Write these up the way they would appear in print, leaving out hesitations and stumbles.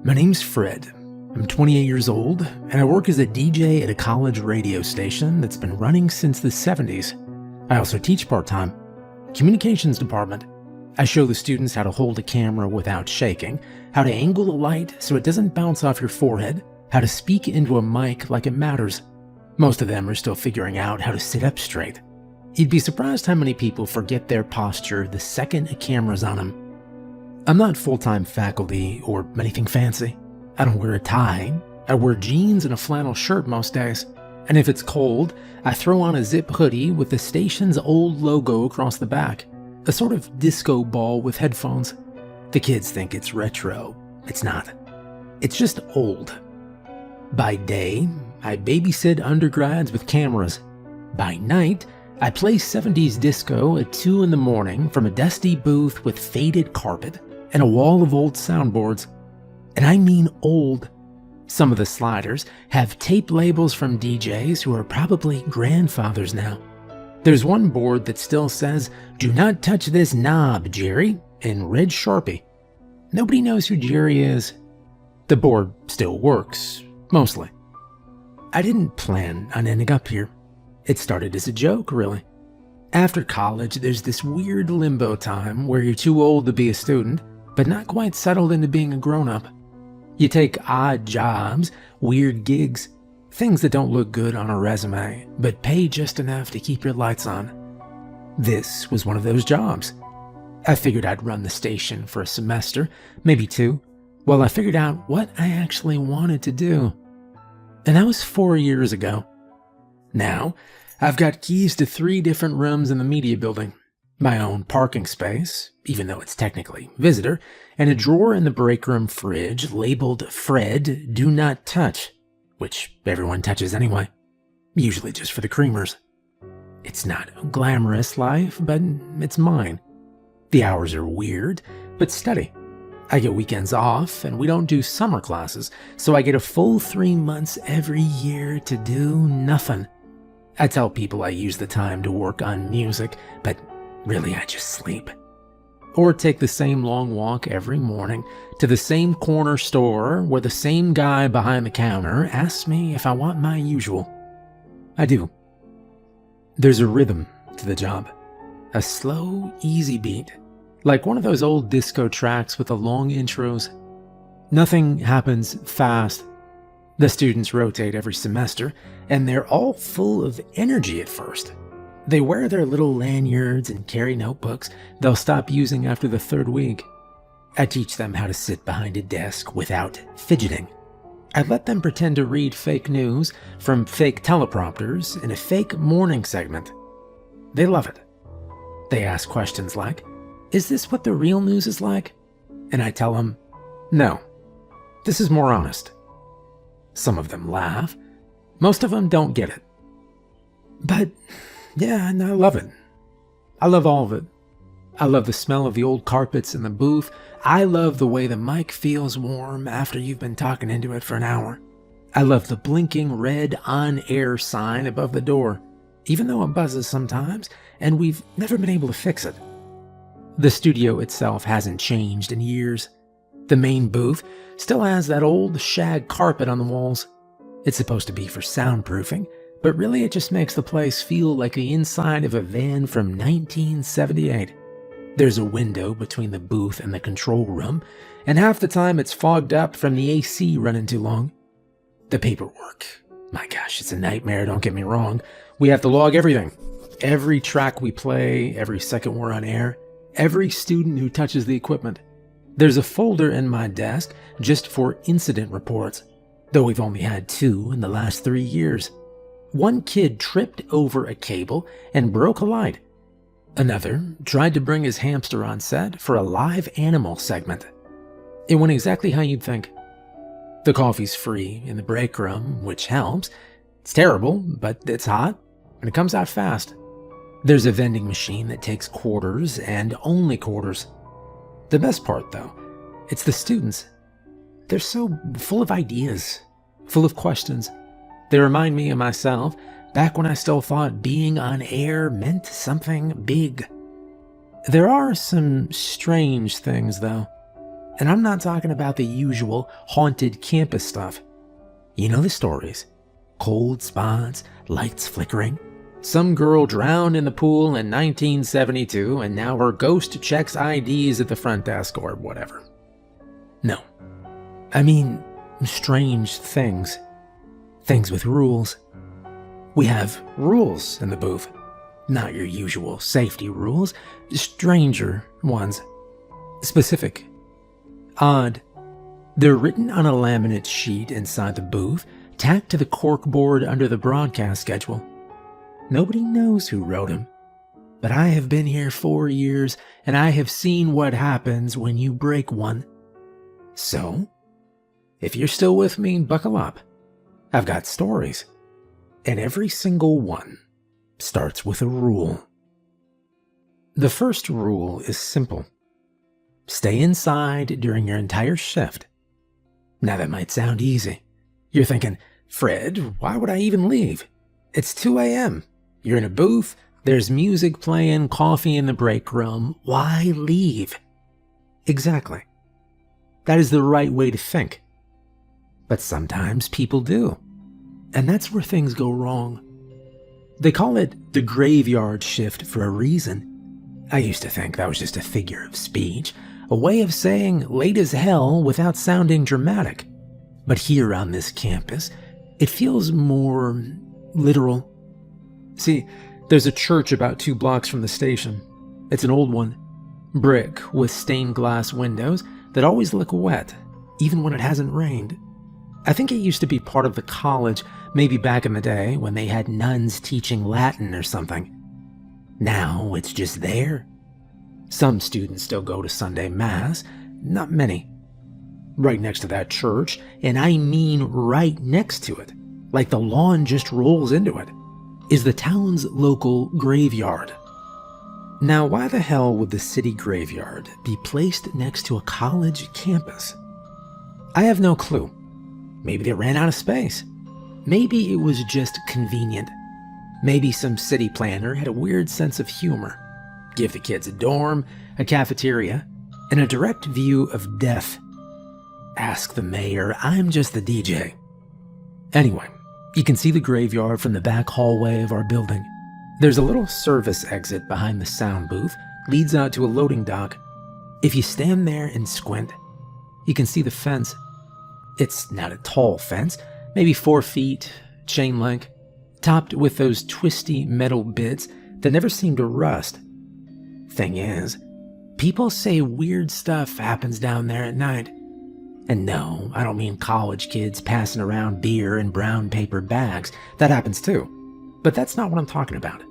My name's Fred. I'm 28 years old, and I work as a DJ at a college radio station that's been running since the 70s. I also teach part-time. Communications department. I show the students how to hold a camera without shaking, how to angle the light so it doesn't bounce off your forehead, how to speak into a mic like it matters. Most of them are still figuring out how to sit up straight. You'd be surprised how many people forget their posture the second a camera's on them. I'm not full-time faculty or anything fancy. I don't wear a tie. I wear jeans and a flannel shirt most days. And if it's cold, I throw on a zip hoodie with the station's old logo across the back. A sort of disco ball with headphones. The kids think it's retro. It's not. It's just old. By day, I babysit undergrads with cameras. By night, I play 70s disco at 2 in the morning from a dusty booth with faded carpet and a wall of old soundboards. And I mean old. Some of the sliders have tape labels from DJs who are probably grandfathers now. There's one board that still says, "Do not touch this knob, Jerry," in red Sharpie. Nobody knows who Jerry is. The board still works, mostly. I didn't plan on ending up here. It started as a joke, really. After college, there's this weird limbo time where you're too old to be a student, but not quite settled into being a grown-up. You take odd jobs, weird gigs, things that don't look good on a resume, but pay just enough to keep your lights on. This was one of those jobs. I figured I'd run the station for a semester, maybe 2, while I figured out what I actually wanted to do. And that was 4 years ago. Now, I've got keys to 3 different rooms in the media building. My own parking space, even though it's technically visitor, and a drawer in the break room fridge labeled "Fred, do not touch," which everyone touches anyway, usually just for the creamers. It's not a glamorous life, but it's mine. The hours are weird, but steady. I get weekends off, and we don't do summer classes, so I get a full 3 months every year to do nothing. I tell people I use the time to work on music, but really I just sleep. Or take the same long walk every morning to the same corner store where the same guy behind the counter asks me if I want my usual. I do. There's a rhythm to the job. A slow, easy beat. Like one of those old disco tracks with the long intros. Nothing happens fast. The students rotate every semester, and they're all full of energy at first. They wear their little lanyards and carry notebooks they'll stop using after the 3rd week. I teach them how to sit behind a desk without fidgeting. I let them pretend to read fake news from fake teleprompters in a fake morning segment. They love it. They ask questions like, "Is this what the real news is like?" And I tell them, "No, this is more honest." Some of them laugh. Most of them don't get it. But yeah, and I love it. I love all of it. I love the smell of the old carpets in the booth. I love the way the mic feels warm after you've been talking into it for an hour. I love the blinking red on-air sign above the door, even though it buzzes sometimes, and we've never been able to fix it. The studio itself hasn't changed in years. The main booth still has that old shag carpet on the walls. It's supposed to be for soundproofing, but really it just makes the place feel like the inside of a van from 1978. There's a window between the booth and the control room, and half the time it's fogged up from the AC running too long. The paperwork. My gosh, it's a nightmare, don't get me wrong. We have to log everything. Every track we play, every second we're on air, every student who touches the equipment. There's a folder in my desk just for incident reports, though we've only had 2 in the last 3 years. One kid tripped over a cable and broke a light. Another tried to bring his hamster on set for a live animal segment. It went exactly how you'd think. The coffee's free in the break room, which helps. It's terrible, but it's hot, and it comes out fast. There's a vending machine that takes quarters and only quarters. The best part, though, it's the students. They're so full of ideas, full of questions. They remind me of myself back when I still thought being on air meant something big. There are some strange things, though. And I'm not talking about the usual haunted campus stuff. You know the stories. Cold spots, lights flickering. Some girl drowned in the pool in 1972 and now her ghost checks IDs at the front desk or whatever. No. I mean, strange things. Things with rules. We have rules in the booth. Not your usual safety rules, stranger ones. Specific. Odd. They're written on a laminate sheet inside the booth, tacked to the corkboard under the broadcast schedule. Nobody knows who wrote them, but I have been here 4 years and I have seen what happens when you break one. So, if you're still with me, buckle up. I've got stories, and every single one starts with a rule. The first rule is simple. Stay inside during your entire shift. Now that might sound easy. You're thinking, Fred, why would I even leave? It's 2 a.m. You're in a booth, there's music playing, coffee in the break room. Why leave? Exactly. That is the right way to think. But sometimes people do. And that's where things go wrong. They call it the graveyard shift for a reason. I used to think that was just a figure of speech, a way of saying late as hell without sounding dramatic. But here on this campus, it feels more literal. See, there's a church about 2 blocks from the station. It's an old one, brick with stained glass windows that always look wet, even when it hasn't rained. I think it used to be part of the college, maybe back in the day when they had nuns teaching Latin or something. Now it's just there. Some students still go to Sunday Mass, not many. Right next to that church, and I mean right next to it, like the lawn just rolls into it, is the town's local graveyard. Now, why the hell would the city graveyard be placed next to a college campus? I have no clue. Maybe they ran out of space. Maybe it was just convenient. Maybe some city planner had a weird sense of humor. Give the kids a dorm, a cafeteria, and a direct view of death. Ask the mayor, I'm just the DJ. Anyway, you can see the graveyard from the back hallway of our building. There's a little service exit behind the sound booth, leads out to a loading dock. If you stand there and squint, you can see the fence. It's not a tall fence, maybe 4 feet, chain link, topped with those twisty metal bits that never seem to rust. Thing is, people say weird stuff happens down there at night. And no, I don't mean college kids passing around beer in brown paper bags. That happens too. But that's not what I'm talking about.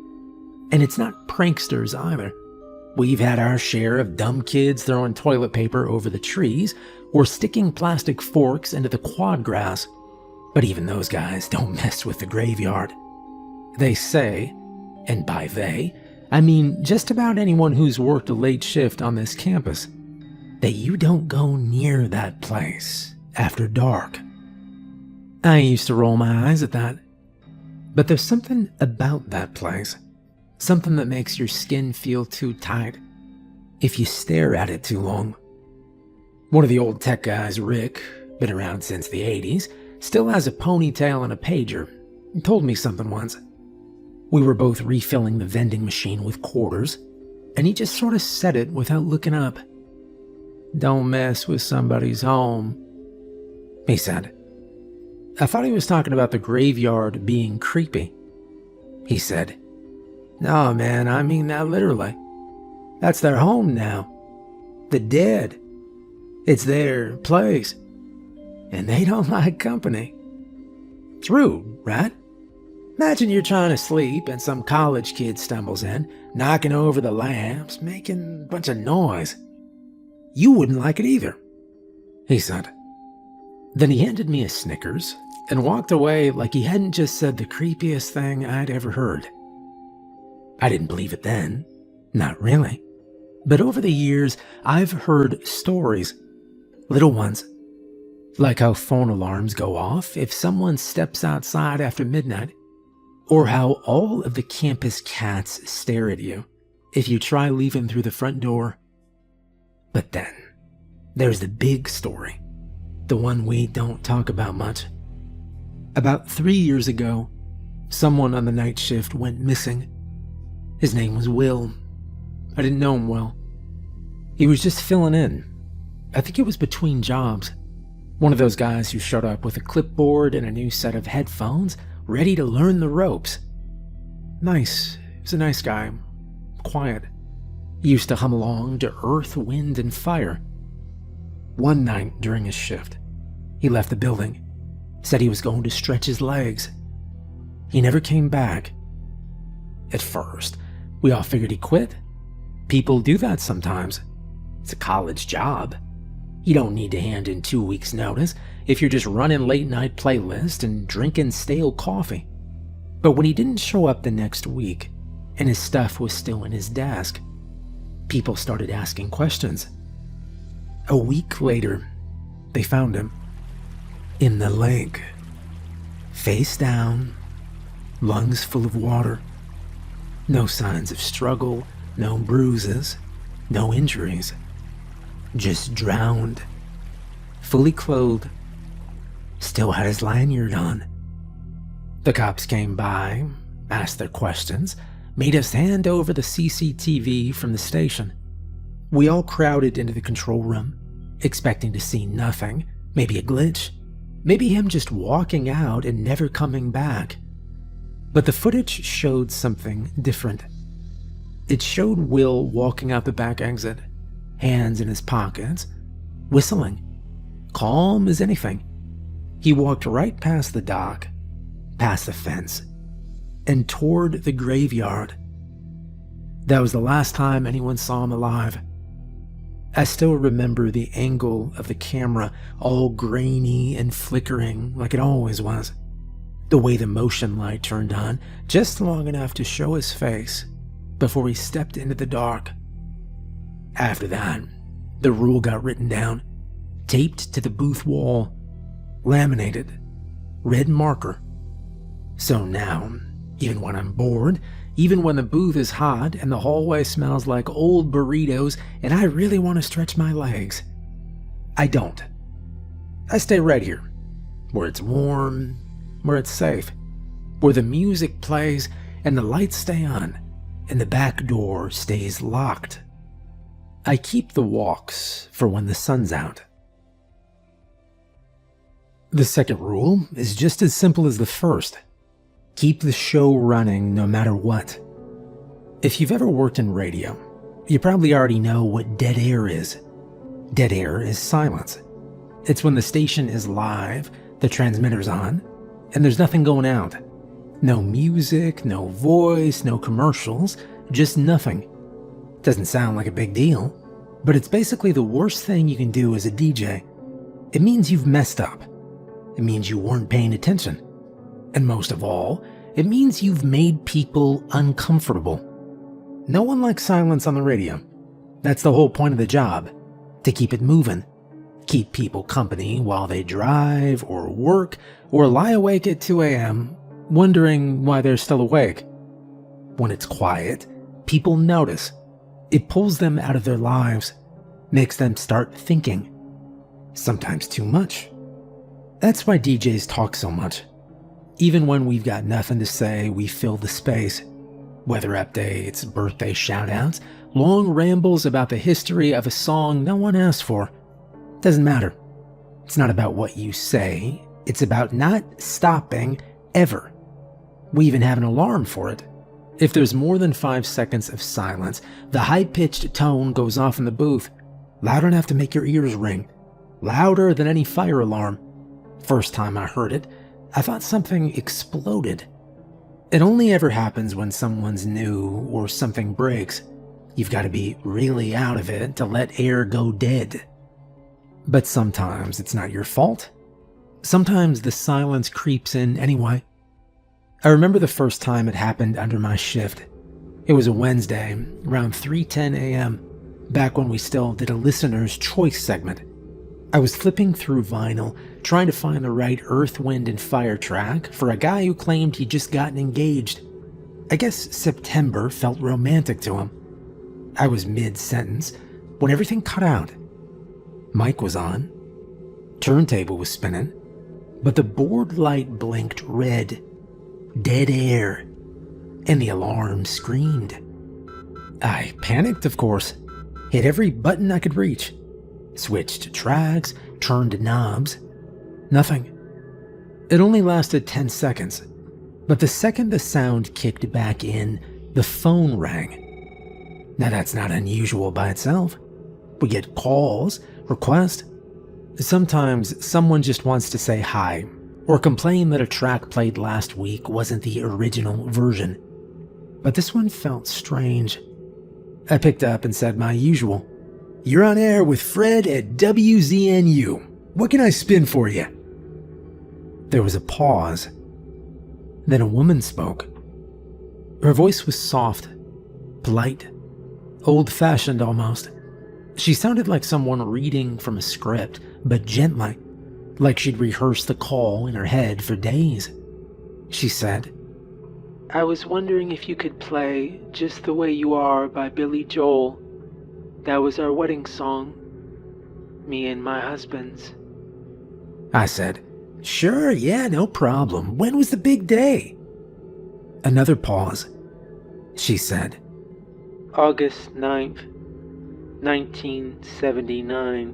And it's not pranksters either. We've had our share of dumb kids throwing toilet paper over the trees or sticking plastic forks into the quad grass. But even those guys don't mess with the graveyard. They say, and by they, I mean just about anyone who's worked a late shift on this campus, that you don't go near that place after dark. I used to roll my eyes at that. But there's something about that place. Something that makes your skin feel too tight if you stare at it too long. One of the old tech guys, Rick, been around since the 80s, still has a ponytail and a pager. He told me something once. We were both refilling the vending machine with quarters, and he just sort of said it without looking up. Don't mess with somebody's home, he said. I thought he was talking about the graveyard being creepy. He said, no, man, I mean that literally. That's their home now. The dead. It's their place. And they don't like company. It's rude, right? Imagine you're trying to sleep and some college kid stumbles in, knocking over the lamps, making a bunch of noise. You wouldn't like it either, he said. Then he handed me a Snickers and walked away like he hadn't just said the creepiest thing I'd ever heard. I didn't believe it then, not really. But over the years, I've heard stories, little ones, like how phone alarms go off if someone steps outside after midnight, or how all of the campus cats stare at you if you try leaving through the front door. But then, there's the big story, the one we don't talk about much. About 3 years ago, someone on the night shift went missing. His name was Will. I didn't know him well. He was just filling in. I think it was between jobs. One of those guys who showed up with a clipboard and a new set of headphones, ready to learn the ropes. Nice. He was a nice guy. Quiet. He used to hum along to Earth, Wind, and Fire. One night during his shift, he left the building, said he was going to stretch his legs. He never came back. At first, we all figured he quit. People do that sometimes. It's a college job. You don't need to hand in 2 weeks' notice if you're just running late-night playlists and drinking stale coffee. But when he didn't show up the next week, and his stuff was still in his desk, people started asking questions. A week later, they found him in the lake, face down, lungs full of water. No signs of struggle, no bruises, no injuries. Just drowned, fully clothed, still had his lanyard on. The cops came by, asked their questions, made us hand over the CCTV from the station. We all crowded into the control room, expecting to see nothing, maybe a glitch, maybe him just walking out and never coming back. But the footage showed something different. It showed Will walking out the back exit, hands in his pockets, whistling, calm as anything. He walked right past the dock, past the fence, and toward the graveyard. That was the last time anyone saw him alive. I still remember the angle of the camera, all grainy and flickering like it always was. The way the motion light turned on just long enough to show his face before he stepped into the dark. After that, the rule got written down, taped to the booth wall, laminated, red marker. So now, even when I'm bored, even when the booth is hot and the hallway smells like old burritos and I really want to stretch my legs, I don't. I stay right here, where it's warm, where it's safe, where the music plays and the lights stay on and the back door stays locked. I keep the walks for when the sun's out. The second rule is just as simple as the first. Keep the show running no matter what. If you've ever worked in radio, you probably already know what dead air is. Dead air is silence. It's when the station is live, the transmitter's on, and there's nothing going out. No music, no voice, no commercials, just nothing. Doesn't sound like a big deal, but it's basically the worst thing you can do as a DJ. It means you've messed up. It means you weren't paying attention. And most of all, it means you've made people uncomfortable. No one likes silence on the radio. That's the whole point of the job, to keep it moving. Keep people company while they drive or work or lie awake at 2 a.m. wondering why they're still awake. When it's quiet, people notice. It pulls them out of their lives, makes them start thinking. Sometimes too much. That's why DJs talk so much. Even when we've got nothing to say, we fill the space. Weather updates, birthday shoutouts, long rambles about the history of a song no one asked for. Doesn't matter. It's not about what you say. It's about not stopping ever. We even have an alarm for it. If there's more than 5 seconds of silence, the high-pitched tone goes off in the booth, loud enough to make your ears ring, louder than any fire alarm. First time I heard it, I thought something exploded. It only ever happens when someone's new or something breaks. You've got to be really out of it to let air go dead. But sometimes it's not your fault. Sometimes the silence creeps in anyway. I remember the first time it happened under my shift. It was a Wednesday, around 3:10 a.m., back when we still did a listener's choice segment. I was flipping through vinyl, trying to find the right Earth, Wind, and Fire track for a guy who claimed he'd just gotten engaged. I guess September felt romantic to him. I was mid-sentence when everything cut out. Mic was on. Turntable was spinning. But the board light blinked red. Dead air. And the alarm screamed. I panicked, of course. Hit every button I could reach. Switched tracks, turned knobs. Nothing. It only lasted 10 seconds. But the second the sound kicked back in, the phone rang. Now that's not unusual by itself. We get calls, requests. Sometimes someone just wants to say hi, or complain that a track played last week wasn't the original version. But this one felt strange. I picked up and said my usual, "You're on air with Fred at WZNU. What can I spin for you?" There was a pause. Then a woman spoke. Her voice was soft, polite, old-fashioned almost. She sounded like someone reading from a script, but gently, like she'd rehearsed the call in her head for days. She said, "I was wondering if you could play Just the Way You Are by Billy Joel. That was our wedding song. Me and my husband's." I said, "Sure, yeah, no problem. When was the big day?" Another pause. She said, "August 9th, 1979.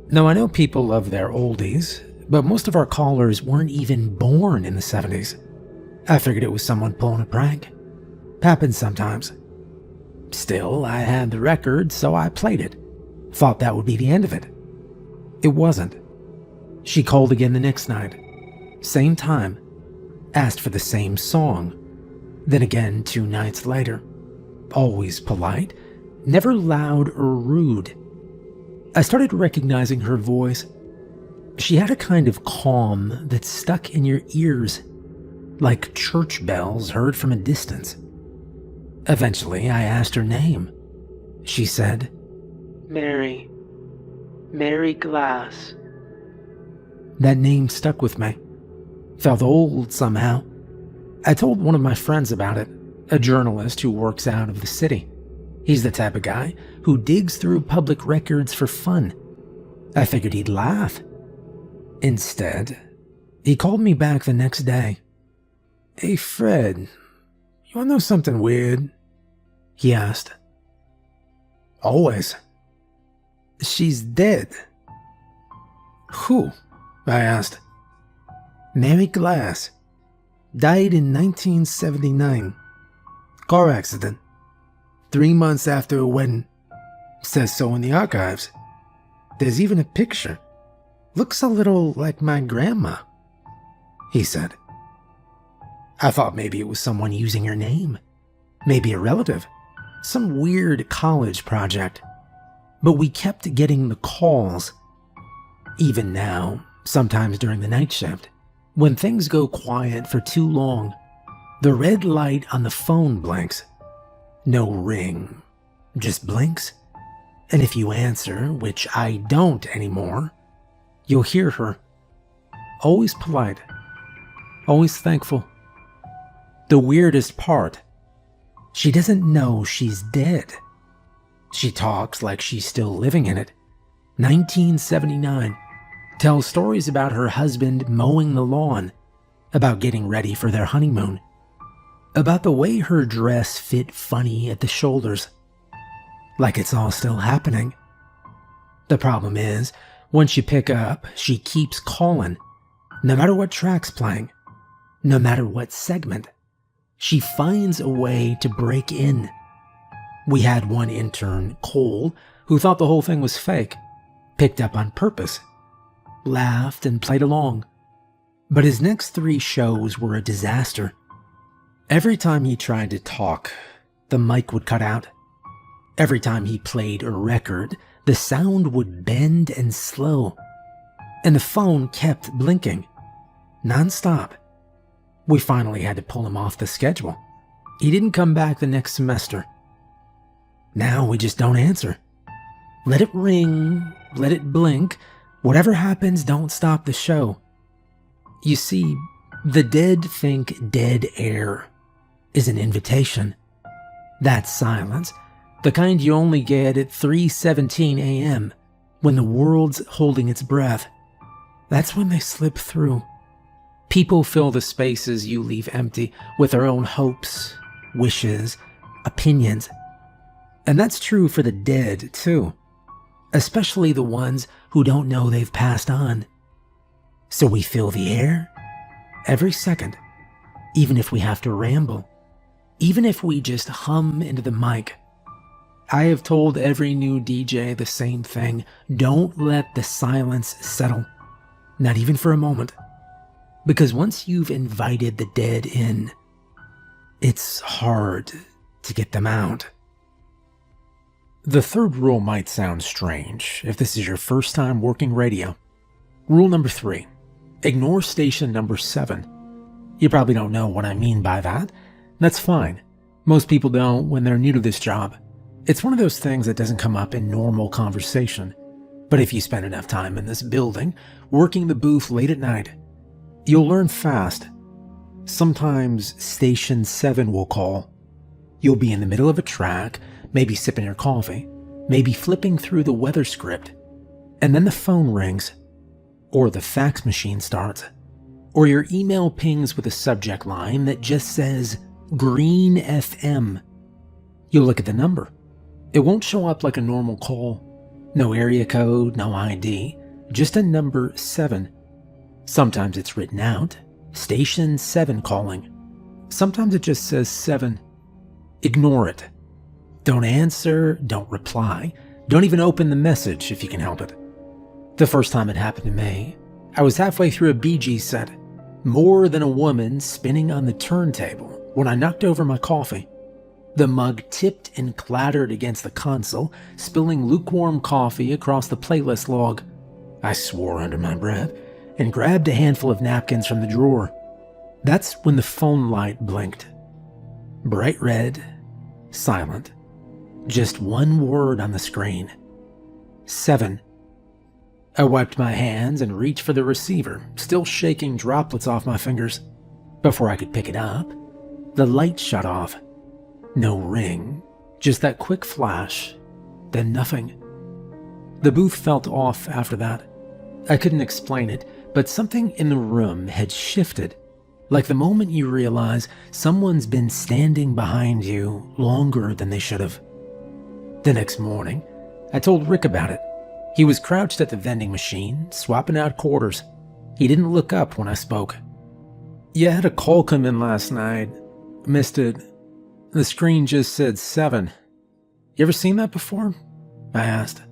Now, I know people love their oldies, but most of our callers weren't even born in the 70s. I figured it was someone pulling a prank. Happens sometimes. Still, I had the record, so I played it. Thought that would be the end of it. It wasn't. She called again the next night. Same time. Asked for the same song. Then again 2 nights later. Always polite. Never loud or rude. I started recognizing her voice. She had a kind of calm that stuck in your ears, like church bells heard from a distance. Eventually, I asked her name. She said, "Mary. Mary Glass." That name stuck with me. Felt old somehow. I told one of my friends about it, a journalist who works out of the city. He's the type of guy who digs through public records for fun. I figured he'd laugh. Instead, he called me back the next day. "Hey, Fred, you wanna know something weird?" he asked. "Always." "She's dead." "Who?" I asked. "Mary Glass. Died in 1979. Car accident. 3 months after her wedding. Says so in the archives. There's even a picture. Looks a little like my grandma," he said. I thought maybe it was someone using her name. Maybe a relative. Some weird college project. But we kept getting the calls. Even now, sometimes during the night shift, when things go quiet for too long, the red light on the phone blinks. No ring, just blinks. And if you answer, which I don't anymore, you'll hear her. Always polite. Always thankful. The weirdest part, she doesn't know she's dead. She talks like she's still living in it. 1979. Tells stories about her husband mowing the lawn, about getting ready for their honeymoon, about the way her dress fit funny at the shoulders. Like it's all still happening. The problem is, once you pick up, she keeps calling. No matter what track's playing, no matter what segment, she finds a way to break in. We had one intern, Cole, who thought the whole thing was fake, picked up on purpose, laughed and played along. But his next 3 shows were a disaster. Every time he tried to talk, the mic would cut out. Every time he played a record, the sound would bend and slow. And the phone kept blinking, non-stop. We finally had to pull him off the schedule. He didn't come back the next semester. Now we just don't answer. Let it ring, let it blink. Whatever happens, don't stop the show. You see, the dead think dead air is an invitation. That silence, the kind you only get at 3:17 a.m., when the world's holding its breath, that's when they slip through. People fill the spaces you leave empty with their own hopes, wishes, opinions. And that's true for the dead, too. Especially the ones who don't know they've passed on. So we fill the air every second, even if we have to ramble, even if we just hum into the mic. I have told every new DJ the same thing. Don't let the silence settle, not even for a moment. Because once you've invited the dead in, it's hard to get them out. The third rule might sound strange if this is your first time working radio. Rule number 3, ignore station number 7. You probably don't know what I mean by that. That's fine. Most people don't when they're new to this job. It's one of those things that doesn't come up in normal conversation. But if you spend enough time in this building, working the booth late at night, you'll learn fast. Sometimes Station 7 will call. You'll be in the middle of a track, maybe sipping your coffee, maybe flipping through the weather script, and then the phone rings, or the fax machine starts, or your email pings with a subject line that just says Green FM. You'll look at the number. It won't show up like a normal call. No area code, no ID, just a number 7. Sometimes it's written out, Station 7 calling. Sometimes it just says 7. Ignore it. Don't answer, don't reply, don't even open the message if you can help it. The first time it happened to me, I was halfway through a Bee Gees set, More Than a Woman spinning on the turntable, when I knocked over my coffee. The mug tipped and clattered against the console, spilling lukewarm coffee across the playlist log. I swore under my breath and grabbed a handful of napkins from the drawer. That's when the phone light blinked. Bright red, silent. Just one word on the screen. 7. I wiped my hands and reached for the receiver, still shaking droplets off my fingers. Before I could pick it up, the light shut off. No ring, just that quick flash, then nothing. The booth felt off after that. I couldn't explain it, but something in the room had shifted. Like the moment you realize someone's been standing behind you longer than they should have. The next morning, I told Rick about it. He was crouched at the vending machine, swapping out quarters. He didn't look up when I spoke. "You had a call come in last night. Missed it. The screen just said 7. You ever seen that before?" I asked.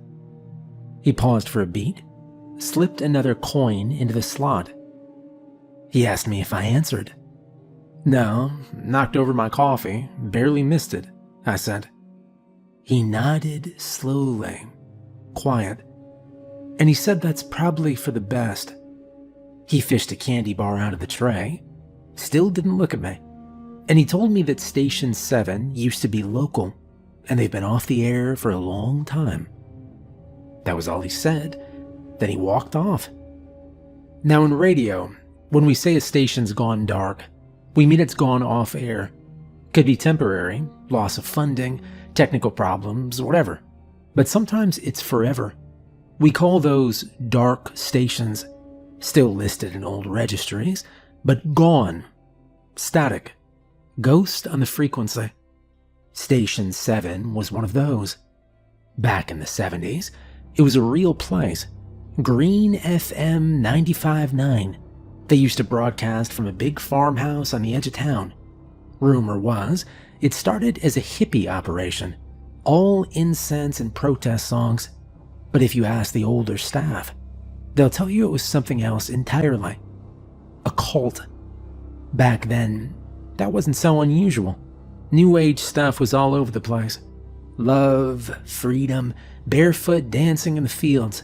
He paused for a beat, slipped another coin into the slot. He asked me if I answered. "No, knocked over my coffee, barely missed it," I said. He nodded slowly, quiet, and he said that's probably for the best. He fished a candy bar out of the tray, still didn't look at me, and he told me that Station 7 used to be local, and they've been off the air for a long time. That was all he said. Then he walked off. Now in radio, when we say a station's gone dark, we mean it's gone off air. Could be temporary, loss of funding, technical problems, whatever. But sometimes it's forever. We call those dark stations, still listed in old registries, but gone, static, ghost on the frequency. Station 7 was one of those. Back in the 70s, it was a real place. Green FM 95.9. They used to broadcast from a big farmhouse on the edge of town. Rumor was, it started as a hippie operation, all incense and protest songs. But if you ask the older staff, they'll tell you it was something else entirely. A cult. Back then, that wasn't so unusual. New Age stuff was all over the place. Love, freedom, barefoot dancing in the fields.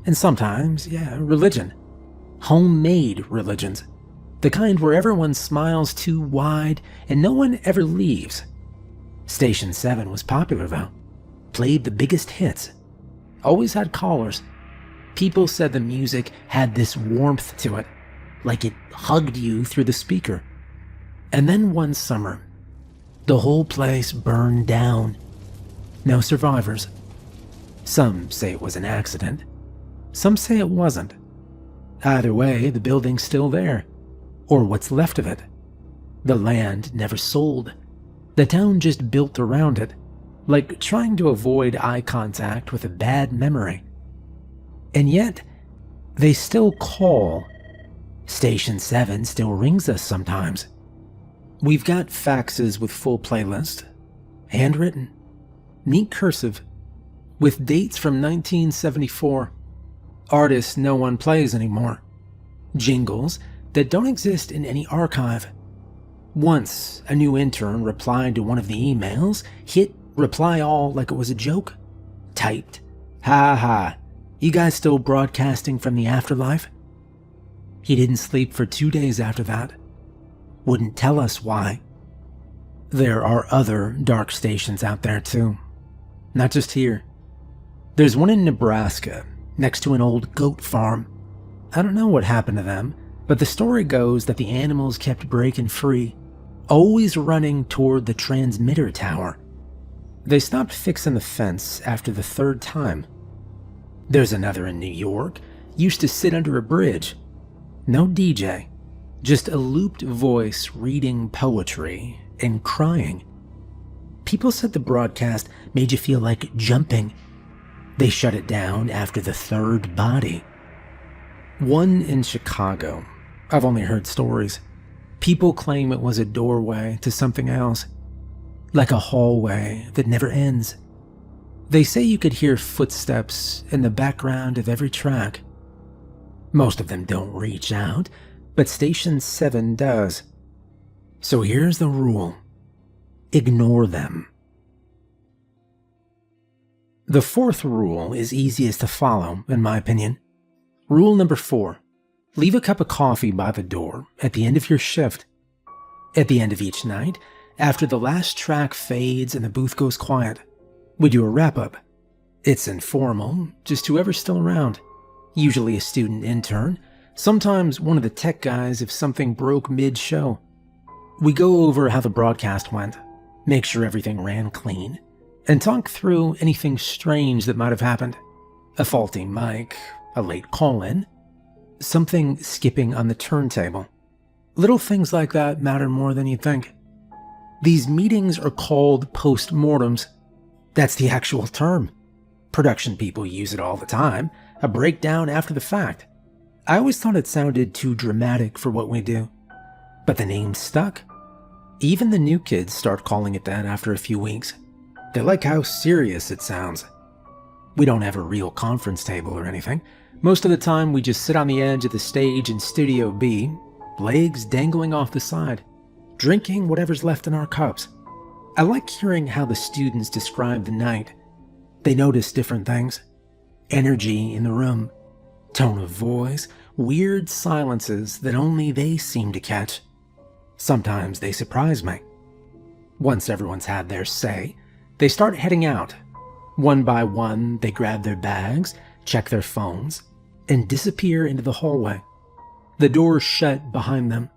And sometimes, religion. Homemade religions. The kind where everyone smiles too wide and no one ever leaves. Station 7 was popular though. Played the biggest hits. Always had callers. People said the music had this warmth to it, like it hugged you through the speaker. And then one summer, the whole place burned down. No survivors. Some say it was an accident. Some say it wasn't. Either way, the building's still there. Or what's left of it. The land never sold. The town just built around it, like trying to avoid eye contact with a bad memory. And yet, they still call. Station 7 still rings us sometimes. We've got faxes with full playlist, handwritten, neat cursive, with dates from 1974, artists no one plays anymore, jingles that don't exist in any archive. Once, a new intern replied to one of the emails, hit reply all like it was a joke, typed, "Ha ha, you guys still broadcasting from the afterlife?" He didn't sleep for 2 days after that. Wouldn't tell us why. There are other dark stations out there too. Not just here. There's one in Nebraska, next to an old goat farm. I don't know what happened to them, but the story goes that the animals kept breaking free, always running toward the transmitter tower. They stopped fixing the fence after the 3rd time. There's another in New York, used to sit under a bridge. No DJ, just a looped voice reading poetry and crying. People said the broadcast made you feel like jumping. They shut it down after the 3rd body. One in Chicago. I've only heard stories. People claim it was a doorway to something else, like a hallway that never ends. They say you could hear footsteps in the background of every track. Most of them don't reach out, but Station 7 does. So here's the rule. Ignore them. The 4th rule is easiest to follow, in my opinion. Rule number 4. Leave a cup of coffee by the door at the end of your shift. At the end of each night, after the last track fades and the booth goes quiet, we do a wrap-up. It's informal, just whoever's still around. Usually a student intern, sometimes one of the tech guys if something broke mid-show. We go over how the broadcast went, make sure everything ran clean, and talk through anything strange that might have happened. A faulty mic, a late call-in, something skipping on the turntable. Little things like that matter more than you think. These meetings are called post-mortems. That's the actual term. Production people use it all the time, a breakdown after the fact. I always thought it sounded too dramatic for what we do, but the name stuck. Even the new kids start calling it that after a few weeks. They like how serious it sounds. We don't have a real conference table or anything. Most of the time we just sit on the edge of the stage in Studio B, legs dangling off the side, drinking whatever's left in our cups. I like hearing how the students describe the night. They notice different things. Energy in the room, tone of voice, weird silences that only they seem to catch. Sometimes they surprise me. Once everyone's had their say, they start heading out. One by one, they grab their bags, check their phones, and disappear into the hallway. The doors shut behind them.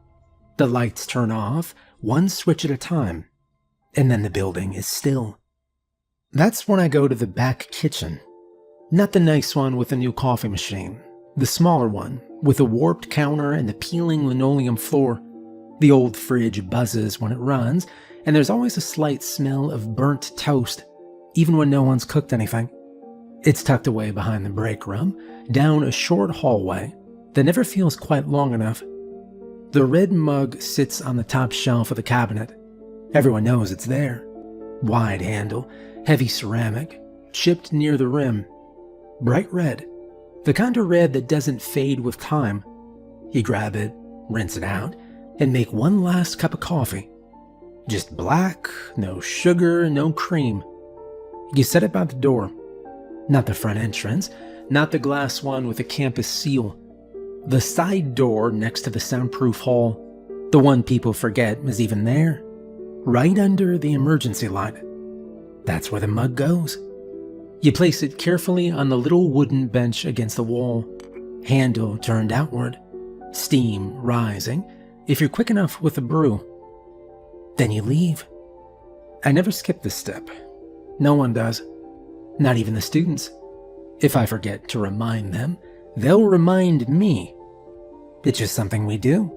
The lights turn off, one switch at a time, and then the building is still. That's when I go to the back kitchen. Not the nice one with the new coffee machine. The smaller one, with a warped counter and the peeling linoleum floor. The old fridge buzzes when it runs, and there's always a slight smell of burnt toast, even when no one's cooked anything. It's tucked away behind the break room, down a short hallway that never feels quite long enough. The red mug sits on the top shelf of the cabinet. Everyone knows it's there. Wide handle, heavy ceramic, chipped near the rim. Bright red. The kind of red that doesn't fade with time. You grab it, rinse it out, and make one last cup of coffee. Just black, no sugar, no cream. You set it by the door. Not the front entrance, not the glass one with a campus seal. The side door next to the soundproof hall. The one people forget is even there. Right under the emergency light. That's where the mug goes. You place it carefully on the little wooden bench against the wall. Handle turned outward. Steam rising, if you're quick enough with the brew. Then you leave. I never skip this step. No one does. Not even the students. If I forget to remind them, they'll remind me. It's just something we do.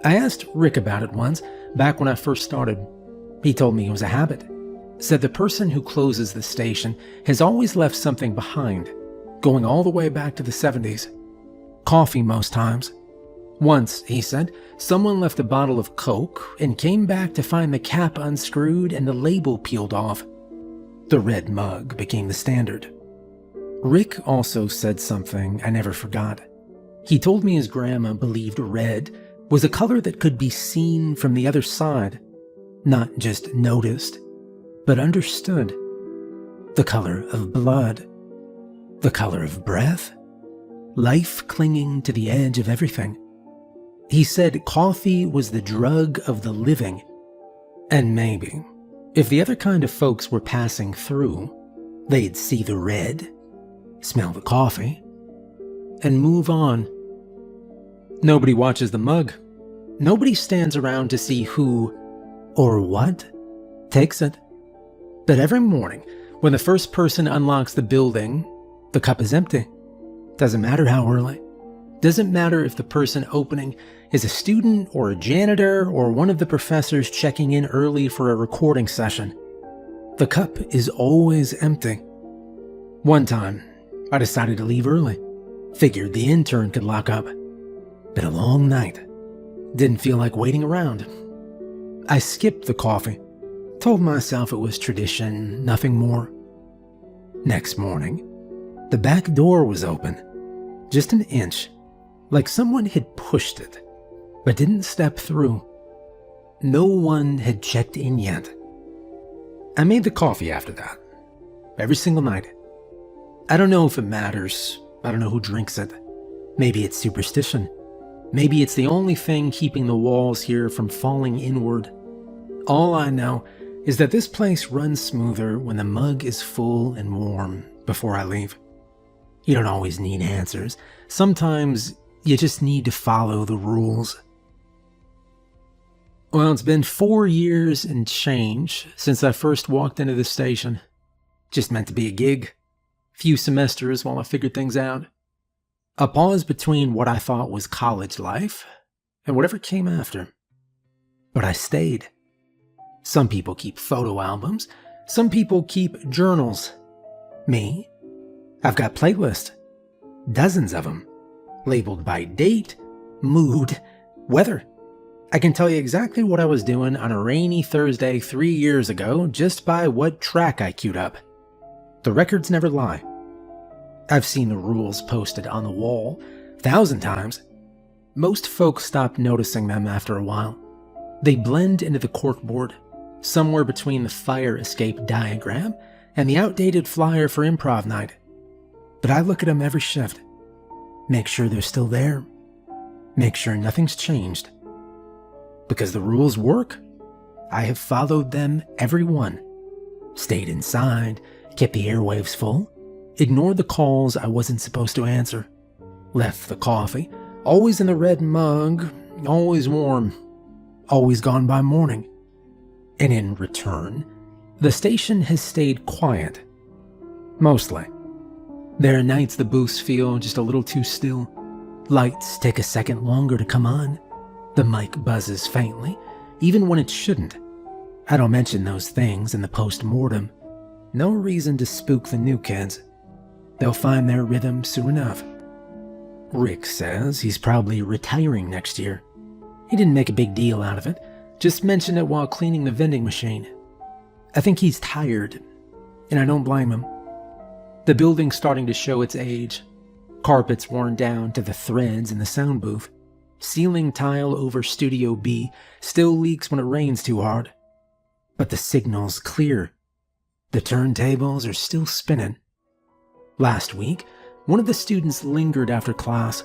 I asked Rick about it once, back when I first started. He told me it was a habit. Said the person who closes the station has always left something behind, going all the way back to the 70s. Coffee most times. Once, he said, someone left a bottle of Coke and came back to find the cap unscrewed and the label peeled off. The red mug became the standard. Rick also said something I never forgot. He told me his grandma believed red was a color that could be seen from the other side, not just noticed, but understood. The color of blood, the color of breath, life clinging to the edge of everything. He said coffee was the drug of the living, and maybe, if the other kind of folks were passing through, they'd see the red, smell the coffee, and move on. Nobody watches the mug. Nobody stands around to see who or what takes it. But every morning, when the first person unlocks the building, the cup is empty. Doesn't matter how early. Doesn't matter if the person opening is a student or a janitor or one of the professors checking in early for a recording session. The cup is always empty. One time, I decided to leave early. Figured the intern could lock up. Been a long night. Didn't feel like waiting around. I skipped the coffee. Told myself it was tradition, nothing more. Next morning, the back door was open. Just an inch. Like someone had pushed it, but didn't step through. No one had checked in yet. I made the coffee after that. Every single night. I don't know if it matters. I don't know who drinks it. Maybe it's superstition. Maybe it's the only thing keeping the walls here from falling inward. All I know is that this place runs smoother when the mug is full and warm before I leave. You don't always need answers. Sometimes you just need to follow the rules. Well, it's been 4 years and change since I first walked into the station. Just meant to be a gig. Few semesters while I figured things out. A pause between what I thought was college life and whatever came after. But I stayed. Some people keep photo albums. Some people keep journals. Me? I've got playlists. Dozens of them. Labeled by date, mood, weather. I can tell you exactly what I was doing on a rainy Thursday 3 years ago just by what track I queued up. The records never lie. I've seen the rules posted on the wall 1,000 times. Most folks stop noticing them after a while. They blend into the corkboard, somewhere between the fire escape diagram and the outdated flyer for improv night. But I look at them every shift. Make sure they're still there. Make sure nothing's changed. Because the rules work. I have followed them, every one. Stayed inside, kept the airwaves full, ignored the calls I wasn't supposed to answer, left the coffee, always in the red mug, always warm, always gone by morning. And in return, the station has stayed quiet. Mostly. There are nights the booths feel just a little too still. Lights take a second longer to come on. The mic buzzes faintly, even when it shouldn't. I don't mention those things in the post-mortem. No reason to spook the new kids. They'll find their rhythm soon enough. Rick says he's probably retiring next year. He didn't make a big deal out of it, just mentioned it while cleaning the vending machine. I think he's tired, and I don't blame him. The building's starting to show its age. Carpets worn down to the threads in the sound booth. Ceiling tile over Studio B still leaks when it rains too hard. But the signal's clear. The turntables are still spinning. Last week, one of the students lingered after class,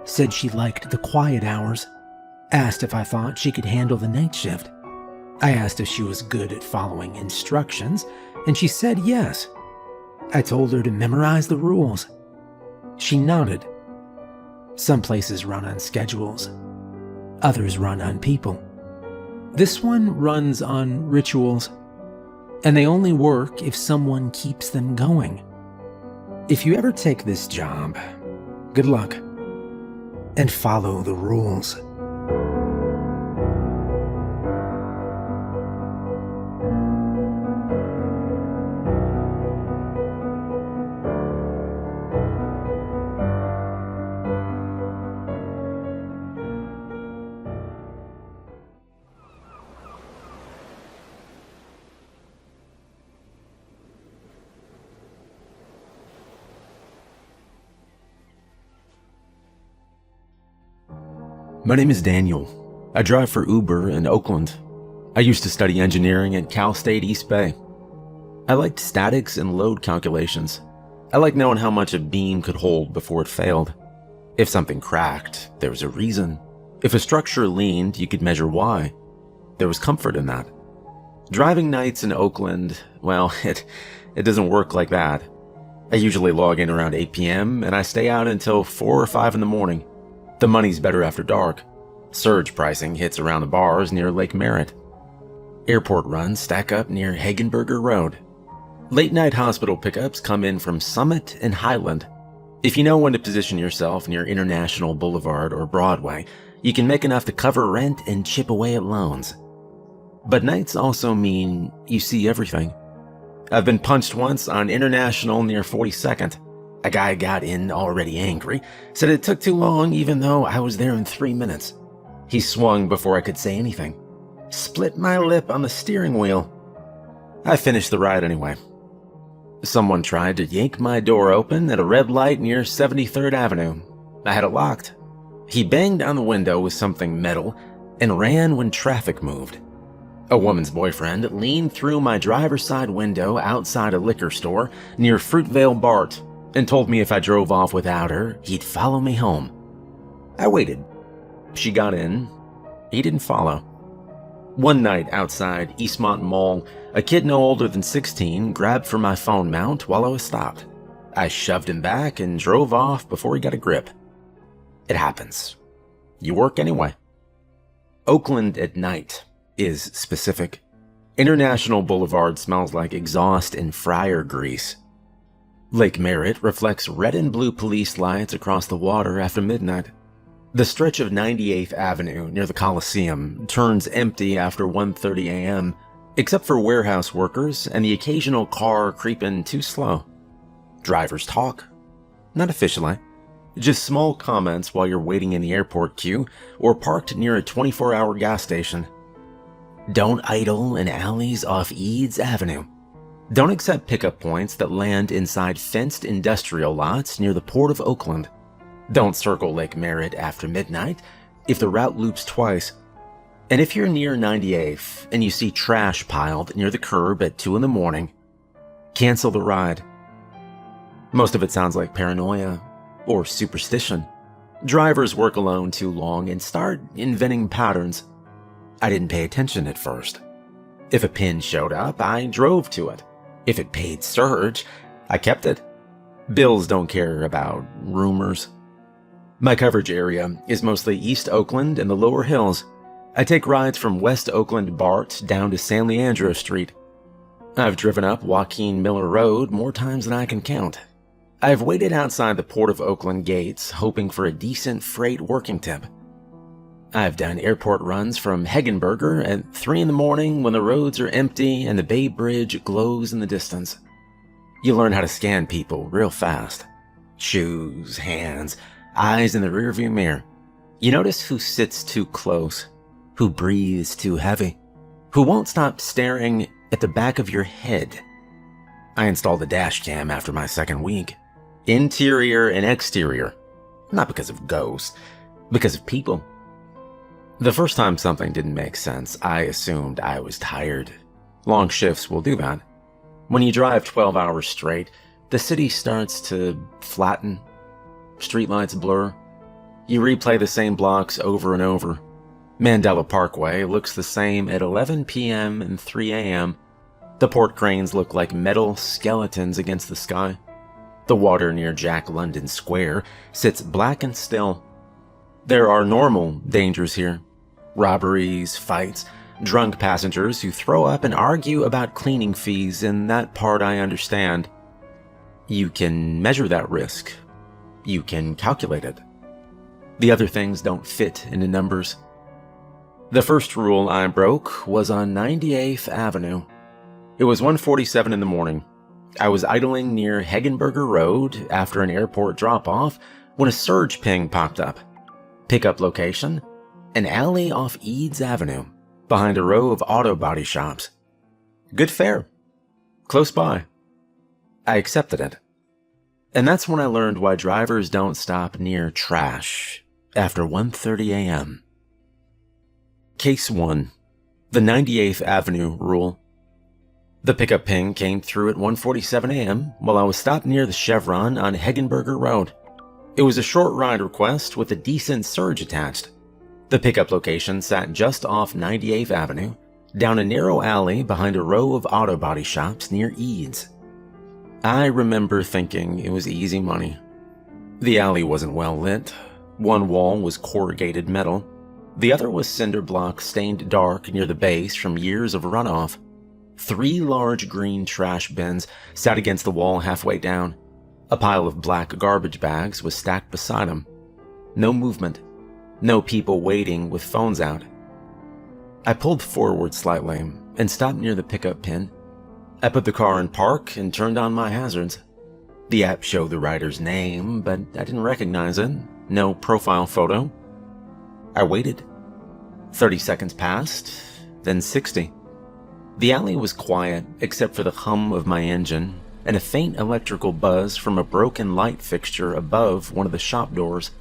said she liked the quiet hours, asked if I thought she could handle the night shift. I asked if she was good at following instructions, and she said yes. I told her to memorize the rules. She nodded. Some places run on schedules. Others run on people. This one runs on rituals. and they only work if someone keeps them going. If you ever take this job, good luck, and follow the rules. My name is Daniel. I drive for Uber in Oakland. I used to study engineering at Cal State East Bay. I liked statics and load calculations. I liked knowing how much a beam could hold before it failed. If something cracked, there was a reason. If a structure leaned, you could measure why. There was comfort in that. Driving nights in Oakland, well, it doesn't work like that. I usually log in around 8 p.m. and I stay out until 4 or 5 in the morning. The money's better after dark. Surge pricing hits around the bars near Lake Merritt. Airport runs stack up near Hagenberger Road. Late-night hospital pickups come in from Summit and Highland. If you know when to position yourself near International Boulevard or Broadway, you can make enough to cover rent and chip away at loans. But nights also mean you see everything. I've been punched once on International near 42nd. A guy got in already angry, said it took too long even though I was there in 3 minutes. He swung before I could say anything. Split my lip on the steering wheel. I finished the ride anyway. Someone tried to yank my door open at a red light near 73rd Avenue. I had it locked. He banged on the window with something metal and ran when traffic moved. A woman's boyfriend leaned through my driver's side window outside a liquor store near Fruitvale Bart and told me if I drove off without her, he'd follow me home. I waited. She got in. He didn't follow. One night outside Eastmont Mall, a kid no older than 16 grabbed for my phone mount while I was stopped. I shoved him back and drove off before he got a grip. It happens. You work anyway. Oakland at night is specific. International Boulevard smells like exhaust and fryer grease. Lake Merritt reflects red and blue police lights across the water after midnight. The stretch of 98th Avenue near the Coliseum turns empty after 1:30 a.m., except for warehouse workers and the occasional car creeping too slow. Drivers talk. Not officially. Just small comments while you're waiting in the airport queue or parked near a 24-hour gas station. Don't idle in alleys off Eads Avenue. Don't accept pickup points that land inside fenced industrial lots near the Port of Oakland. Don't circle Lake Merritt after midnight if the route loops twice. And if you're near 98th and you see trash piled near the curb at 2 in the morning, cancel the ride. Most of it sounds like paranoia or superstition. Drivers work alone too long and start inventing patterns. I didn't pay attention at first. If a pin showed up, I drove to it. If it paid surge, I kept it. Bills don't care about rumors. My coverage area is mostly East Oakland and the lower hills. I take rides from West Oakland BART down to San Leandro Street. I've driven up Joaquin Miller Road more times than I can count. I've waited outside the Port of Oakland gates hoping for a decent freight working tip. I've done airport runs from Hagenberger at 3 in the morning when the roads are empty and the Bay Bridge glows in the distance. You learn how to scan people real fast. Shoes, hands, eyes in the rearview mirror. You notice who sits too close, who breathes too heavy, who won't stop staring at the back of your head. I installed a dash cam after my second week. Interior and exterior. Not because of ghosts, because of people. The first time something didn't make sense, I assumed I was tired. Long shifts will do that. When you drive 12 hours straight, the city starts to flatten. Streetlights blur. You replay the same blocks over and over. Mandela Parkway looks the same at 11 p.m. and 3 a.m. The port cranes look like metal skeletons against the sky. The water near Jack London Square sits black and still. There are normal dangers here. Robberies, fights, Drunk passengers who throw up and argue about cleaning fees, and that part I understand. You can measure that risk. You can calculate it. The other things don't fit into numbers. The first rule I broke was on 98th Avenue. It was 1:47 in the morning. I was idling near Hegenberger Road after an airport drop-off when a surge ping popped up. Pickup location: an alley off Eads Avenue, behind a row of auto body shops. Good fare. Close by. I accepted it. And that's when I learned why drivers don't stop near trash after 1:30 a.m. Case 1. The 98th Avenue Rule. The pickup ping came through at 1:47 a.m. while I was stopped near the Chevron on Hegenberger Road. It was a short ride request with a decent surge attached. The pickup location sat just off 98th Avenue, down a narrow alley behind a row of auto body shops near Eads. I remember thinking it was easy money. The alley wasn't well lit. One wall was corrugated metal. The other was cinder block stained dark near the base from years of runoff. 3 large green trash bins sat against the wall halfway down. A pile of black garbage bags was stacked beside them. No movement. No people waiting with phones out. I pulled forward slightly and stopped near the pickup pin. I put the car in park and turned on my hazards. The app showed the rider's name, but I didn't recognize it. No profile photo. I waited. 30 seconds passed, then 60. The alley was quiet except for the hum of my engine and a faint electrical buzz from a broken light fixture above one of the shop doors.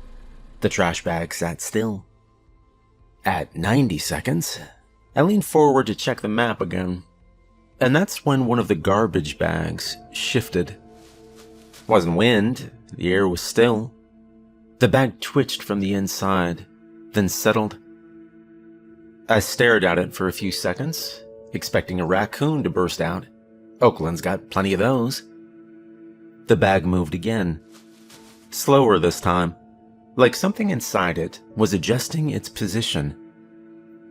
The trash bag sat still. At 90 seconds, I leaned forward to check the map again, and that's when one of the garbage bags shifted. It wasn't wind, the air was still. The bag twitched from the inside, then settled. I stared at it for a few seconds, expecting a raccoon to burst out. Oakland's got plenty of those. The bag moved again. Slower this time, like something inside it was adjusting its position.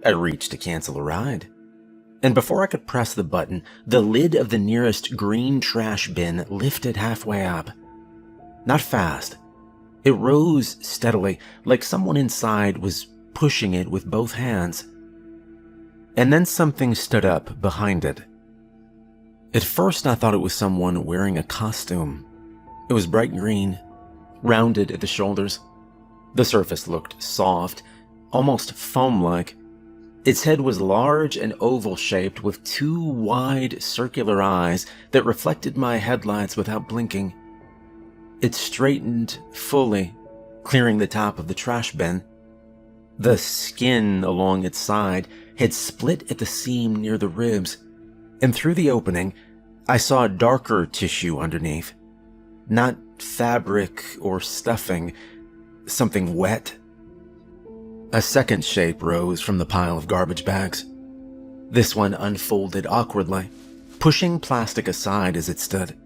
I reached to cancel a ride, and before I could press the button, the lid of the nearest green trash bin lifted halfway up. Not fast. It rose steadily, like someone inside was pushing it with both hands. And then something stood up behind it. At first, I thought it was someone wearing a costume. It was bright green, rounded at the shoulders. The surface looked soft, almost foam-like. Its head was large and oval-shaped with 2 wide, circular eyes that reflected my headlights without blinking. It straightened fully, clearing the top of the trash bin. The skin along its side had split at the seam near the ribs, and through the opening, I saw darker tissue underneath. Not fabric or stuffing, something wet. A second shape rose from the pile of garbage bags. This one unfolded awkwardly, pushing plastic aside as it stood.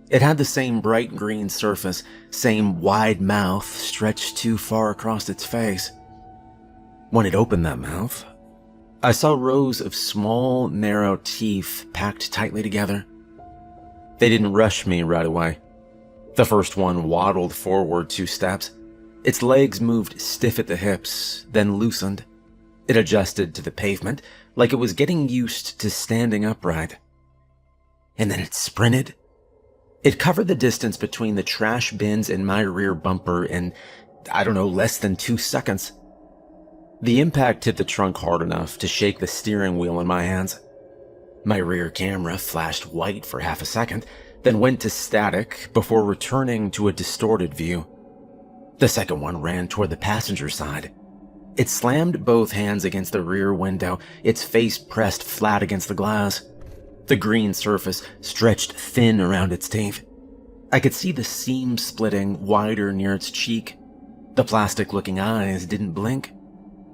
It had the same bright green surface, same wide mouth stretched too far across its face. When it opened that mouth, I saw rows of small, narrow teeth packed tightly together. They didn't rush me right away. The first one waddled forward 2 steps. Its legs moved stiff at the hips, then loosened. It adjusted to the pavement like it was getting used to standing upright. And then it sprinted. It covered the distance between the trash bins and my rear bumper in, less than 2 seconds. The impact hit the trunk hard enough to shake the steering wheel in my hands. My rear camera flashed white for half a second, then went to static before returning to a distorted view. The second one ran toward the passenger side. It slammed both hands against the rear window, its face pressed flat against the glass. The green surface stretched thin around its teeth. I could see the seam splitting wider near its cheek. The plastic-looking eyes didn't blink.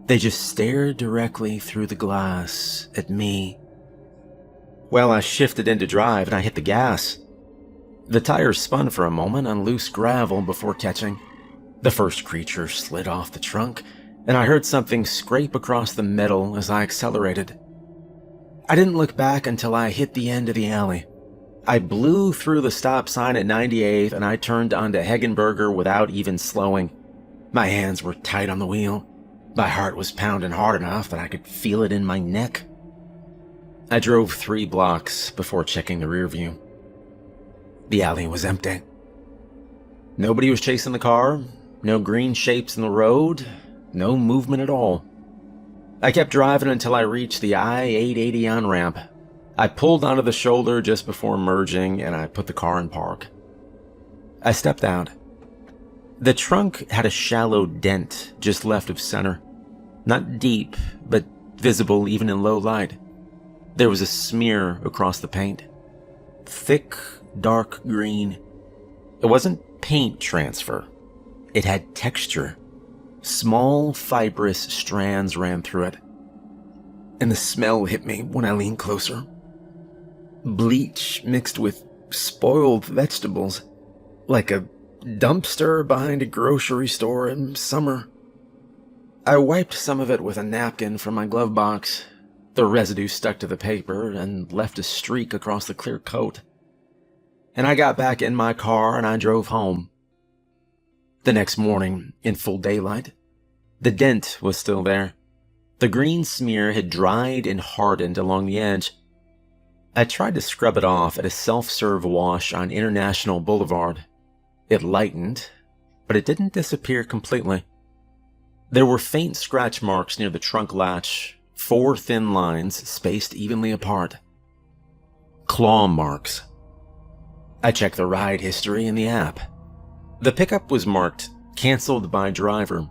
They just stared directly through the glass at me. Well, I shifted into drive and I hit the gas. The tires spun for a moment on loose gravel before catching. The first creature slid off the trunk, and I heard something scrape across the metal as I accelerated. I didn't look back until I hit the end of the alley. I blew through the stop sign at 98th and I turned onto Hegenberger without even slowing. My hands were tight on the wheel. My heart was pounding hard enough that I could feel it in my neck. I drove 3 blocks before checking the rear view. The alley was empty. Nobody was chasing the car, no green shapes in the road, no movement at all. I kept driving until I reached the I-880 on-ramp. I pulled onto the shoulder just before merging and I put the car in park. I stepped out. The trunk had a shallow dent just left of center. Not deep, but visible even in low light. There was a smear across the paint. Thick, dark green. It wasn't paint transfer. It had texture. Small, fibrous strands ran through it. And the smell hit me when I leaned closer. Bleach mixed with spoiled vegetables, like a dumpster behind a grocery store in summer. I wiped some of it with a napkin from my glove box. The residue stuck to the paper and left a streak across the clear coat. And I got back in my car and I drove home. The next morning, in full daylight, the dent was still there. The green smear had dried and hardened along the edge. I tried to scrub it off at a self-serve wash on International Boulevard. It lightened, but it didn't disappear completely. There were faint scratch marks near the trunk latch, 4 thin lines spaced evenly apart. Claw marks. I checked the ride history in the app. The pickup was marked "Canceled by driver."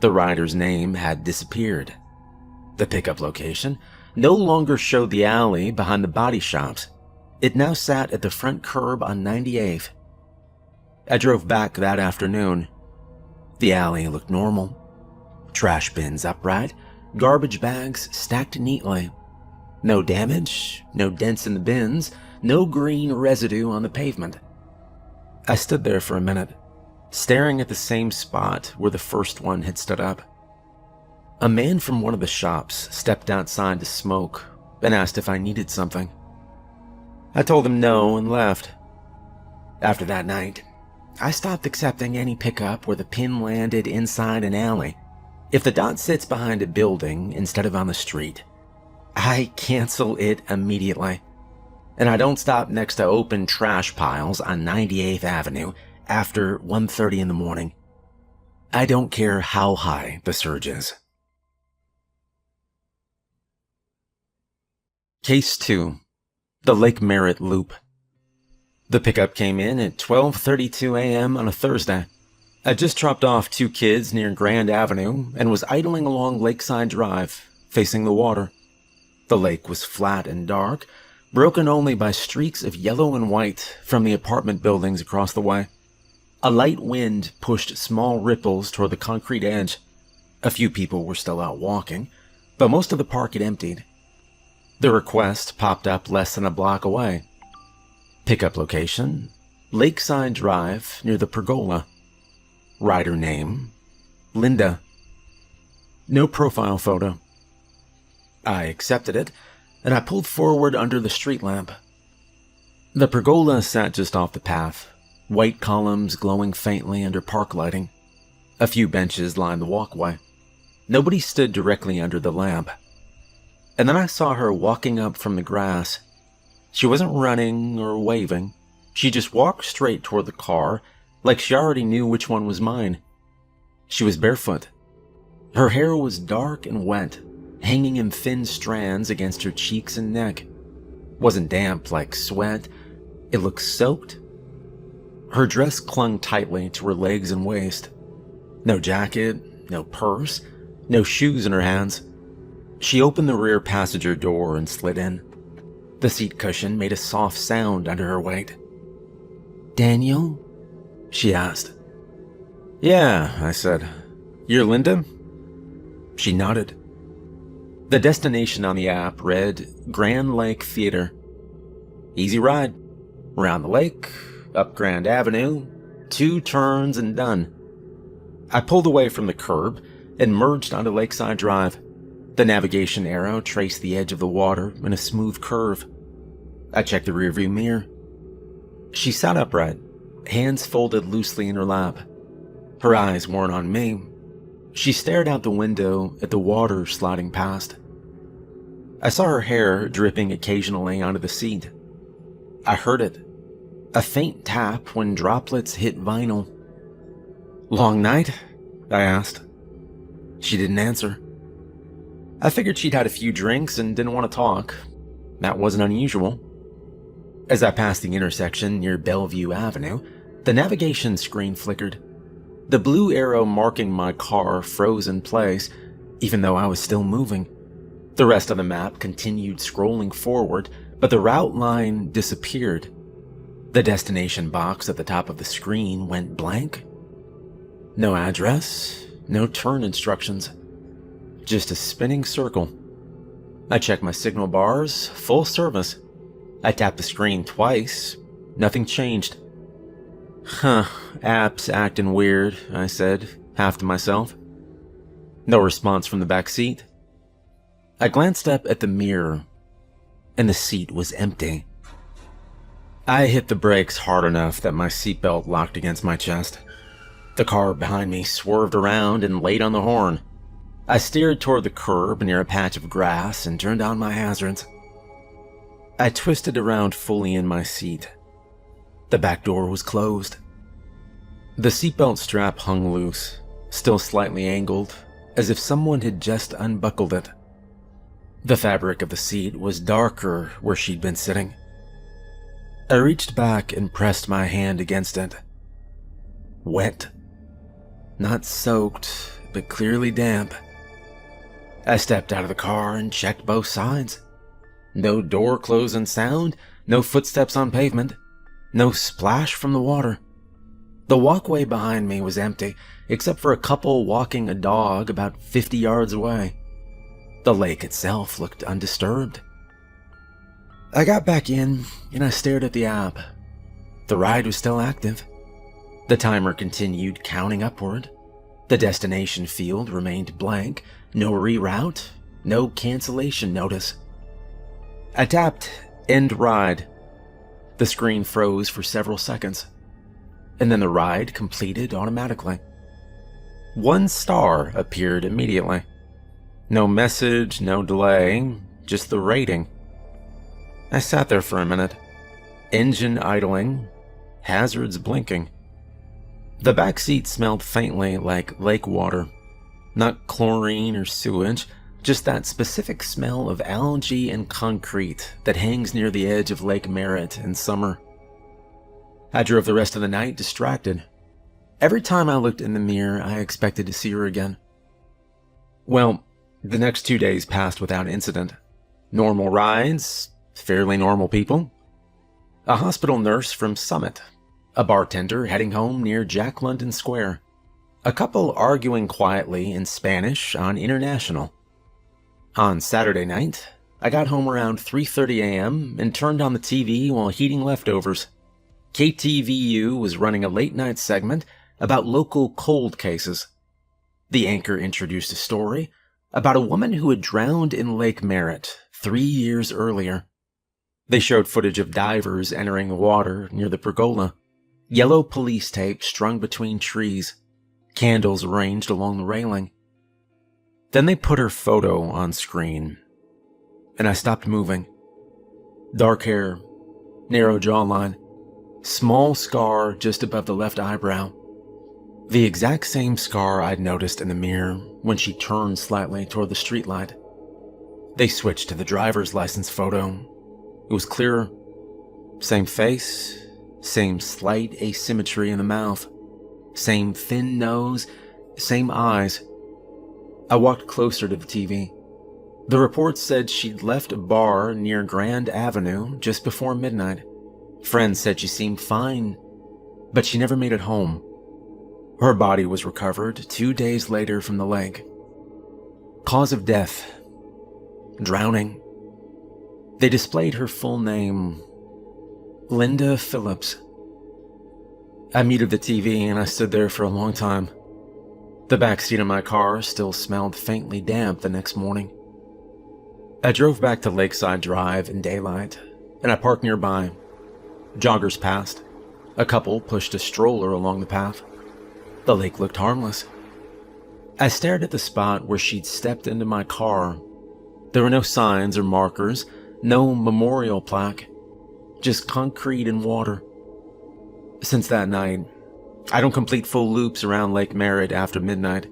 The rider's name had disappeared. The pickup location no longer showed the alley behind the body shops. It now sat at the front curb on 98th. I drove back that afternoon. The alley looked normal. Trash bins upright, garbage bags stacked neatly. No damage, no dents in the bins, no green residue on the pavement. I stood there for a minute, staring at the same spot where the first one had stood up. A man from one of the shops stepped outside to smoke and asked if I needed something. I told him no and left. After that night, I stopped accepting any pickup where the pin landed inside an alley. If the dot sits behind a building instead of on the street, I cancel it immediately. And I don't stop next to open trash piles on 98th Avenue after 1:30 in the morning. I don't care how high the surge is. Case 2. The Lake Merritt Loop. The pickup came in at 12:32 a.m. on a Thursday. I just dropped off 2 kids near Grand Avenue and was idling along Lakeside Drive, facing the water. The lake was flat and dark, broken only by streaks of yellow and white from the apartment buildings across the way. A light wind pushed small ripples toward the concrete edge. A few people were still out walking, but most of the park had emptied. The request popped up less than a block away. Pickup location, Lakeside Drive near the pergola. Rider name, Linda. No profile photo. I accepted it, and I pulled forward under the street lamp. The pergola sat just off the path, white columns glowing faintly under park lighting. A few benches lined the walkway. Nobody stood directly under the lamp. And then I saw her walking up from the grass. She wasn't running or waving. She just walked straight toward the car, like she already knew which one was mine. She was barefoot. Her hair was dark and wet, hanging in thin strands against her cheeks and neck. Wasn't damp like sweat. It looked soaked. Her dress clung tightly to her legs and waist. No jacket, no purse, no shoes in her hands. She opened the rear passenger door and slid in. The seat cushion made a soft sound under her weight. "Daniel?" she asked. "Yeah," I said. "You're Linda?" She nodded. The destination on the app read Grand Lake Theater. Easy ride. Around the lake, up Grand Avenue, 2 turns and done. I pulled away from the curb and merged onto Lakeside Drive. The navigation arrow traced the edge of the water in a smooth curve. I checked the rearview mirror. She sat upright, hands folded loosely in her lap. Her eyes weren't on me. She stared out the window at the water sliding past. I saw her hair dripping occasionally onto the seat. I heard it, a faint tap when droplets hit vinyl. "Long night?" I asked. She didn't answer. I figured she'd had a few drinks and didn't want to talk. That wasn't unusual. As I passed the intersection near Bellevue Avenue, the navigation screen flickered. The blue arrow marking my car froze in place, even though I was still moving. The rest of the map continued scrolling forward, but the route line disappeared. The destination box at the top of the screen went blank. No address, no turn instructions, just a spinning circle. I checked my signal bars, full service. I tapped the screen twice, nothing changed. "Huh, app's acting weird," I said, half to myself. No response from the back seat. I glanced up at the mirror, and the seat was empty. I hit the brakes hard enough that my seatbelt locked against my chest. The car behind me swerved around and laid on the horn. I steered toward the curb near a patch of grass and turned on my hazards. I twisted around fully in my seat. The back door was closed. The seatbelt strap hung loose, still slightly angled, as if someone had just unbuckled it. The fabric of the seat was darker where she'd been sitting. I reached back and pressed my hand against it. Wet. Not soaked, but clearly damp. I stepped out of the car and checked both sides. No door closing sound, no footsteps on pavement, no splash from the water. The walkway behind me was empty, except for a couple walking a dog about 50 yards away. The lake itself looked undisturbed. I got back in and I stared at the app. The ride was still active. The timer continued counting upward. The destination field remained blank, no reroute, no cancellation notice. I tapped End Ride. The screen froze for several seconds, and then the ride completed automatically. 1 star appeared immediately. No message, no delay, just the rating. I sat there for a minute, engine idling, hazards blinking. The back seat smelled faintly like lake water, not chlorine or sewage, just that specific smell of algae and concrete that hangs near the edge of Lake Merritt in summer. I drove the rest of the night distracted. Every time I looked in the mirror, I expected to see her again. Well, the next 2 days passed without incident. Normal rides, fairly normal people. A hospital nurse from Summit. A bartender heading home near Jack London Square. A couple arguing quietly in Spanish on International. On Saturday night, I got home around 3:30 a.m. and turned on the TV while heating leftovers. KTVU was running a late-night segment about local cold cases. The anchor introduced a story about a woman who had drowned in Lake Merritt 3 years earlier. They showed footage of divers entering the water near the pergola, yellow police tape strung between trees, candles arranged along the railing. Then they put her photo on screen, and I stopped moving. Dark hair, narrow jawline, small scar just above the left eyebrow. The exact same scar I'd noticed in the mirror when she turned slightly toward the streetlight. They switched to the driver's license photo. It was clearer. Same face, same slight asymmetry in the mouth, same thin nose, same eyes. I walked closer to the TV. The report said she'd left a bar near Grand Avenue just before midnight. Friends said she seemed fine, but she never made it home. Her body was recovered 2 days later from the lake. Cause of death: drowning. They displayed her full name: Linda Phillips. I muted the TV and I stood there for a long time. The backseat of my car still smelled faintly damp the next morning. I drove back to Lakeside Drive in daylight, and I parked nearby. Joggers passed. A couple pushed a stroller along the path. The lake looked harmless. I stared at the spot where she'd stepped into my car. There were no signs or markers, no memorial plaque, just concrete and water. Since that night, I don't complete full loops around Lake Merritt after midnight.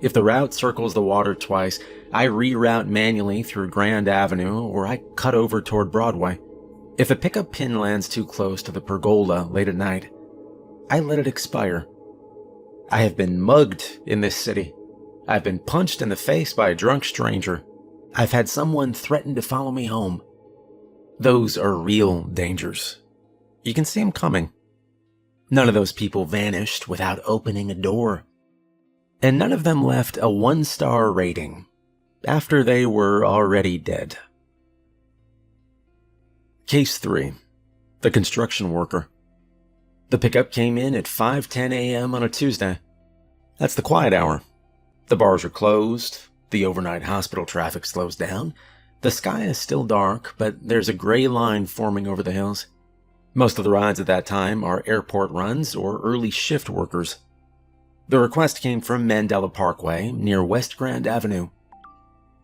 If the route circles the water twice, I reroute manually through Grand Avenue or I cut over toward Broadway. If a pickup pin lands too close to the pergola late at night, I let it expire. I have been mugged in this city. I've been punched in the face by a drunk stranger. I've had someone threaten to follow me home. Those are real dangers. You can see them coming. None of those people vanished without opening a door. And none of them left a 1-star rating after they were already dead. Case 3. The construction worker. The pickup came in at 5:10 a.m. on a Tuesday. That's the quiet hour. The bars are closed, the overnight hospital traffic slows down, the sky is still dark, but there's a gray line forming over the hills. Most of the rides at that time are airport runs or early shift workers. The request came from Mandela Parkway near West Grand Avenue.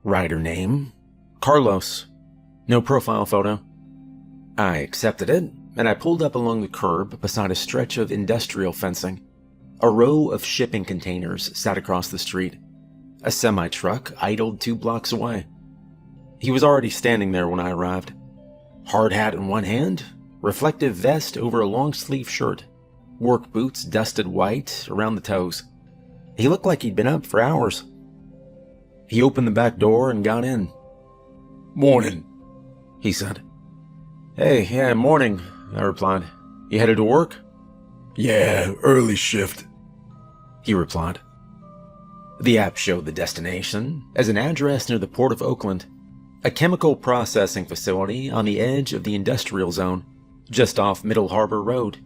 Rider name, Carlos. No profile photo. I accepted it, and I pulled up along the curb beside a stretch of industrial fencing. A row of shipping containers sat across the street. A semi-truck idled 2 blocks away. He was already standing there when I arrived. Hard hat in one hand, reflective vest over a long-sleeve shirt, work boots dusted white around the toes. He looked like he'd been up for hours. He opened the back door and got in. "Morning," he said. "Hey, yeah, morning," I replied. "You headed to work?" "Yeah, early shift," he replied. The app showed the destination as an address near the Port of Oakland, a chemical processing facility on the edge of the industrial zone, just off Middle Harbor Road.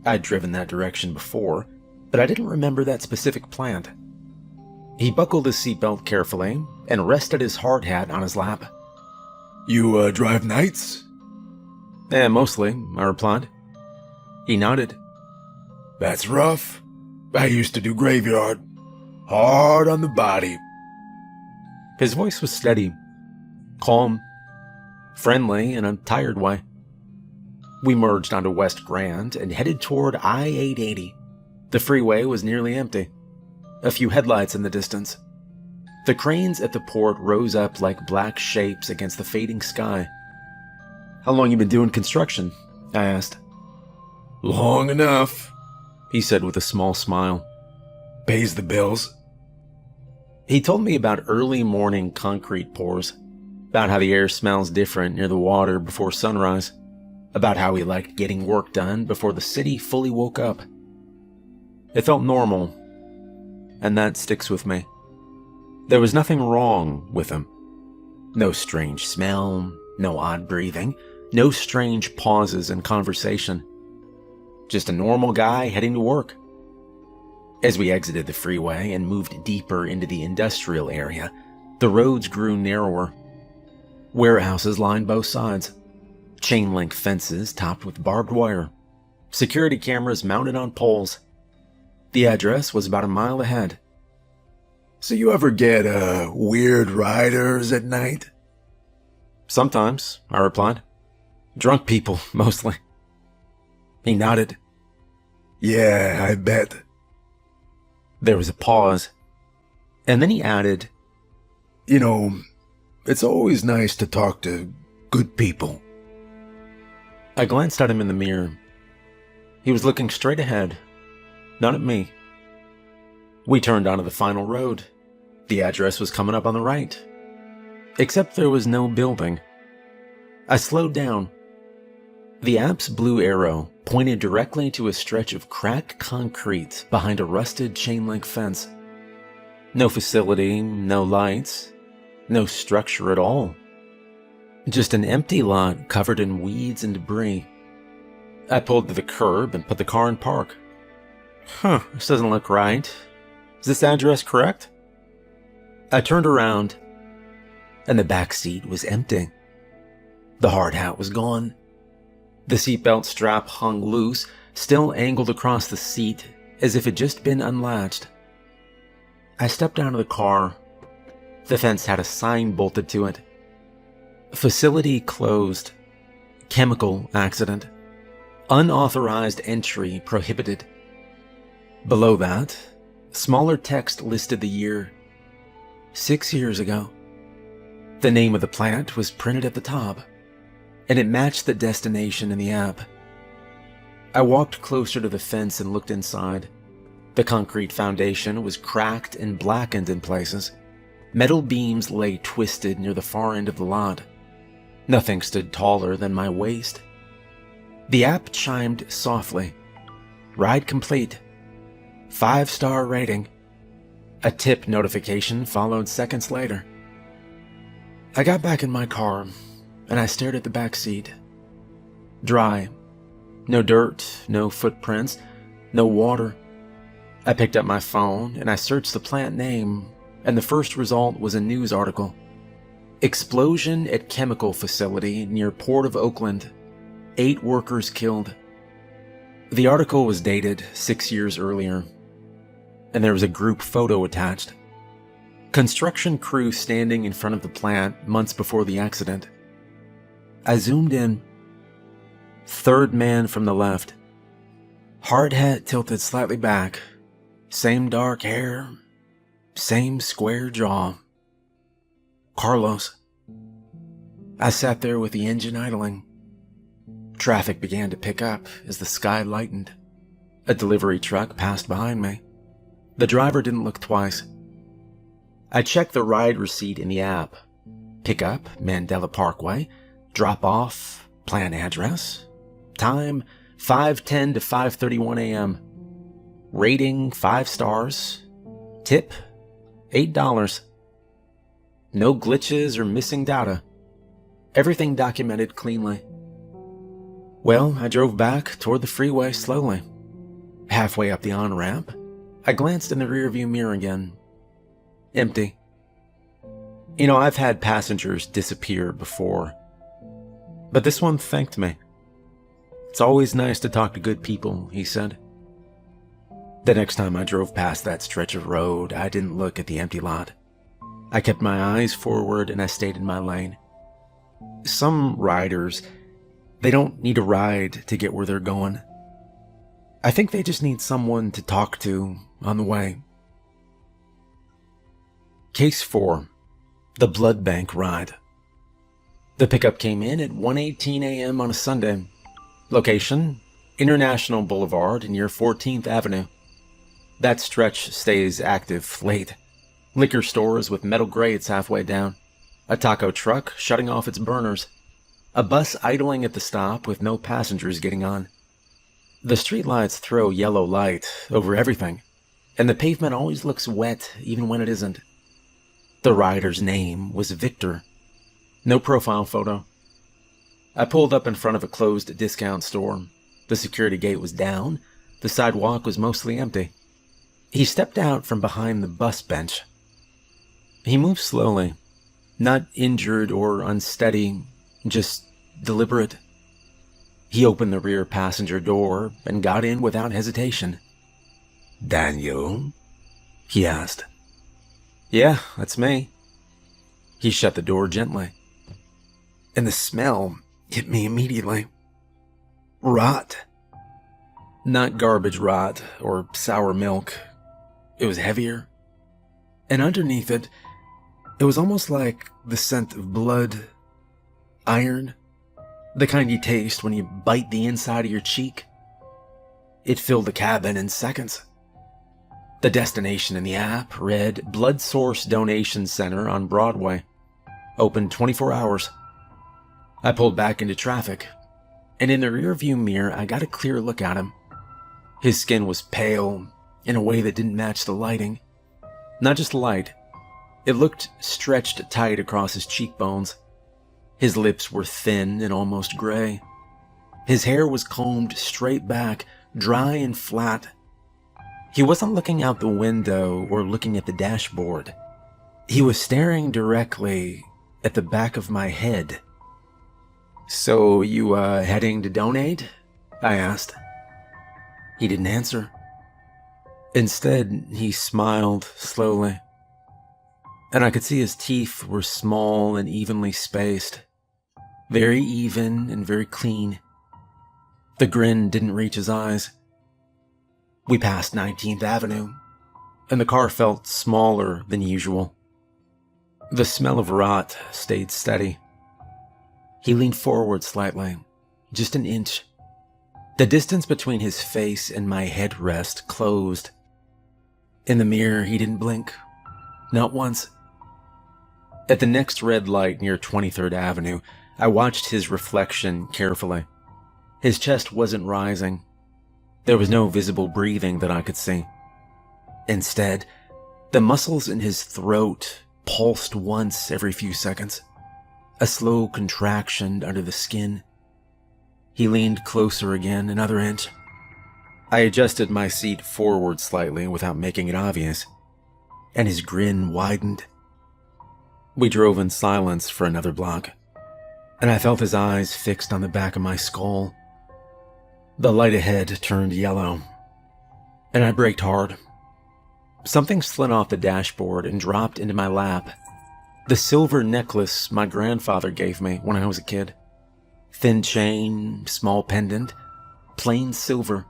I'd driven that direction before, but I didn't remember that specific plant. He buckled his seatbelt carefully and rested his hard hat on his lap. "You, drive nights?" "Yeah, mostly," I replied. He nodded. "That's rough. I used to do graveyard. Hard on the body." His voice was steady, calm, friendly in a tired way. We merged onto West Grand and headed toward I-880. The freeway was nearly empty. A few headlights in the distance. The cranes at the port rose up like black shapes against the fading sky. "How long you been doing construction?" I asked. "Long enough," he said with a small smile. "Pays the bills." He told me about early morning concrete pours, about how the air smells different near the water before sunrise, about how he liked getting work done before the city fully woke up. It felt normal, and that sticks with me. There was nothing wrong with him. No strange smell, no odd breathing, no strange pauses in conversation. Just a normal guy heading to work. As we exited the freeway and moved deeper into the industrial area, the roads grew narrower. Warehouses lined both sides. Chain-link fences topped with barbed wire. Security cameras mounted on poles. The address was about a mile ahead. "So you ever get, weird riders at night?" "Sometimes," I replied. "Drunk people, mostly." He nodded. "Yeah, I bet." There was a pause, and then he added, "You know, it's always nice to talk to good people." I glanced at him in the mirror. He was looking straight ahead, not at me. We turned onto the final road. The address was coming up on the right. Except there was no building. I slowed down. The app's blue arrow pointed directly to a stretch of cracked concrete behind a rusted chain-link fence. No facility, no lights, no structure at all. Just an empty lot covered in weeds and debris. I pulled to the curb and put the car in park. This doesn't look right. Is this address correct? I turned around, and the back seat was empty. The hard hat was gone. The seatbelt strap hung loose, still angled across the seat as if it had just been unlatched. I stepped out of the car. The fence had a sign bolted to it. Facility closed. Chemical accident. Unauthorized entry prohibited. Below that, smaller text listed the year. 6 years ago. The name of the plant was printed at the top, and it matched the destination in the app. I walked closer to the fence and looked inside. The concrete foundation was cracked and blackened in places. Metal beams lay twisted near the far end of the lot. Nothing stood taller than my waist. The app chimed softly. Ride complete. 5-star rating. A tip notification followed seconds later. I got back in my car, and I stared at the back seat. Dry. No dirt, no footprints, no water. I picked up my phone, and I searched the plant name, and the first result was a news article. Explosion at chemical facility near Port of Oakland. 8 workers killed. The article was dated 6 years earlier, and there was a group photo attached. Construction crew standing in front of the plant months before the accident. I zoomed in. Third man from the left. Hard hat tilted slightly back. Same dark hair. Same square jaw. Carlos. I sat there with the engine idling. Traffic began to pick up as the sky lightened. A delivery truck passed behind me. The driver didn't look twice. I checked the ride receipt in the app. Pick up, Mandela Parkway. Drop off, plant address. Time, 5:10 to 5:31 a.m. Rating, 5 stars. Tip, $8. No glitches or missing data. Everything documented cleanly. Well, I drove back toward the freeway slowly. Halfway up the on-ramp, I glanced in the rearview mirror again. Empty. I've had passengers disappear before, but this one thanked me. It's always nice to talk to good people, he said. The next time I drove past that stretch of road, I didn't look at the empty lot. I kept my eyes forward and I stayed in my lane. Some riders, they don't need a ride to get where they're going. I think they just need someone to talk to on the way. Case 4. The blood bank ride. The pickup came in at 1:18 a.m. on a Sunday. Location, International Boulevard near 14th Avenue. That stretch stays active late. Liquor stores with metal grates halfway down. A taco truck shutting off its burners. A bus idling at the stop with no passengers getting on. The streetlights throw yellow light over everything, and the pavement always looks wet even when it isn't. The rider's name was Victor. No profile photo. I pulled up in front of a closed discount store. The security gate was down. The sidewalk was mostly empty. He stepped out from behind the bus bench. He moved slowly, not injured or unsteady, just deliberate. He opened the rear passenger door and got in without hesitation. "Daniel?" he asked. "Yeah, that's me." He shut the door gently. And the smell hit me immediately. Rot. Not garbage rot or sour milk. It was heavier. And underneath it, it was almost like the scent of blood. Iron. The kind you taste when you bite the inside of your cheek. It filled the cabin in seconds. The destination in the app read Blood Source Donation Center on Broadway. Open 24 hours. I pulled back into traffic, and in the rearview mirror I got a clear look at him. His skin was pale in a way that didn't match the lighting. Not just light. It looked stretched tight across his cheekbones. His lips were thin and almost gray. His hair was combed straight back, dry and flat. He wasn't looking out the window or looking at the dashboard. He was staring directly at the back of my head. "So you, heading to donate?" I asked. He didn't answer. Instead, he smiled slowly, and I could see his teeth were small and evenly spaced. Very even and very clean. The grin didn't reach his eyes. We passed 19th Avenue, and the car felt smaller than usual. The smell of rot stayed steady. He leaned forward slightly, just an inch. The distance between his face and my headrest closed. In the mirror, he didn't blink. Not once. At the next red light near 23rd Avenue, I watched his reflection carefully. His chest wasn't rising. There was no visible breathing that I could see. Instead, the muscles in his throat pulsed once every few seconds. A slow contraction under the skin. He leaned closer again, another inch. I adjusted my seat forward slightly without making it obvious, and his grin widened. We drove in silence for another block, and I felt his eyes fixed on the back of my skull. The light ahead turned yellow, and I braked hard. Something slid off the dashboard and dropped into my lap. The silver necklace my grandfather gave me when I was a kid. Thin chain, small pendant, plain silver.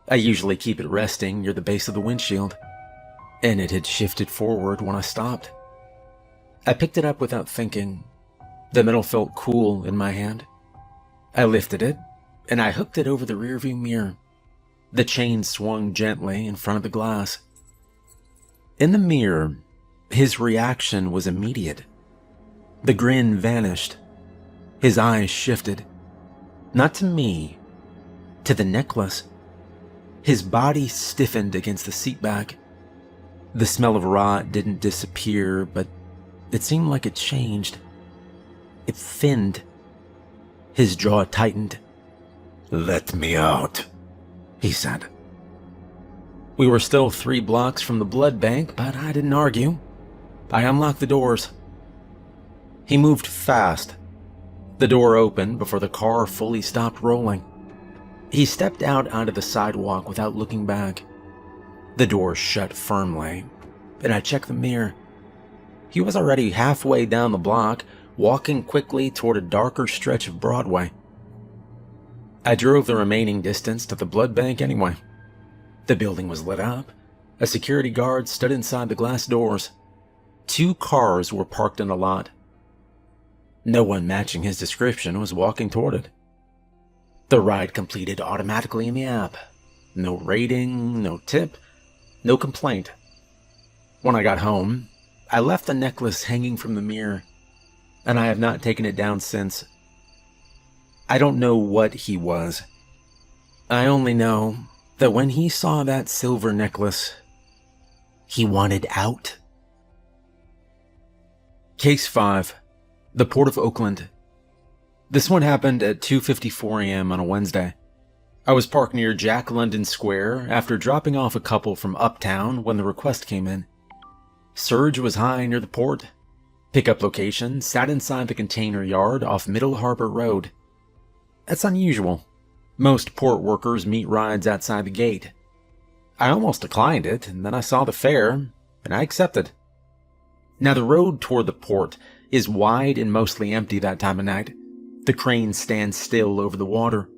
I usually keep it resting near the base of the windshield, and it had shifted forward when I stopped. I picked it up without thinking. The metal felt cool in my hand. I lifted it, and I hooked it over the rearview mirror. The chain swung gently in front of the glass. In the mirror, his reaction was immediate. The grin vanished. His eyes shifted. Not to me, to the necklace. His body stiffened against the seat back. The smell of rot didn't disappear, but it seemed like it changed. It thinned. His jaw tightened. "Let me out," he said. We were still 3 blocks from the blood bank, but I didn't argue. I unlocked the doors. He moved fast. The door opened before the car fully stopped rolling. He stepped out onto the sidewalk without looking back. The door shut firmly, and I checked the mirror. He was already halfway down the block, walking quickly toward a darker stretch of Broadway. I drove the remaining distance to the blood bank anyway. The building was lit up. A security guard stood inside the glass doors. 2 cars were parked in the lot. No one matching his description was walking toward it. The ride completed automatically in the app. No rating, no tip, no complaint. When I got home, I left the necklace hanging from the mirror, and I have not taken it down since. I don't know what he was. I only know that when he saw that silver necklace, he wanted out. Case 5. The Port of Oakland. This one happened at 2:54 a.m. on a Wednesday. I was parked near Jack London Square after dropping off a couple from Uptown when the request came in. Surge was high near the port. Pickup location sat inside the container yard off Middle Harbor Road. That's unusual. Most port workers meet rides outside the gate. I almost declined it, and then I saw the fare, and I accepted. Now the road toward the port is wide and mostly empty that time of night. The crane stands still over the water.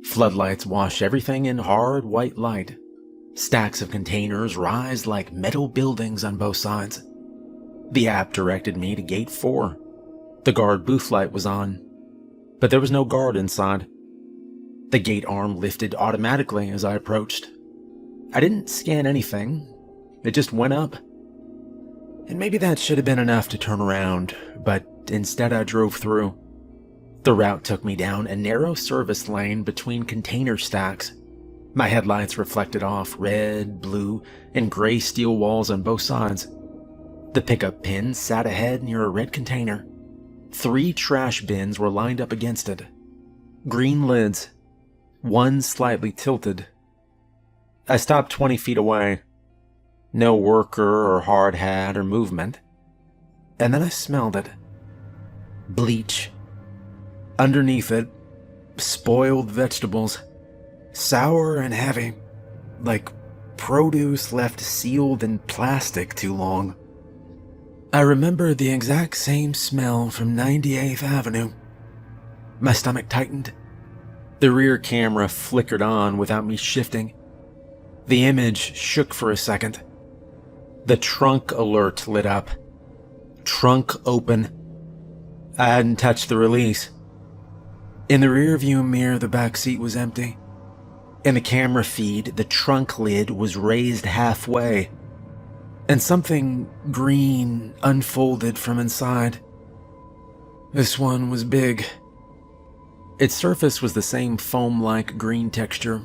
Floodlights wash everything in hard white light. Stacks of containers rise like metal buildings on both sides. The app directed me to Gate 4. The guard booth light was on, but there was no guard inside. The gate arm lifted automatically as I approached. I didn't scan anything. It just went up. And maybe that should have been enough to turn around, but instead I drove through. The route took me down a narrow service lane between container stacks. My headlights reflected off red, blue, and gray steel walls on both sides. The pickup pin sat ahead near a red container. 3 trash bins were lined up against it. Green lids, one slightly tilted. I stopped 20 feet away. No worker or hard hat or movement. And then I smelled it. Bleach. Underneath it, spoiled vegetables. Sour and heavy. Like produce left sealed in plastic too long. I remember the exact same smell from 98th Avenue. My stomach tightened. The rear camera flickered on without me shifting. The image shook for a second. The trunk alert lit up. Trunk open. I hadn't touched the release. In the rearview mirror, the back seat was empty. In the camera feed, the trunk lid was raised halfway, and something green unfolded from inside. This one was big. Its surface was the same foam-like green texture.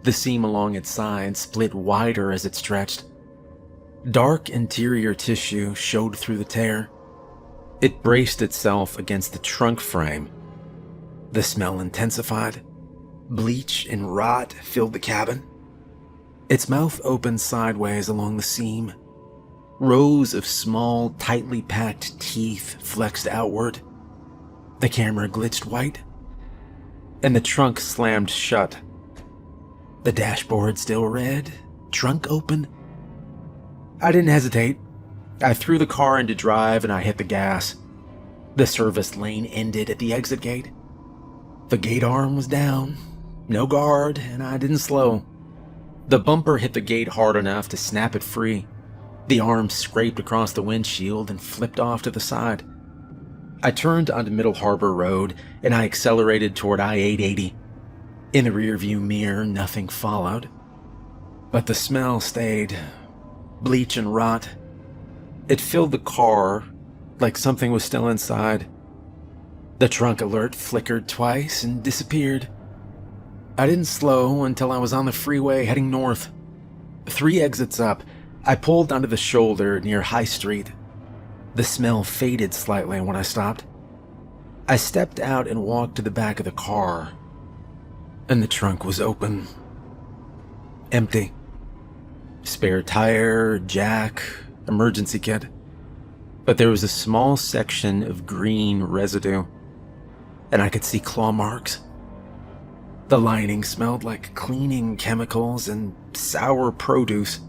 The seam along its side split wider as it stretched. Dark interior tissue showed through the tear. It braced itself against the trunk frame. The smell intensified. Bleach and rot filled the cabin. Its mouth opened sideways along the seam. Rows of small, tightly packed teeth flexed outward. The camera glitched white, and the trunk slammed shut. The dashboard still red, trunk open. I didn't hesitate. I threw the car into drive and I hit the gas. The service lane ended at the exit gate. The gate arm was down, no guard, and I didn't slow. The bumper hit the gate hard enough to snap it free. The arm scraped across the windshield and flipped off to the side. I turned onto Middle Harbor Road and I accelerated toward I-880. In the rearview mirror, nothing followed. But the smell stayed. Bleach and rot. It filled the car like something was still inside. The trunk alert flickered twice and disappeared. I didn't slow until I was on the freeway heading north. 3 exits up, I pulled onto the shoulder near High Street. The smell faded slightly when I stopped. I stepped out and walked to the back of the car, and the trunk was open. Empty. Spare tire, jack, emergency kit. But there was a small section of green residue, and I could see claw marks. The lining smelled like cleaning chemicals and sour produce.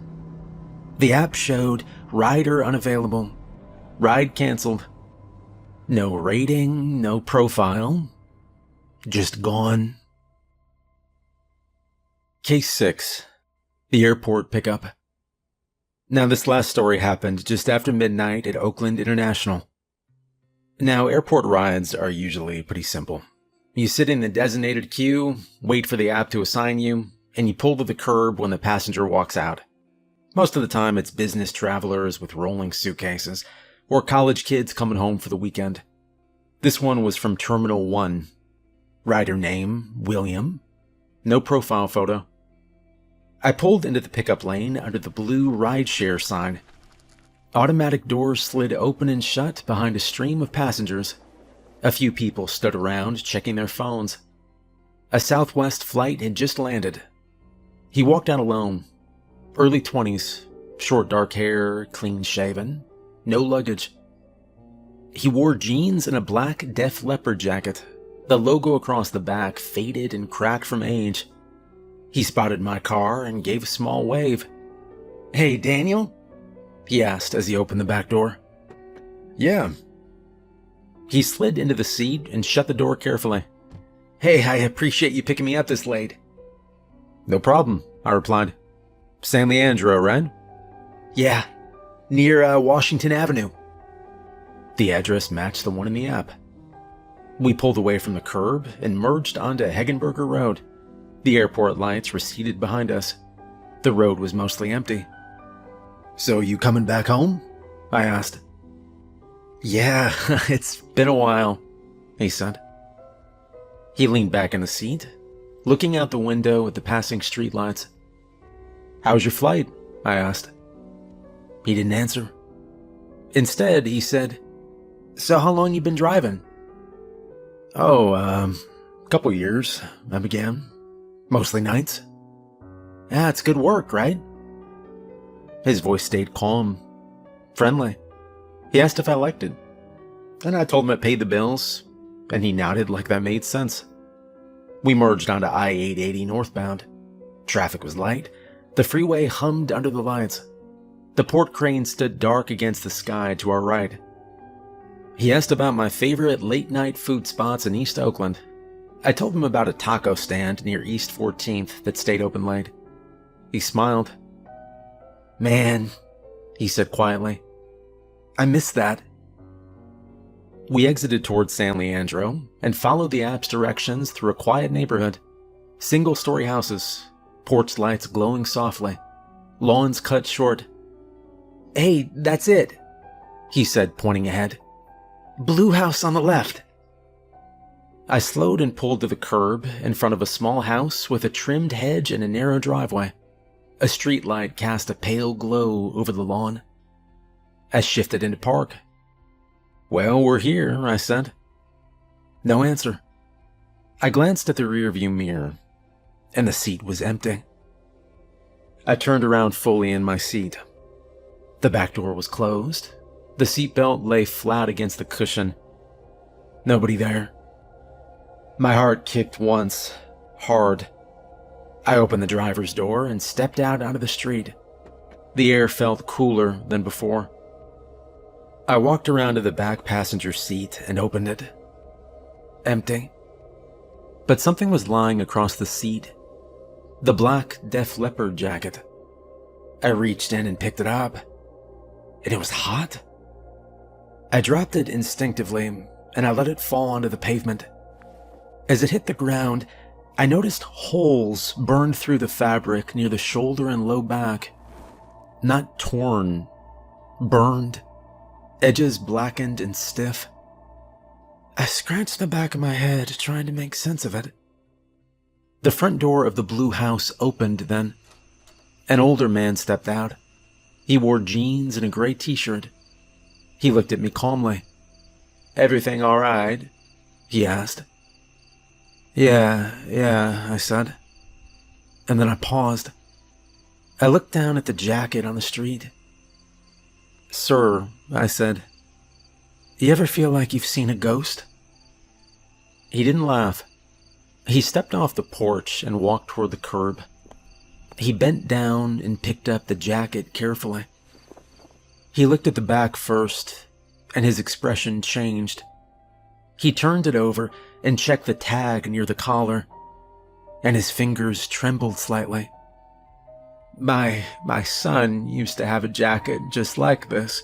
The app showed rider unavailable, ride canceled. No rating, no profile, just gone. Case 6. The airport pickup. Now, this last story happened just after midnight at Oakland International. Now, airport rides are usually pretty simple. You sit in the designated queue, wait for the app to assign you, and you pull to the curb when the passenger walks out. Most of the time, it's business travelers with rolling suitcases, or college kids coming home for the weekend. This one was from Terminal 1. Rider name, William. No profile photo. I pulled into the pickup lane under the blue rideshare sign. Automatic doors slid open and shut behind a stream of passengers. A few people stood around checking their phones. A Southwest flight had just landed. He walked out alone. Early 20s, short dark hair, clean shaven, no luggage. He wore jeans and a black Def Leppard jacket. The logo across the back faded and cracked from age. He spotted my car and gave a small wave. "Hey, Daniel?" he asked as he opened the back door. Yeah. He slid into the seat and shut the door carefully. "Hey, I appreciate you picking me up this late." "No problem," I replied. "San Leandro, right?" "Yeah, near Washington Avenue." The address matched the one in the app. We pulled away from the curb and merged onto Hegenberger Road. The airport lights receded behind us. The road was mostly empty. "So you coming back home?" I asked. "Yeah, it's been a while," he said. He leaned back in the seat, looking out the window at the passing streetlights. "How's your flight?" I asked. He didn't answer. Instead, he said, "So how long you been driving?" "Oh, couple years," I began. "Mostly nights." Yeah, it's good work, right? His voice stayed calm, friendly. He asked if I liked it, and I told him it paid the bills, and he nodded like that made sense. We merged onto I-880 northbound. Traffic was light. The freeway hummed under the lights. The port crane stood dark against the sky to our right. He asked about my favorite late-night food spots in East Oakland. I told him about a taco stand near East 14th that stayed open late. He smiled. Man, he said quietly, I miss that. We exited towards San Leandro and followed the app's directions through a quiet neighborhood. Single-story houses, porch lights glowing softly, lawns cut short. Hey, that's it, he said, pointing ahead. Blue house on the left. I slowed and pulled to the curb in front of a small house with a trimmed hedge and a narrow driveway. A street light cast a pale glow over the lawn. I shifted into park. Well, we're here, I said. No answer. I glanced at the rearview mirror, and the seat was empty. I turned around fully in my seat. The back door was closed. The seatbelt lay flat against the cushion. Nobody there. My heart kicked once, hard. I opened the driver's door and stepped out onto the street. The air felt cooler than before. I walked around to the back passenger seat and opened it. Empty. But something was lying across the seat. The black Def Leppard jacket. I reached in and picked it up. And it was hot. I dropped it instinctively, and I let it fall onto the pavement. As it hit the ground, I noticed holes burned through the fabric near the shoulder and low back. Not torn, burned, edges blackened and stiff. I scratched the back of my head, trying to make sense of it. The front door of the blue house opened then. An older man stepped out. He wore jeans and a gray t-shirt. He looked at me calmly. Everything all right? He asked. Yeah, I said. And then I paused. I looked down at the jacket on the street. Sir, I said, you ever feel like you've seen a ghost? He didn't laugh. He stepped off the porch and walked toward the curb. He bent down and picked up the jacket carefully. He looked at the back first, and his expression changed. He turned it over and checked the tag near the collar, and his fingers trembled slightly. My son used to have a jacket just like this.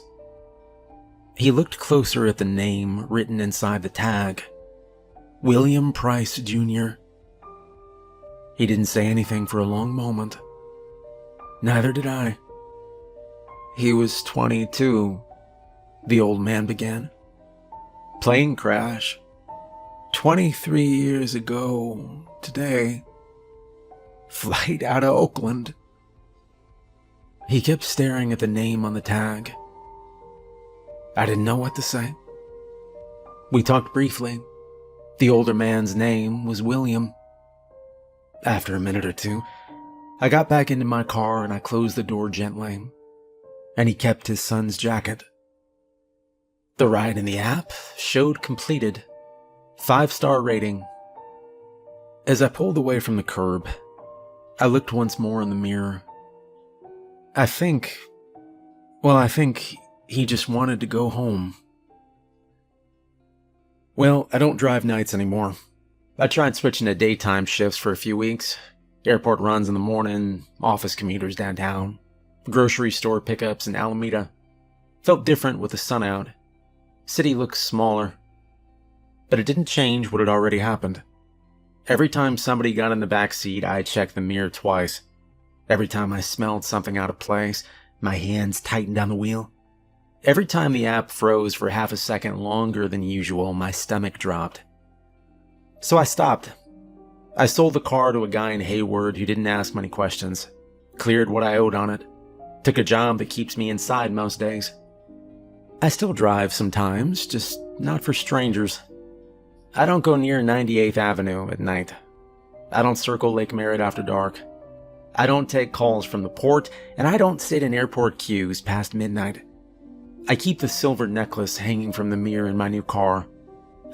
He looked closer at the name written inside the tag. William Price, Jr. He didn't say anything for a long moment. Neither did I. He was 22, the old man began. Plane crash. 23 years ago today. Flight out of Oakland. He kept staring at the name on the tag. I didn't know what to say. We talked briefly. The older man's name was William. After a minute or two, I got back into my car and I closed the door gently, and he kept his son's jacket. The ride in the app showed completed. 5-star rating. As I pulled away from the curb, I looked once more in the mirror. I think he just wanted to go home. Well, I don't drive nights anymore. I tried switching to daytime shifts for a few weeks. Airport runs in the morning, office commuters downtown, grocery store pickups in Alameda. Felt different with the sun out. City looked smaller. But it didn't change what had already happened. Every time somebody got in the back seat, I checked the mirror twice. Every time I smelled something out of place, my hands tightened on the wheel. Every time the app froze for half a second longer than usual, my stomach dropped. So I stopped. I sold the car to a guy in Hayward who didn't ask many questions, cleared what I owed on it, took a job that keeps me inside most days. I still drive sometimes, just not for strangers. I don't go near 98th Avenue at night. I don't circle Lake Merritt after dark. I don't take calls from the port, and I don't sit in airport queues past midnight. I keep the silver necklace hanging from the mirror in my new car.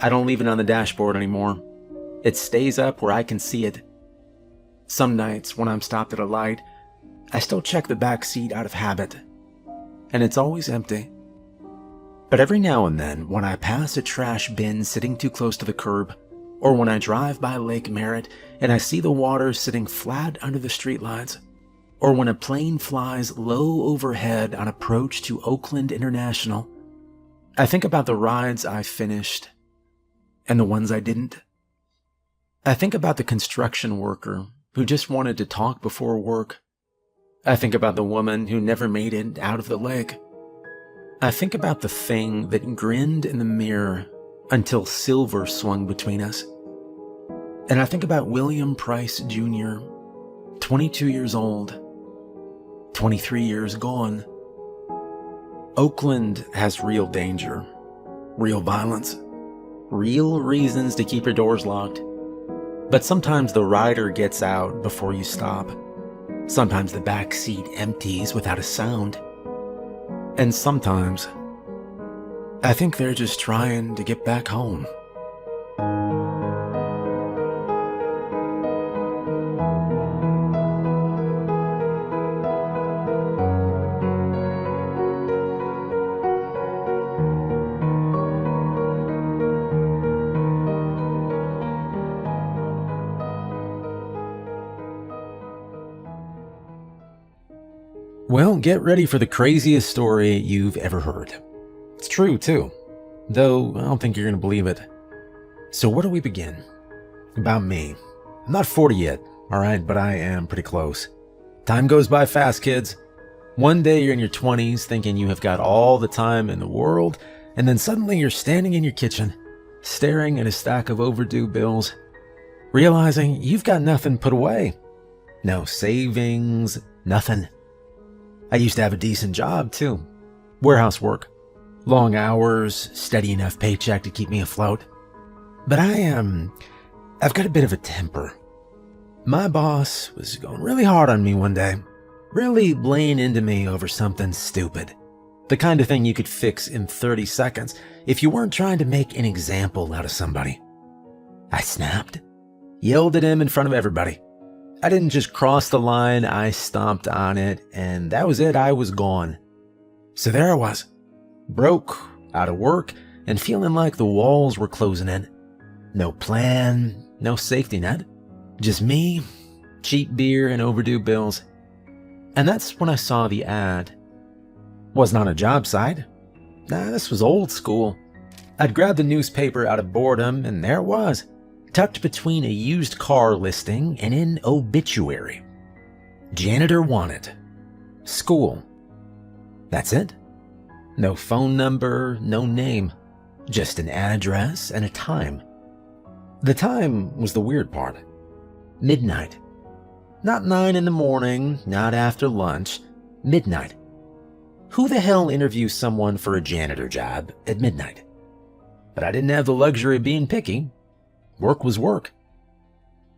I don't leave it on the dashboard anymore. It stays up where I can see it. Some nights, when I'm stopped at a light, I still check the back seat out of habit, and it's always empty. But every now and then, when I pass a trash bin sitting too close to the curb, or when I drive by Lake Merritt and I see the water sitting flat under the streetlights, or when a plane flies low overhead on approach to Oakland International, I think about the rides I finished and the ones I didn't. I think about the construction worker who just wanted to talk before work. I think about the woman who never made it out of the lake. I think about the thing that grinned in the mirror until silver swung between us. And I think about William Price Jr., 22 years old, 23 years gone. Oakland has real danger, real violence, real reasons to keep your doors locked. But sometimes the rider gets out before you stop. Sometimes the back seat empties without a sound. And sometimes, I think they're just trying to get back home. Well, get ready for the craziest story you've ever heard. It's true, too, though I don't think you're going to believe it. So where do we begin? About me. I'm not 40 yet, alright, but I am pretty close. Time goes by fast, kids. One day you're in your 20s thinking you have got all the time in the world, and then suddenly you're standing in your kitchen, staring at a stack of overdue bills, realizing you've got nothing put away. No savings, nothing. I used to have a decent job, too. Warehouse work. Long hours, steady enough paycheck to keep me afloat. But I've got a bit of a temper. My boss was going really hard on me one day. Really laying into me over something stupid. The kind of thing you could fix in 30 seconds if you weren't trying to make an example out of somebody. I snapped. Yelled at him in front of everybody. I didn't just cross the line, I stomped on it, and that was it, I was gone. So there I was, broke, out of work, and feeling like the walls were closing in. No plan, no safety net, just me, cheap beer, and overdue bills. And that's when I saw the ad. Wasn't on a job site. Nah, this was old school. I'd grabbed the newspaper out of boredom, and there it was. Tucked between a used car listing and an obituary. Janitor wanted. School. That's it. No phone number, no name. Just an address and a time. The time was the weird part. Midnight. Not 9 in the morning, not after lunch. Midnight. Who the hell interviews someone for a janitor job at midnight? But I didn't have the luxury of being picky. Work was work.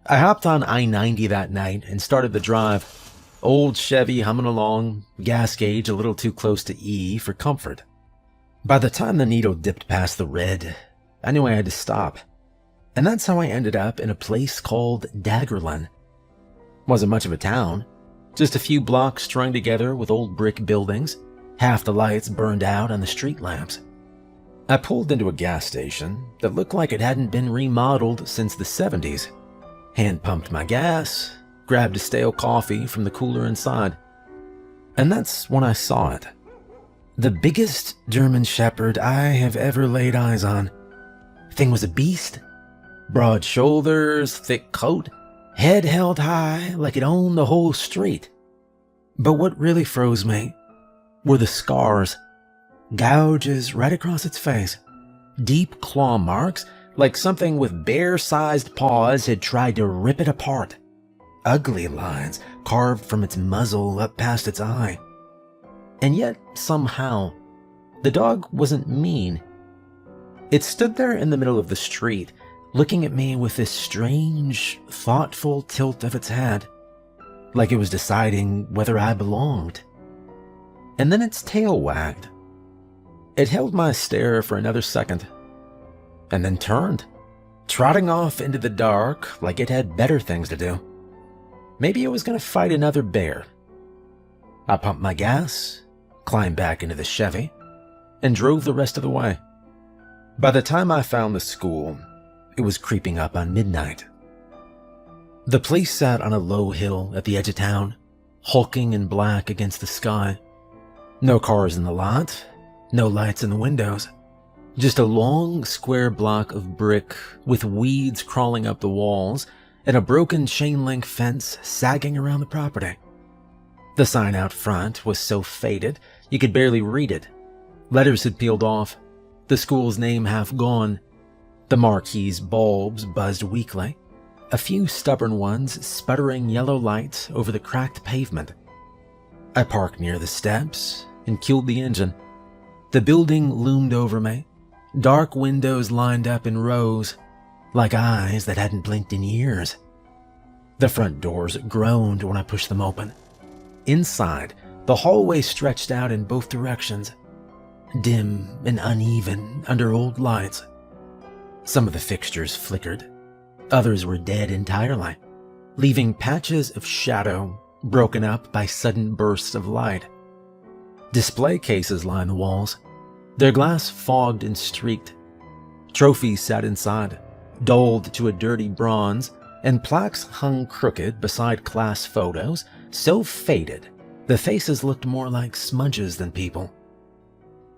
I hopped on I-90 that night and started the drive. Old Chevy humming along, gas gauge a little too close to E for comfort. By the time the needle dipped past the red, I knew I had to stop. And that's how I ended up in a place called Daggerland. Wasn't much of a town, just a few blocks strung together with old brick buildings, half the lights burned out on the street lamps. I pulled into a gas station that looked like it hadn't been remodeled since the 70s. Hand-pumped my gas, grabbed a stale coffee from the cooler inside. And that's when I saw it. The biggest German Shepherd I have ever laid eyes on. Thing was a beast. Broad shoulders, thick coat, head held high like it owned the whole street. But what really froze me were the scars. Gouges right across its face. Deep claw marks, like something with bear-sized paws had tried to rip it apart. Ugly lines carved from its muzzle up past its eye. And yet, somehow, the dog wasn't mean. It stood there in the middle of the street, looking at me with this strange, thoughtful tilt of its head, like it was deciding whether I belonged. And then its tail wagged. It held my stare for another second, and then turned, trotting off into the dark like it had better things to do. Maybe it was going to fight another bear. I pumped my gas, climbed back into the Chevy, and drove the rest of the way. By the time I found the school, it was creeping up on midnight. The place sat on a low hill at the edge of town, hulking in black against the sky. No cars in the lot, no lights in the windows. Just a long, square block of brick with weeds crawling up the walls and a broken chain-link fence sagging around the property. The sign out front was so faded you could barely read it. Letters had peeled off, the school's name half gone. The marquee's bulbs buzzed weakly, a few stubborn ones sputtering yellow lights over the cracked pavement. I parked near the steps and killed the engine. The building loomed over me, dark windows lined up in rows, like eyes that hadn't blinked in years. The front doors groaned when I pushed them open. Inside, the hallway stretched out in both directions, dim and uneven under old lights. Some of the fixtures flickered, others were dead entirely, leaving patches of shadow broken up by sudden bursts of light. Display cases lined the walls, their glass fogged and streaked. Trophies sat inside, dulled to a dirty bronze, and plaques hung crooked beside class photos, so faded the faces looked more like smudges than people.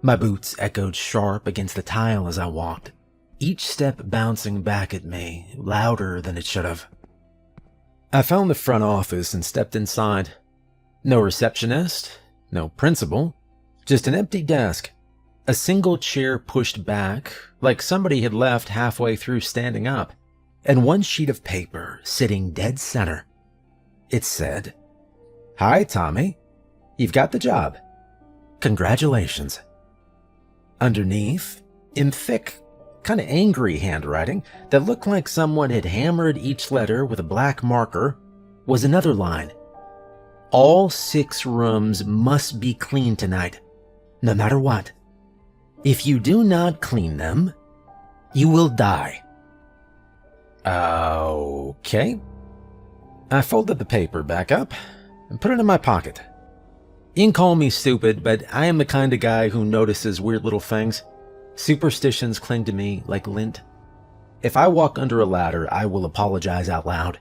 My boots echoed sharp against the tile as I walked, each step bouncing back at me, louder than it should have. I found the front office and stepped inside. No receptionist, no principal, just an empty desk, a single chair pushed back like somebody had left halfway through standing up, and one sheet of paper sitting dead center. It said, "Hi, Tommy. You've got the job. Congratulations." Underneath, in thick, kind of angry handwriting that looked like someone had hammered each letter with a black marker, was another line. "All 6 rooms must be cleaned tonight, no matter what. If you do not clean them, you will die." Okay. I folded the paper back up and put it in my pocket. You can call me stupid, but I am the kind of guy who notices weird little things. Superstitions cling to me like lint. If I walk under a ladder, I will apologize out loud.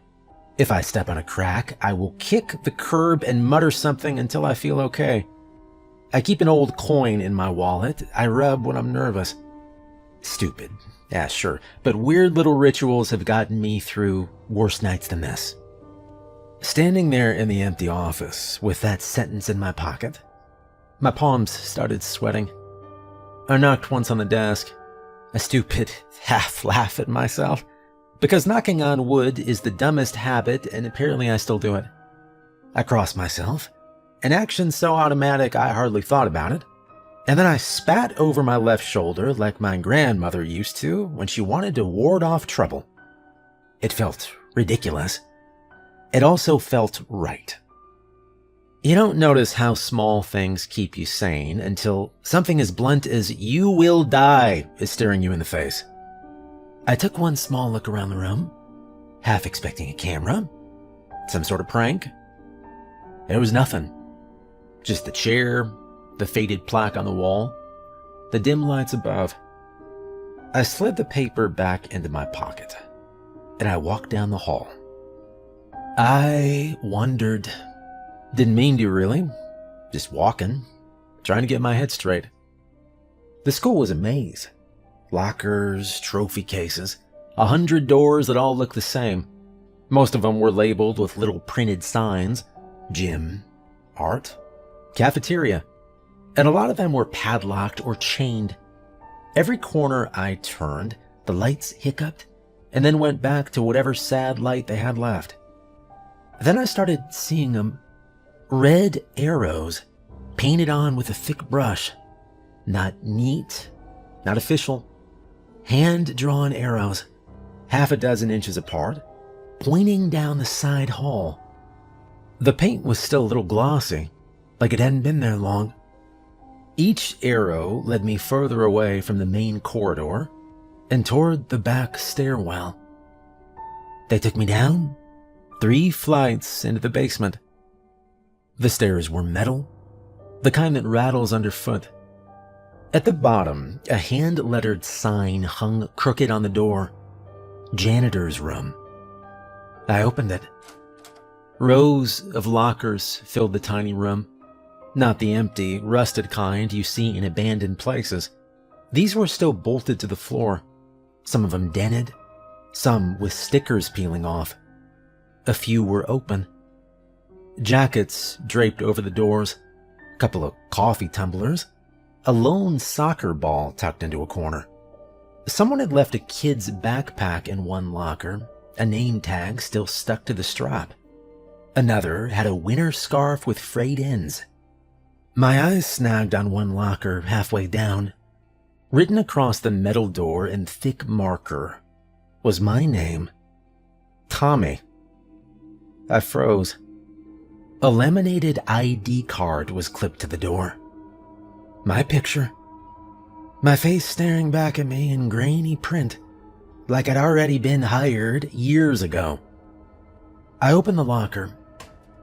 If I step on a crack, I will kick the curb and mutter something until I feel okay. I keep an old coin in my wallet I rub when I'm nervous. Stupid, yeah, sure, but weird little rituals have gotten me through worse nights than this. Standing there in the empty office with that sentence in my pocket, my palms started sweating. I knocked once on the desk, a stupid half laugh at myself, because knocking on wood is the dumbest habit and apparently I still do it. I crossed myself, an action so automatic I hardly thought about it, and then I spat over my left shoulder like my grandmother used to when she wanted to ward off trouble. It felt ridiculous. It also felt right. You don't notice how small things keep you sane until something as blunt as "you will die" is staring you in the face. I took one small look around the room, half expecting a camera, some sort of prank. There was nothing. Just the chair, the faded plaque on the wall, the dim lights above. I slid the paper back into my pocket, and I walked down the hall. I wondered. Didn't mean to, really. Just walking, trying to get my head straight. The school was a maze. Lockers, trophy cases, 100 doors that all looked the same. Most of them were labeled with little printed signs: gym, art, cafeteria. And a lot of them were padlocked or chained. Every corner I turned, the lights hiccuped, and then went back to whatever sad light they had left. Then I started seeing them. Red arrows, painted on with a thick brush. Not neat, not official. Hand-drawn arrows, half a dozen inches apart, pointing down the side hall. The paint was still a little glossy, like it hadn't been there long. Each arrow led me further away from the main corridor and toward the back stairwell. They took me down 3 flights into the basement. The stairs were metal, the kind that rattles underfoot. At the bottom, a hand-lettered sign hung crooked on the door. Janitor's room. I opened it. Rows of lockers filled the tiny room. Not the empty, rusted kind you see in abandoned places. These were still bolted to the floor, some of them dented, some with stickers peeling off. A few were open. Jackets draped over the doors, a couple of coffee tumblers, a lone soccer ball tucked into a corner. Someone had left a kid's backpack in one locker, a name tag still stuck to the strap. Another had a winter scarf with frayed ends. My eyes snagged on one locker halfway down. Written across the metal door in thick marker was my name, Tommy. I froze. A laminated ID card was clipped to the door. My picture. My face staring back at me in grainy print, like I'd already been hired years ago. I opened the locker.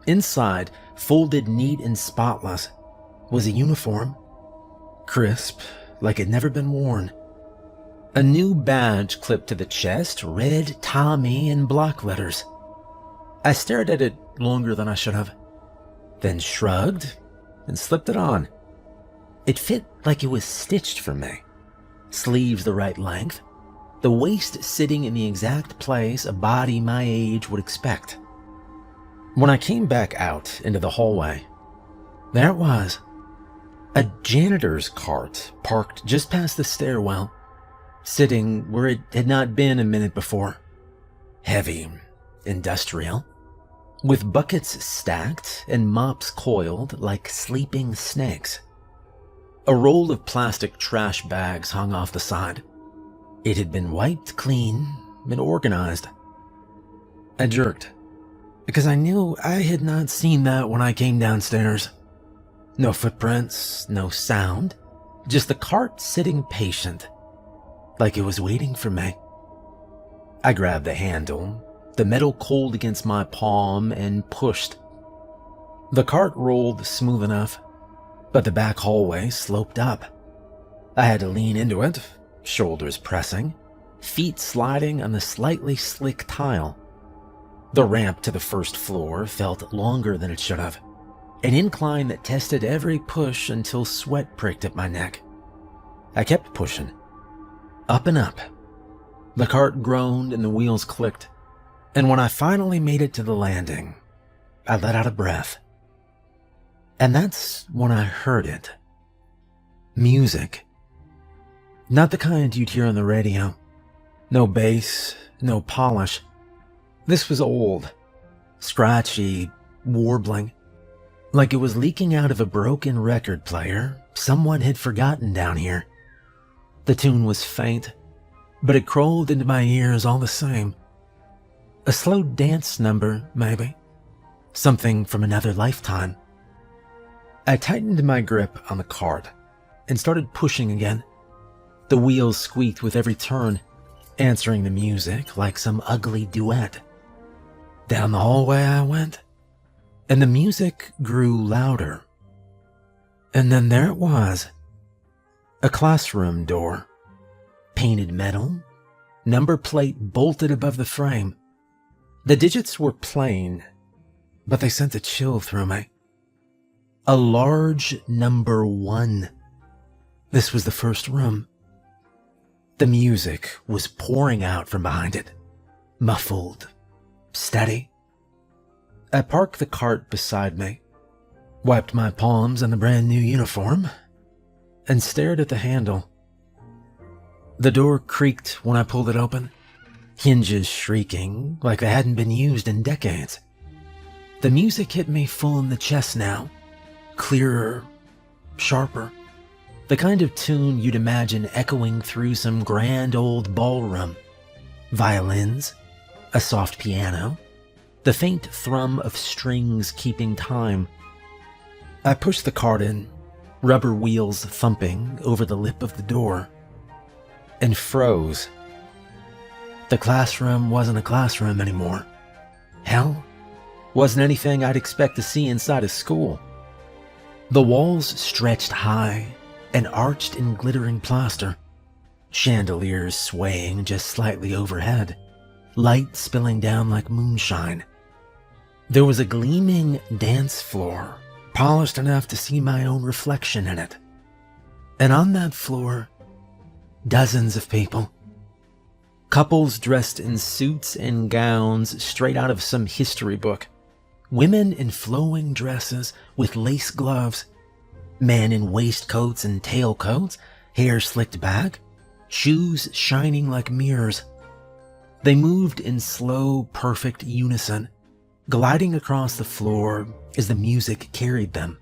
Inside, folded neat and spotless, was a uniform. Crisp, like it'd never been worn. A new badge clipped to the chest read Tommy in block letters. I stared at it longer than I should have, then shrugged and slipped it on. It fit like it was stitched for me. Sleeves the right length, the waist sitting in the exact place a body my age would expect. When I came back out into the hallway, there it was. A janitor's cart parked just past the stairwell, sitting where it had not been a minute before. Heavy, industrial, with buckets stacked and mops coiled like sleeping snakes. A roll of plastic trash bags hung off the side. It had been wiped clean and organized. I jerked, because I knew I had not seen that when I came downstairs. No footprints, no sound, just the cart sitting patient, like it was waiting for me. I grabbed the handle, the metal cold against my palm, and pushed. The cart rolled smooth enough, but the back hallway sloped up. I had to lean into it, shoulders pressing, feet sliding on the slightly slick tile. The ramp to the first floor felt longer than it should have, an incline that tested every push until sweat pricked at my neck. I kept pushing, up and up. The cart groaned and the wheels clicked, and when I finally made it to the landing, I let out a breath. And that's when I heard it. Music. Not the kind you'd hear on the radio. No bass, no polish. This was old, scratchy, warbling, like it was leaking out of a broken record player someone had forgotten down here. The tune was faint, but it crawled into my ears all the same. A slow dance number, maybe. Something from another lifetime. I tightened my grip on the cart and started pushing again. The wheels squeaked with every turn, answering the music like some ugly duet. Down the hallway I went, and the music grew louder. And then there it was. A classroom door. Painted metal, number plate bolted above the frame. The digits were plain, but they sent a chill through me. A large number 1. This was the first room. The music was pouring out from behind it, muffled, steady. I parked the cart beside me, wiped my palms on the brand new uniform, and stared at the handle. The door creaked when I pulled it open, hinges shrieking like they hadn't been used in decades. The music hit me full in the chest now, clearer, sharper, the kind of tune you'd imagine echoing through some grand old ballroom. Violins, a soft piano, the faint thrum of strings keeping time. I pushed the cart in, rubber wheels thumping over the lip of the door, and froze. The classroom wasn't a classroom anymore. Hell, wasn't anything I'd expect to see inside a school. The walls stretched high and arched in glittering plaster, chandeliers swaying just slightly overhead, light spilling down like moonshine. There was a gleaming dance floor, polished enough to see my own reflection in it. And on that floor, dozens of people. Couples dressed in suits and gowns straight out of some history book. Women in flowing dresses with lace gloves. Men in waistcoats and tailcoats, hair slicked back, shoes shining like mirrors. They moved in slow, perfect unison, gliding across the floor as the music carried them.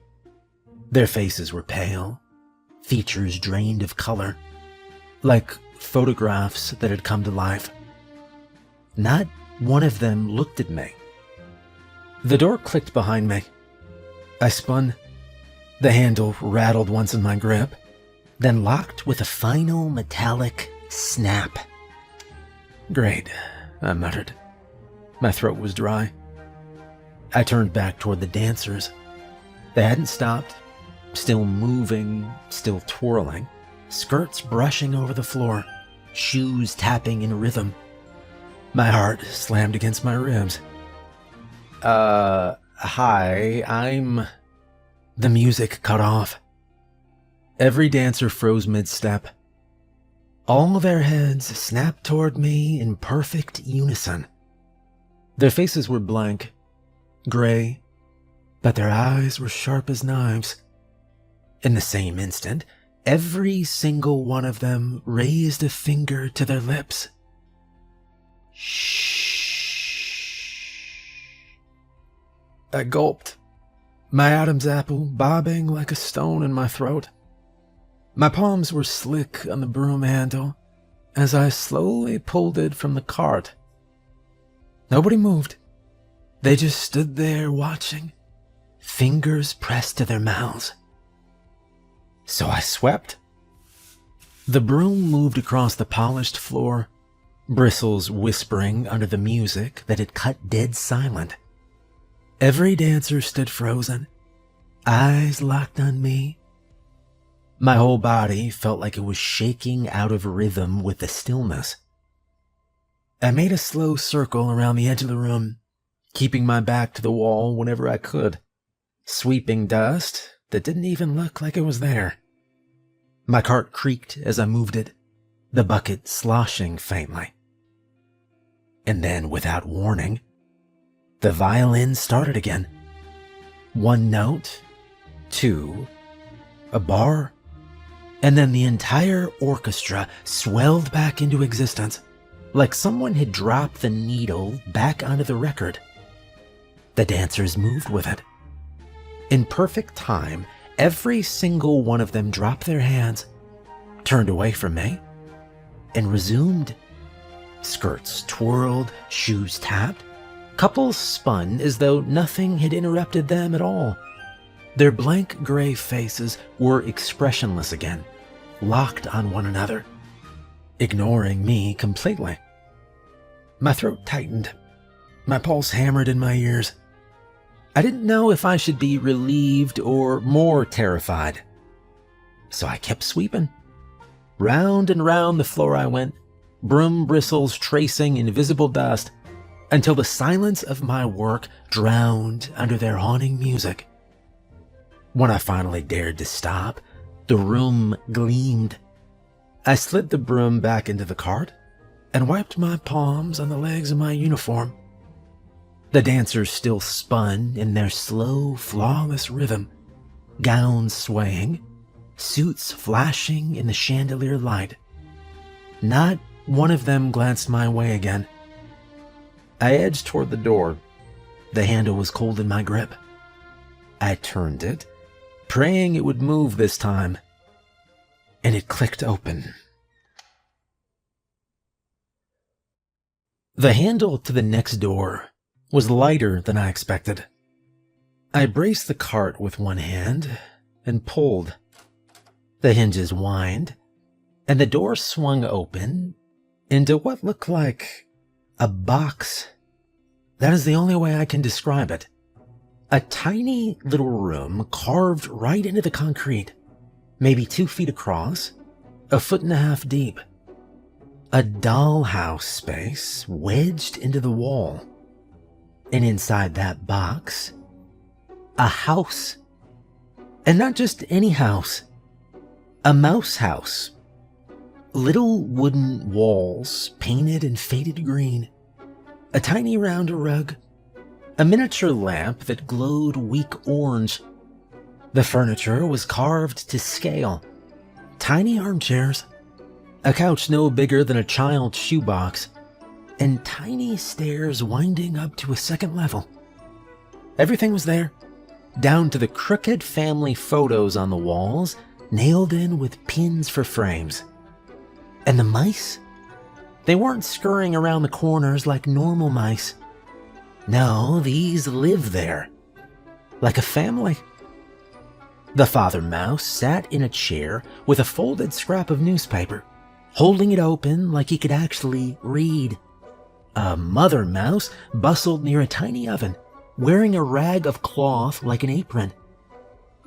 Their faces were pale, features drained of color, like photographs that had come to life. Not one of them looked at me. The door clicked behind me. I spun. The handle rattled once in my grip, then locked with a final metallic snap. Great, I muttered. My throat was dry. I turned back toward the dancers. They hadn't stopped, still moving, still twirling, skirts brushing over the floor, shoes tapping in rhythm. My heart slammed against my ribs. Hi, I'm... The music cut off. Every dancer froze mid-step. All their heads snapped toward me in perfect unison. Their faces were blank, gray, but their eyes were sharp as knives. In the same instant, every single one of them raised a finger to their lips. Shh. I gulped, my Adam's apple bobbing like a stone in my throat. My palms were slick on the broom handle as I slowly pulled it from the cart. Nobody moved. They just stood there watching, fingers pressed to their mouths. So I swept. The broom moved across the polished floor, bristles whispering under the music that had cut dead silent. Every dancer stood frozen, eyes locked on me. My whole body felt like it was shaking out of rhythm with the stillness. I made a slow circle around the edge of the room, keeping my back to the wall whenever I could, sweeping dust that didn't even look like it was there. My cart creaked as I moved it, the bucket sloshing faintly. And then, without warning, the violin started again. One note, two, a bar, and then the entire orchestra swelled back into existence, like someone had dropped the needle back onto the record. The dancers moved with it. In perfect time, every single one of them dropped their hands, turned away from me, and resumed. Skirts twirled, shoes tapped. Couples spun as though nothing had interrupted them at all. Their blank gray faces were expressionless again, locked on one another, ignoring me completely. My throat tightened. My pulse hammered in my ears. I didn't know if I should be relieved or more terrified. So I kept sweeping. Round and round the floor I went, broom bristles tracing invisible dust, until the silence of my work drowned under their haunting music. When I finally dared to stop, the room gleamed. I slid the broom back into the cart and wiped my palms on the legs of my uniform. The dancers still spun in their slow, flawless rhythm, gowns swaying, suits flashing in the chandelier light. Not one of them glanced my way again. I edged toward the door. The handle was cold in my grip. I turned it, praying it would move this time, and it clicked open. The handle to the next door was lighter than I expected. I braced the cart with one hand and pulled. The hinges whined, and the door swung open into what looked like a box. That is the only way I can describe it. A tiny little room carved right into the concrete, maybe 2 feet across, 1.5 feet deep. A dollhouse space wedged into the wall. And inside that box, a house. And not just any house. A mouse house. Little wooden walls painted in faded green. A tiny round rug. A miniature lamp that glowed weak orange. The furniture was carved to scale. Tiny armchairs. A couch no bigger than a child's shoebox. And tiny stairs winding up to a second level. Everything was there, down to the crooked family photos on the walls, nailed in with pins for frames. And the mice? They weren't scurrying around the corners like normal mice. No, these lived there, like a family. The father mouse sat in a chair with a folded scrap of newspaper, holding it open like he could actually read. A mother mouse bustled near a tiny oven, wearing a rag of cloth like an apron.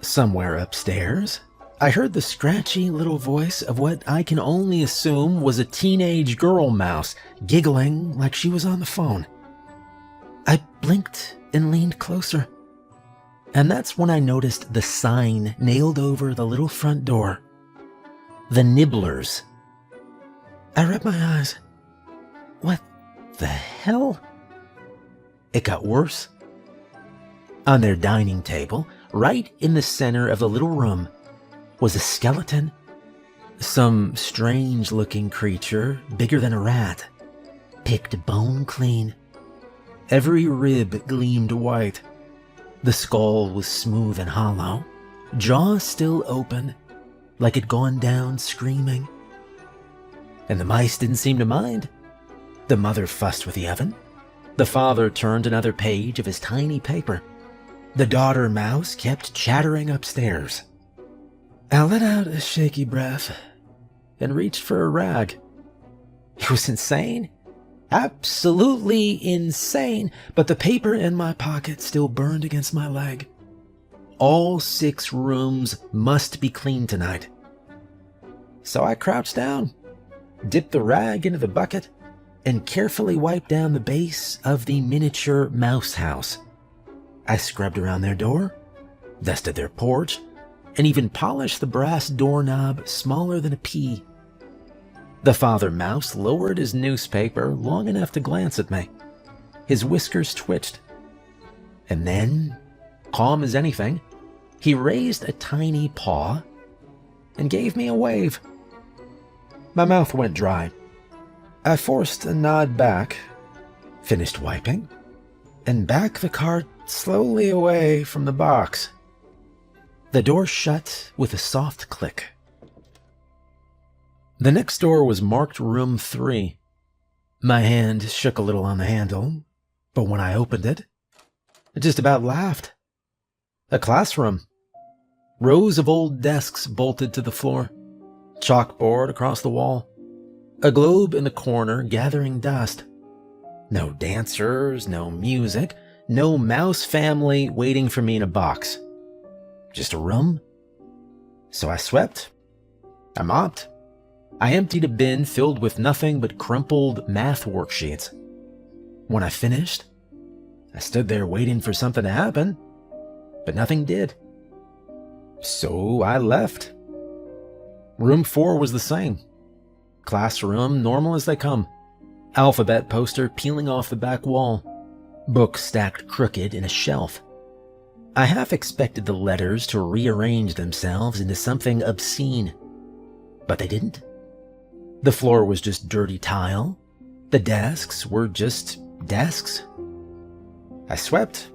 Somewhere upstairs, I heard the scratchy little voice of what I can only assume was a teenage girl mouse, giggling like she was on the phone. I blinked and leaned closer. And that's when I noticed the sign nailed over the little front door. The Nibblers. I rubbed my eyes. What the hell? It got worse. On their dining table, right in the center of the little room, was a skeleton. Some strange-looking creature, bigger than a rat, picked bone clean. Every rib gleamed white. The skull was smooth and hollow, jaw still open, like it'd gone down screaming. And the mice didn't seem to mind. The mother fussed with the oven. The father turned another page of his tiny paper. The daughter mouse kept chattering upstairs. I let out a shaky breath and reached for a rag. It was insane. Absolutely insane, but the paper in my pocket still burned against my leg. All 6 rooms must be cleaned tonight. So I crouched down, dipped the rag into the bucket, and carefully wiped down the base of the miniature mouse house. I scrubbed around their door, dusted their porch, and even polished the brass doorknob smaller than a pea. The father mouse lowered his newspaper long enough to glance at me. His whiskers twitched. And then, calm as anything, he raised a tiny paw and gave me a wave. My mouth went dry. I forced a nod back, finished wiping, and backed the cart slowly away from the box. The door shut with a soft click. The next door was marked room 3. My hand shook a little on the handle, but when I opened it, I just about laughed. A classroom. Rows of old desks bolted to the floor. Chalkboard across the wall. A globe in the corner gathering dust. No dancers, no music, no mouse family waiting for me in a box. Just a room. So I swept. I mopped. I emptied a bin filled with nothing but crumpled math worksheets. When I finished, I stood there waiting for something to happen, but nothing did. So I left. Room 4 was the same. Classroom, normal as they come. Alphabet poster peeling off the back wall. Books stacked crooked in a shelf. I half expected the letters to rearrange themselves into something obscene, but they didn't. The floor was just dirty tile. The desks were just desks. I swept.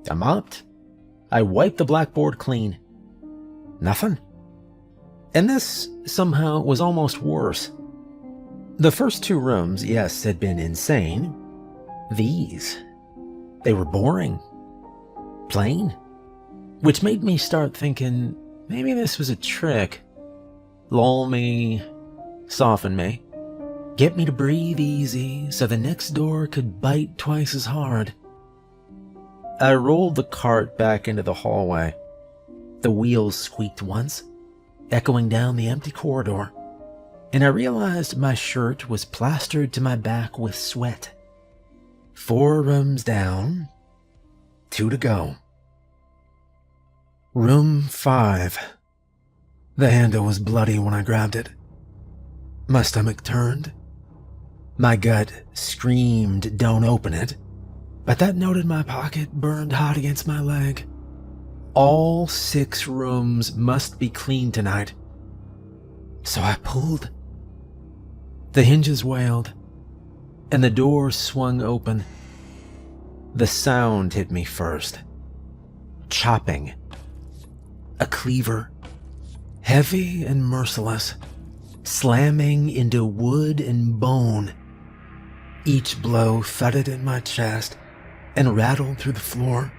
I mopped. I wiped the blackboard clean. Nothing. And this, somehow, was almost worse. The first 2 rooms, yes, had been insane. These They were boring, plain, which made me start thinking maybe this was a trick. Lull me, soften me, get me to breathe easy so the next door could bite twice as hard. I rolled the cart back into the hallway. The wheels squeaked once, echoing down the empty corridor, and I realized my shirt was plastered to my back with sweat. 4 rooms down, 2 to go. Room 5. The handle was bloody when I grabbed it. My stomach turned. My gut screamed, "Don't open it." But that note in my pocket burned hot against my leg. All 6 rooms must be cleaned tonight. So I pulled. The hinges wailed, and the door swung open. The sound hit me first. Chopping. A cleaver. Heavy and merciless, slamming into wood and bone. Each blow thudded in my chest and rattled through the floor.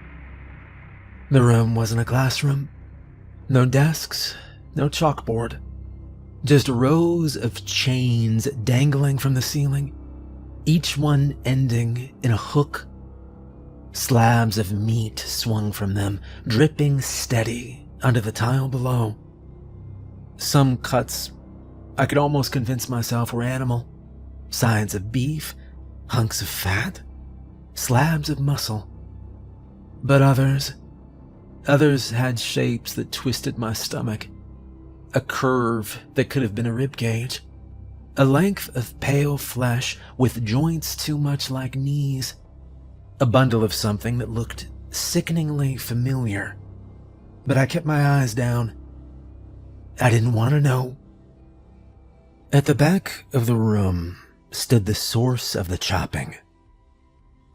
The room wasn't a classroom. No desks, no chalkboard. Just rows of chains dangling from the ceiling, each one ending in a hook. Slabs of meat swung from them, dripping steady onto the tile below. Some cuts I could almost convince myself were animal. Sides of beef, hunks of fat, slabs of muscle. But others had shapes that twisted my stomach. A curve that could have been a rib cage. A length of pale flesh with joints too much like knees. A bundle of something that looked sickeningly familiar. But I kept my eyes down. I didn't want to know. At the back of the room stood the source of the chopping.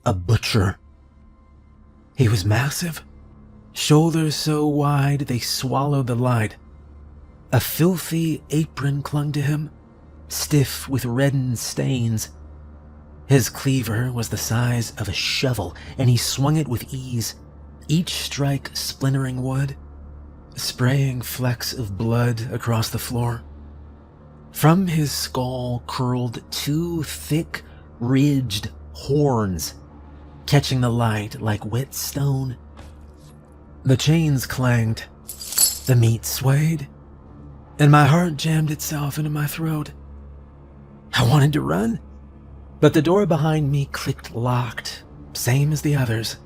A butcher. He was massive, shoulders so wide they swallowed the light. A filthy apron clung to him, stiff with reddened stains. His cleaver was the size of a shovel, and he swung it with ease, each strike splintering wood, spraying flecks of blood across the floor. From his skull curled 2 thick, ridged horns, catching the light like wet stone. The chains clanged, the meat swayed, and my heart jammed itself into my throat. I wanted to run, but the door behind me clicked locked, same as the others.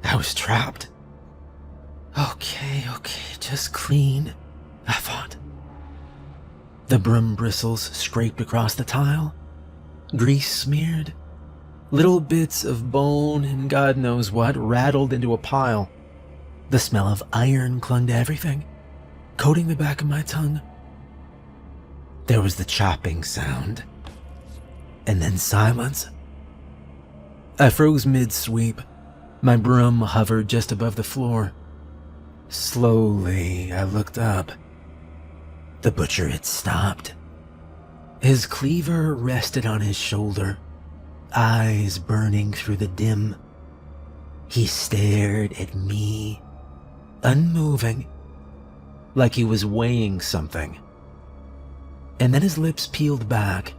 I was trapped. Okay, just clean, I thought. The broom bristles scraped across the tile, grease smeared. Little bits of bone and God knows what rattled into a pile. The smell of iron clung to everything, coating the back of my tongue. There was the chopping sound, and then silence. I froze mid-sweep. My broom hovered just above the floor. Slowly, I looked up. The butcher had stopped. His cleaver rested on his shoulder, eyes burning through the dim. He stared at me, unmoving, like he was weighing something. And then his lips peeled back,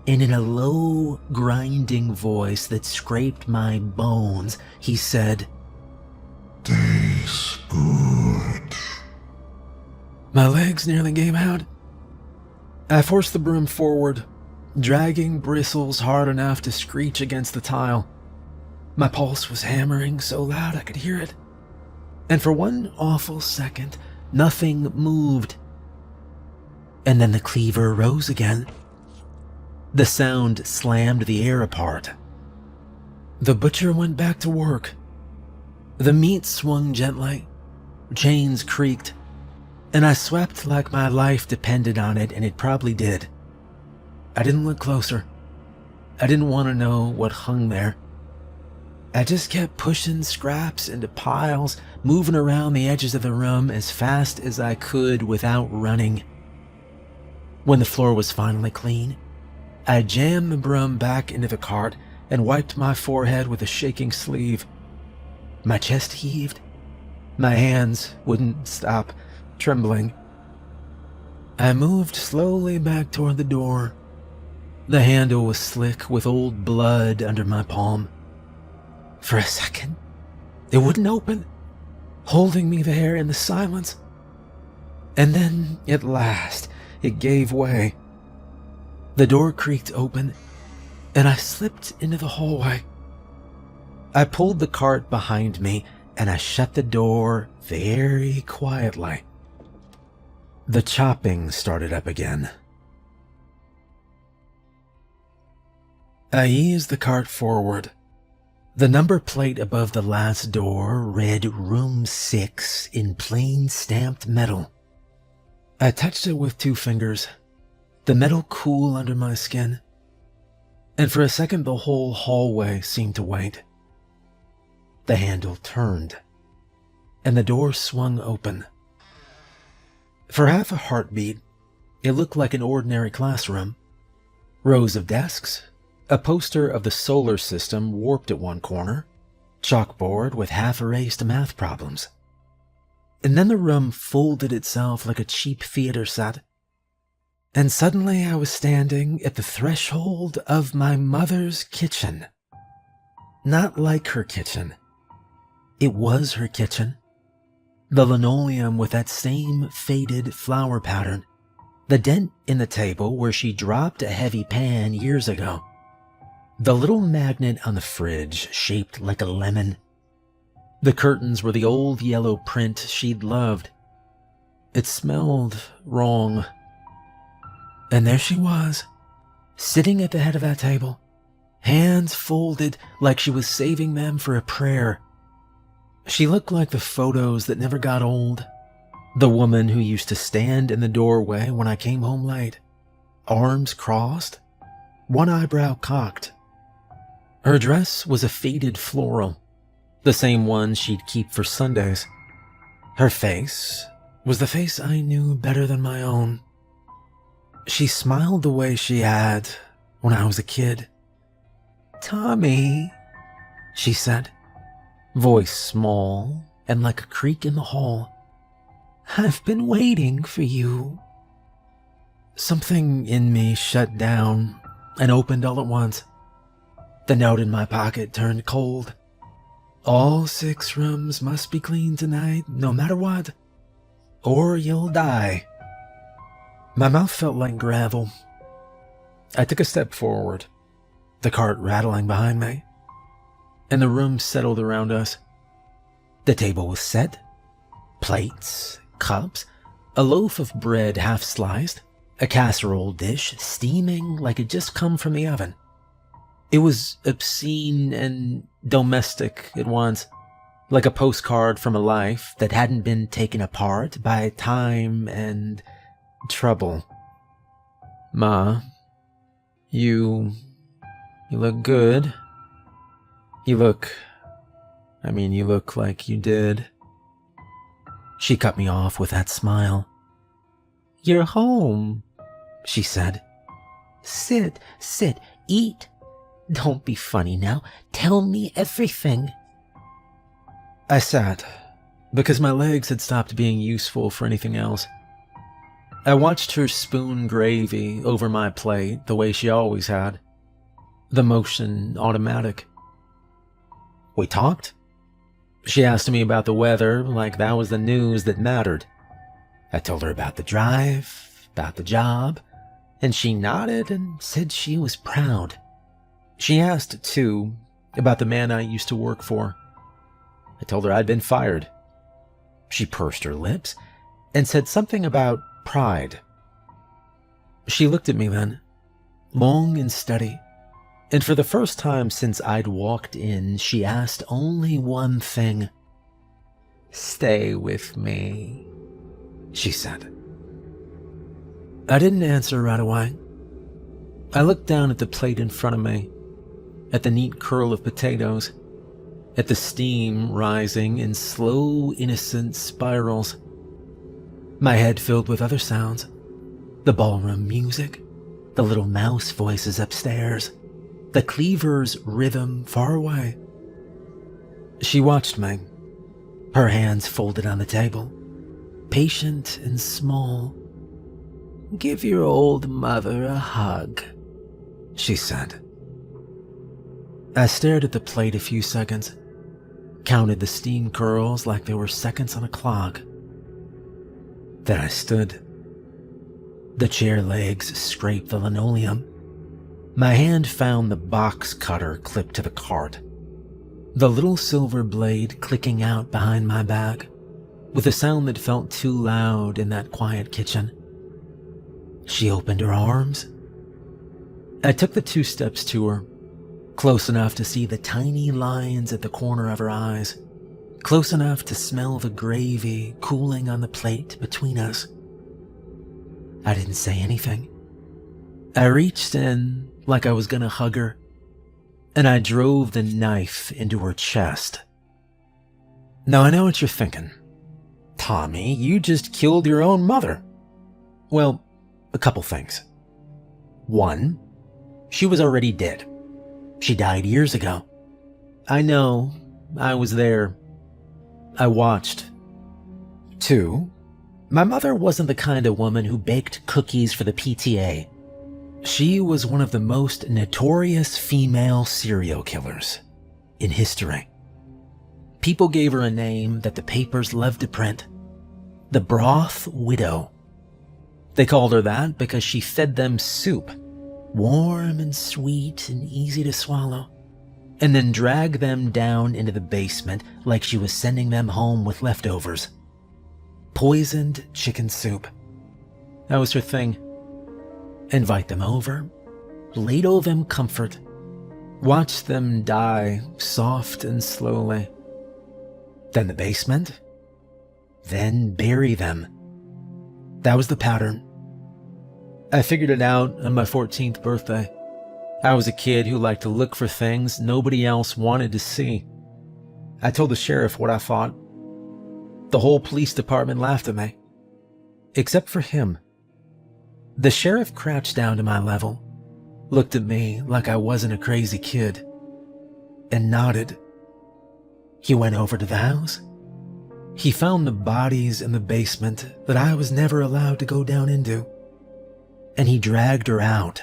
and in a low, grinding voice that scraped my bones, he said, "Tastes good." My legs nearly gave out. I forced the broom forward, dragging bristles hard enough to screech against the tile. My pulse was hammering so loud I could hear it. And for one awful second, nothing moved. And then the cleaver rose again. The sound slammed the air apart. The butcher went back to work. The meat swung gently, chains creaked, and I swept like my life depended on it, and it probably did. I didn't look closer. I didn't want to know what hung there. I just kept pushing scraps into piles, moving around the edges of the room as fast as I could without running. When the floor was finally clean, I jammed the broom back into the cart and wiped my forehead with a shaking sleeve. My chest heaved. My hands wouldn't stop trembling. I moved slowly back toward the door. The handle was slick with old blood under my palm. For a second, it wouldn't open, holding me there in the silence. And then, at last, it gave way. The door creaked open, and I slipped into the hallway. I pulled the cart behind me, and I shut the door very quietly. The chopping started up again. I eased the cart forward. The number plate above the last door read Room 6 in plain stamped metal. I touched it with 2 fingers, the metal cool under my skin, and for a second the whole hallway seemed to wait. The handle turned, and the door swung open. For half a heartbeat, it looked like an ordinary classroom. Rows of desks, a poster of the solar system warped at one corner, chalkboard with half-erased math problems. And then the room folded itself like a cheap theater set. And suddenly I was standing at the threshold of my mother's kitchen. Not like her kitchen. It was her kitchen. The linoleum with that same faded flower pattern. The dent in the table where she dropped a heavy pan years ago. The little magnet on the fridge shaped like a lemon. The curtains were the old yellow print she'd loved. It smelled wrong. And there she was, sitting at the head of that table, hands folded like she was saving them for a prayer. She looked like the photos that never got old. The woman who used to stand in the doorway when I came home late, arms crossed, one eyebrow cocked. Her dress was a faded floral, the same one she'd keep for Sundays. Her face was the face I knew better than my own. She smiled the way she had when I was a kid. "Tommy," she said, voice small and like a creak in the hall. "I've been waiting for you." Something in me shut down and opened all at once. The note in my pocket turned cold. All 6 rooms must be cleaned tonight, no matter what, or you'll die. My mouth felt like gravel. I took a step forward, the cart rattling behind me, and the room settled around us. The table was set, plates, cups, a loaf of bread half sliced, a casserole dish steaming like it just come from the oven. It was obscene and domestic at once, like a postcard from a life that hadn't been taken apart by time and trouble. "Ma, you look good. You look like you did." She cut me off with that smile. "You're home," she said. Sit, eat. Don't be funny now. Tell me everything." I sat, because my legs had stopped being useful for anything else. I watched her spoon gravy over my plate the way she always had, the motion automatic. We talked. She asked me about the weather like that was the news that mattered. I told her about the drive, about the job, and she nodded and said she was proud. She asked, too, about the man I used to work for. I told her I'd been fired. She pursed her lips and said something about pride. She looked at me then, long and steady, and for the first time since I'd walked in, she asked only one thing. "Stay with me," she said. I didn't answer right away. I looked down at the plate in front of me, at the neat curl of potatoes, at the steam rising in slow, innocent spirals. My head filled with other sounds, the ballroom music, the little mouse voices upstairs. the cleaver's rhythm far away. She watched me, her hands folded on the table, patient and small. "Give your old mother a hug," she said. I stared at the plate a few seconds, counted the steam curls like they were seconds on a clock. Then I stood. The chair legs scraped the linoleum. My hand found the box cutter clipped to the cart, the little silver blade clicking out behind my back, with a sound that felt too loud in that quiet kitchen. She opened her arms. I took the 2 steps to her, close enough to see the tiny lines at the corner of her eyes, close enough to smell the gravy cooling on the plate between us. I didn't say anything. I reached in like I was gonna hug her, and I drove the knife into her chest. Now I know what you're thinking. Tommy, you just killed your own mother. Well, a couple things. One, she was already dead. She died years ago. I know, I was there. I watched. Two, my mother wasn't the kind of woman who baked cookies for the PTA. She was one of the most notorious female serial killers in history. People gave her a name that the papers loved to print: the Broth Widow. They called her that because she fed them soup, warm and sweet and easy to swallow, and then dragged them down into the basement like she was sending them home with leftovers. Poisoned chicken soup. That was her thing. Invite them over, ladle them comfort, watch them die soft and slowly. Then the basement, then bury them. That was the pattern. I figured it out on my 14th birthday. I was a kid who liked to look for things nobody else wanted to see. I told the sheriff what I thought. The whole police department laughed at me, except for him. The sheriff crouched down to my level, looked at me like I wasn't a crazy kid, and nodded. He went over to the house. He found the bodies in the basement that I was never allowed to go down into, and he dragged her out.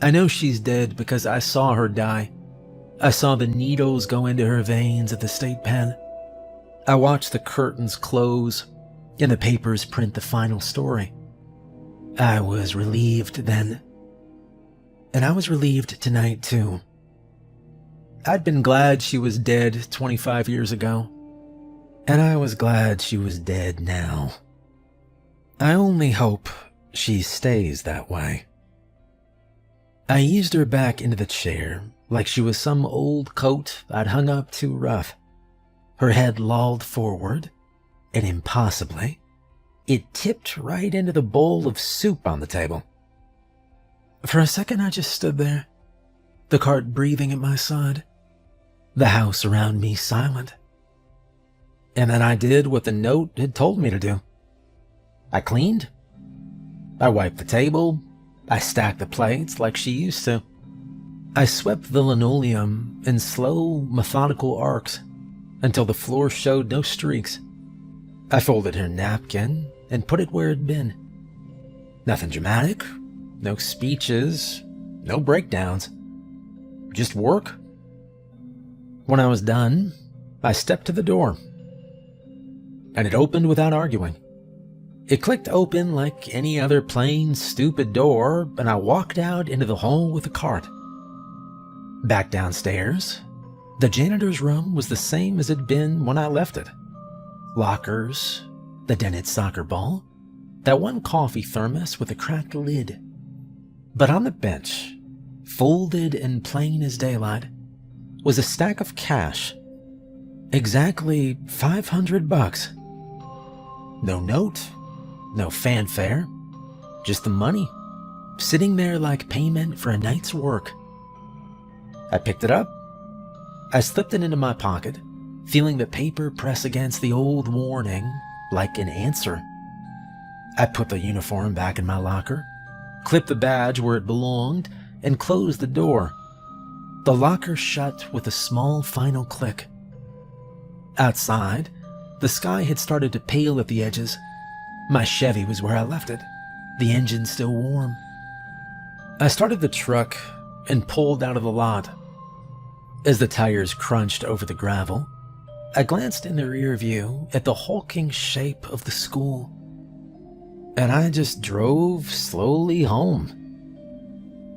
I know she's dead because I saw her die. I saw the needles go into her veins at the state pen. I watched the curtains close and the papers print the final story. I was relieved then. And I was relieved tonight too. I'd been glad she was dead 25 years ago, and I was glad she was dead now. I only hope she stays that way. I eased her back into the chair like she was some old coat I'd hung up too rough. Her head lolled forward, and impossibly, it tipped right into the bowl of soup on the table. For a second, I just stood there, the cart breathing at my side, the house around me silent. And then I did what the note had told me to do. I cleaned. I wiped the table. I stacked the plates like she used to. I swept the linoleum in slow, methodical arcs until the floor showed no streaks. I folded her napkin and put it where it'd been. Nothing dramatic, no speeches, no breakdowns. Just work. When I was done, I stepped to the door, and it opened without arguing. It clicked open like any other plain, stupid door, and I walked out into the hall with the cart. Back downstairs, the janitor's room was the same as it'd been when I left it. Lockers, the dented soccer ball, that one coffee thermos with a cracked lid. But on the bench, folded and plain as daylight, was a stack of cash. Exactly $500. No note, no fanfare, just the money, sitting there like payment for a night's work. I picked it up. I slipped it into my pocket, feeling the paper press against the old warning like an answer. I put the uniform back in my locker, clipped the badge where it belonged, and closed the door. The locker shut with a small final click. Outside, the sky had started to pale at the edges. My Chevy was where I left it, the engine still warm. I started the truck and pulled out of the lot. As the tires crunched over the gravel, I glanced in the rear view at the hulking shape of the school. And I just drove slowly home.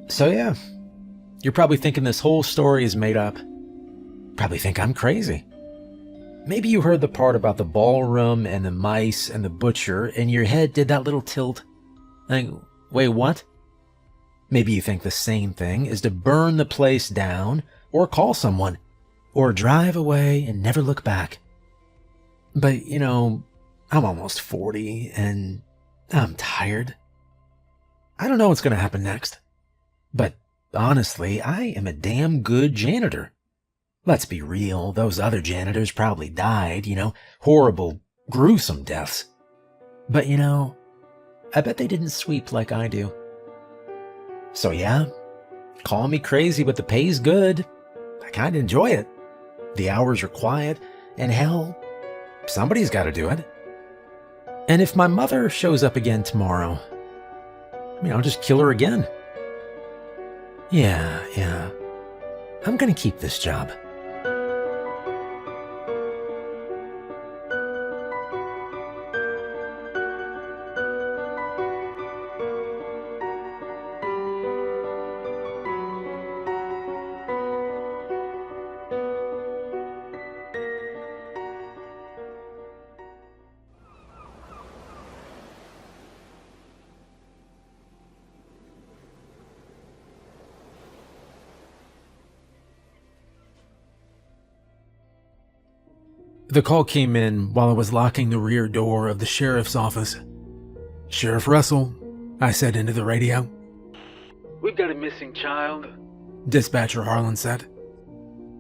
So yeah, you're probably thinking this whole story is made up. Probably think I'm crazy. Maybe you heard the part about the ballroom and the mice and the butcher and your head did that little tilt. Like, wait, what? Maybe you think the same thing is to burn the place down or call someone or drive away and never look back. But, you know, I'm almost 40 and I'm tired. I don't know what's going to happen next. But honestly, I am a damn good janitor. Let's be real, those other janitors probably died, horrible, gruesome deaths. But I bet they didn't sweep like I do. So yeah, call me crazy, but the pay's good. I kind of enjoy it. The hours are quiet, and hell, somebody's got to do it. And if my mother shows up again tomorrow, I'll just kill her again. Yeah, I'm gonna keep this job. The call came in while I was locking the rear door of the sheriff's office. "Sheriff Russell," I said into the radio. "We've got a missing child," Dispatcher Harlan said.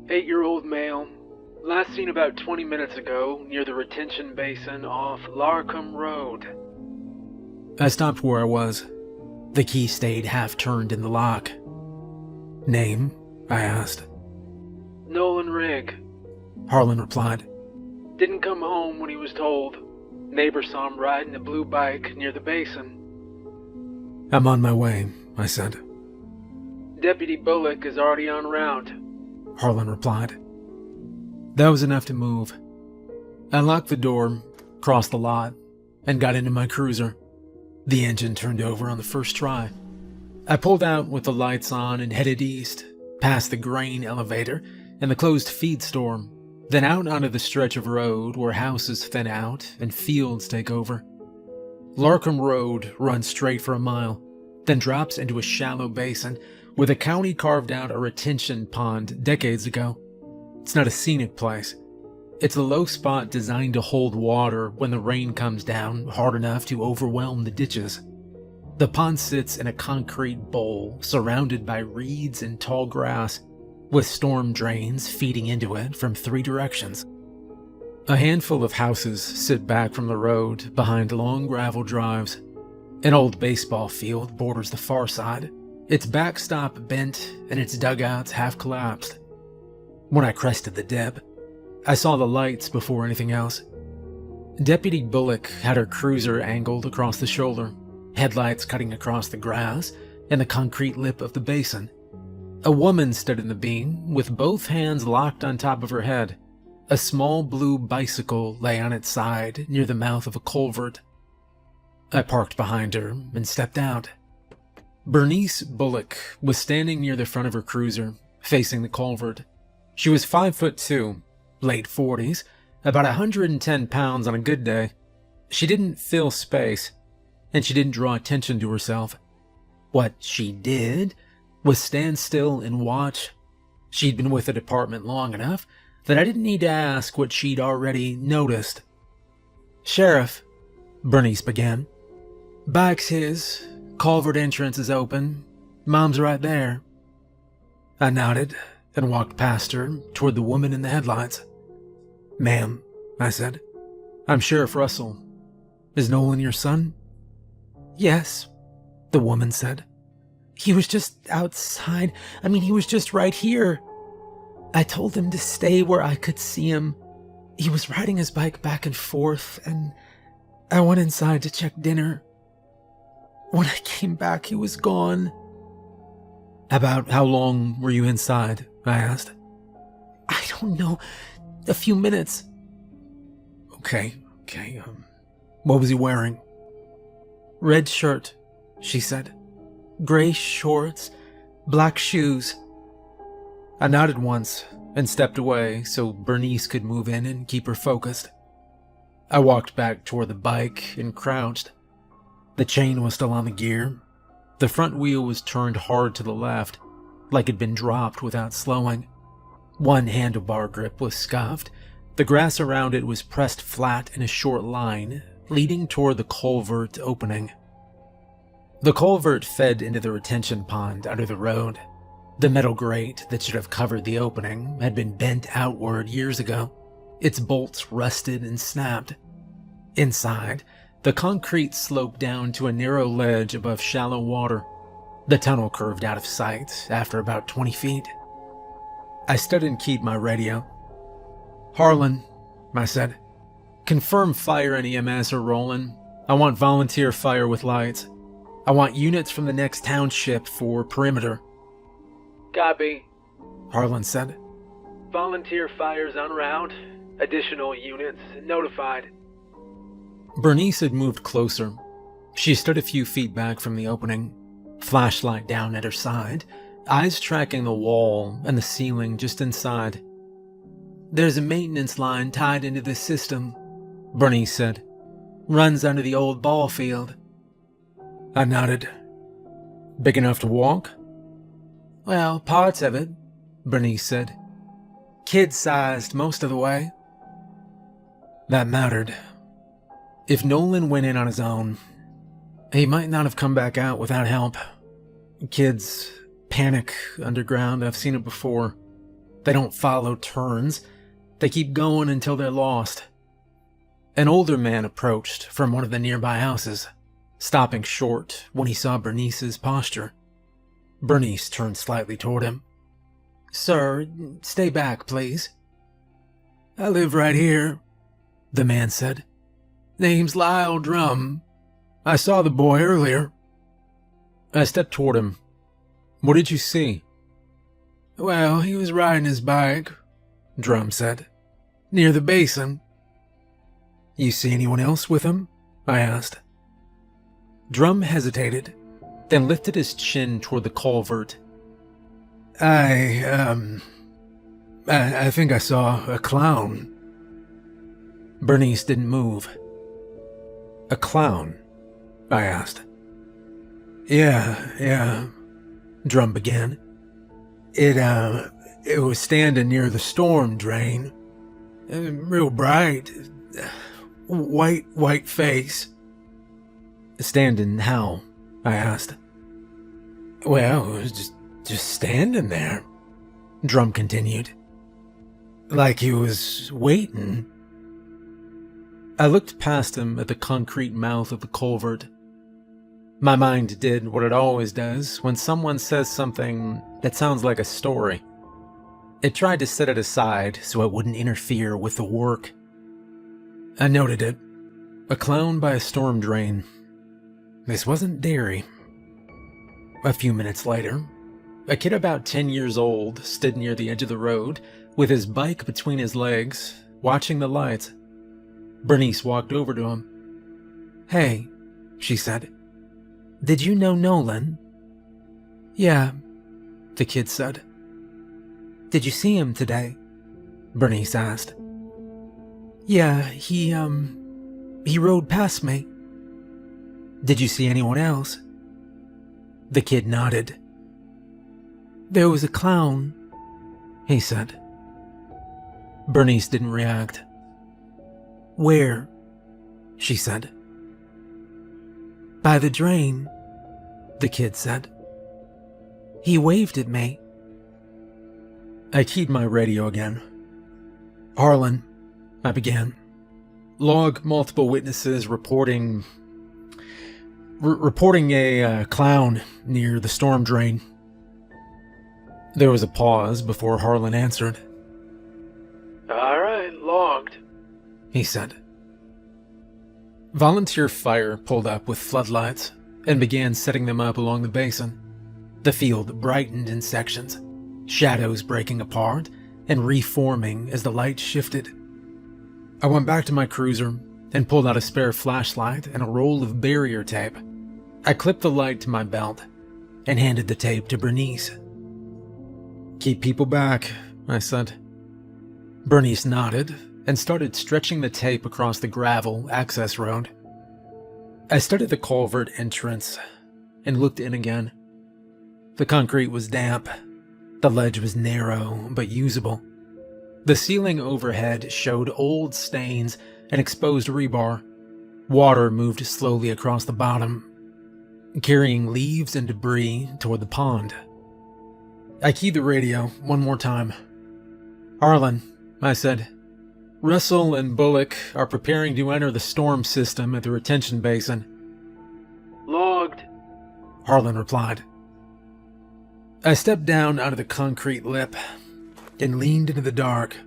8-year-old male. Last seen about 20 minutes ago near the retention basin off Larcombe Road. I stopped where I was. The key stayed half turned in the lock. "Name?" I asked. "Nolan Rigg. Harlan replied. Didn't come home when he was told. Neighbor saw him riding a blue bike near the basin." "I'm on my way," I said. "Deputy Bullock is already en route," Harlan replied. That was enough to move. I locked the door, crossed the lot, and got into my cruiser. The engine turned over on the first try. I pulled out with the lights on and headed east, past the grain elevator and the closed feed store, then out onto the stretch of road where houses thin out and fields take over. Larcombe Road runs straight for a mile, then drops into a shallow basin where the county carved out a retention pond decades ago. It's not a scenic place. It's a low spot designed to hold water when the rain comes down hard enough to overwhelm the ditches. The pond sits in a concrete bowl surrounded by reeds and tall grass, with storm drains feeding into it from 3 directions. A handful of houses sit back from the road behind long gravel drives. An old baseball field borders the far side, its backstop bent and its dugouts half collapsed. When I crested the dip, I saw the lights before anything else. Deputy Bullock had her cruiser angled across the shoulder, headlights cutting across the grass and the concrete lip of the basin. A woman stood in the beam with both hands locked on top of her head. A small blue bicycle lay on its side near the mouth of a culvert. I parked behind her and stepped out. Bernice Bullock was standing near the front of her cruiser, facing the culvert. She was 5'2", late 40s, about 110 pounds on a good day. She didn't fill space, and she didn't draw attention to herself. What she did was stand still and watch. She'd been with the department long enough that I didn't need to ask what she'd already noticed. "Sheriff," Bernice began. "Bike's his. Culvert entrance is open. Mom's right there." I nodded and walked past her toward the woman in the headlights. "Ma'am," I said, "I'm Sheriff Russell. Is Nolan your son?" "Yes," the woman said. He was just outside. I mean, he was just right here. I told him to stay where I could see him. He was riding his bike back and forth, and I went inside to check dinner. When I came back, he was gone. About how long were you inside? I asked. I don't know. A few minutes. Okay. What was he wearing? Red shirt, she said. Gray shorts, black shoes. I nodded once and stepped away so Bernice could move in and keep her focused. I walked back toward the bike and crouched. The chain was still on the gear. The front wheel was turned hard to the left, like it'd been dropped without slowing. One handlebar grip was scuffed. The grass around it was pressed flat in a short line, leading toward the culvert opening. The culvert fed into the retention pond under the road. The metal grate that should have covered the opening had been bent outward years ago. Its bolts rusted and snapped. Inside, the concrete sloped down to a narrow ledge above shallow water. The tunnel curved out of sight after about 20 feet. I stood and keyed my radio. Harlan, I said. Confirm fire and EMS are rolling. I want volunteer fire with lights. I want units from the next township for perimeter. Copy, Harlan said. Volunteer fires en route. Additional units notified. Bernice had moved closer. She stood a few feet back from the opening, flashlight down at her side, eyes tracking the wall and the ceiling just inside. There's a maintenance line tied into this system, Bernice said. Runs under the old ball field. I nodded. Big enough to walk? Well, parts of it, Bernice said. Kid-sized most of the way. That mattered. If Nolan went in on his own, he might not have come back out without help. Kids panic underground. I've seen it before. They don't follow turns. They keep going until they're lost. An older man approached from one of the nearby houses, stopping short when he saw Bernice's posture. Bernice turned slightly toward him. Sir, stay back, please. I live right here, the man said. Name's Lyle Drum. I saw the boy earlier. I stepped toward him. What did you see? Well, he was riding his bike, Drum said, near the basin. You see anyone else with him? I asked. Drum hesitated, then lifted his chin toward the culvert. I think I saw a clown. Bernice didn't move. A clown? I asked. Yeah, Drum began. It was standing near the storm drain. Real bright. White face. Standing how? I asked. Well, it was just standing there, Drum continued. Like he was waiting. I looked past him at the concrete mouth of the culvert. My mind did what it always does when someone says something that sounds like a story. It tried to set it aside so it wouldn't interfere with the work. I noted it. A clown by a storm drain. This wasn't dairy. A few minutes later, a kid about 10 years old stood near the edge of the road with his bike between his legs, watching the lights. Bernice walked over to him. Hey, she said. Did you know Nolan? Yeah, the kid said. Did you see him today? Bernice asked. Yeah, he rode past me. Did you see anyone else? The kid nodded. There was a clown, he said. Bernice didn't react. Where? She said. By the drain, the kid said. He waved at me. I keyed my radio again. Harlan, I began. Log multiple witnesses reporting Reporting a clown near the storm drain. There was a pause before Harlan answered. Alright, logged, He said. Volunteer fire pulled up with floodlights and began setting them up along the basin. The field brightened in sections, shadows breaking apart and reforming as the light shifted. I went back to my cruiser and pulled out a spare flashlight and a roll of barrier tape. I clipped the light to my belt and handed the tape to Bernice. "Keep people back," I said. Bernice nodded and started stretching the tape across the gravel access road. I studied the culvert entrance and looked in again. The concrete was damp. The ledge was narrow but usable. The ceiling overhead showed old stains and exposed rebar. Water moved slowly across the bottom, carrying leaves and debris toward the pond. I keyed the radio one more time. "Harlan," I said, "Russell and Bullock are preparing to enter the storm system at the retention basin." logged. Harlan replied. I stepped down out of the concrete lip and leaned into the dark.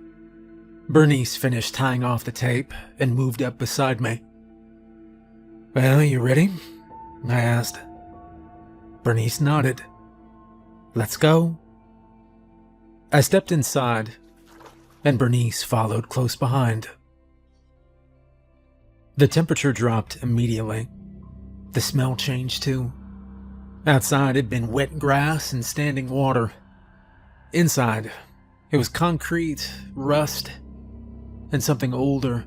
Bernice finished tying off the tape and moved up beside me. "Well, you ready?" I asked. Bernice nodded. "Let's go." I stepped inside, and Bernice followed close behind. The temperature dropped immediately. The smell changed too. Outside had been wet grass and standing water. Inside, it was concrete, rust, and something older.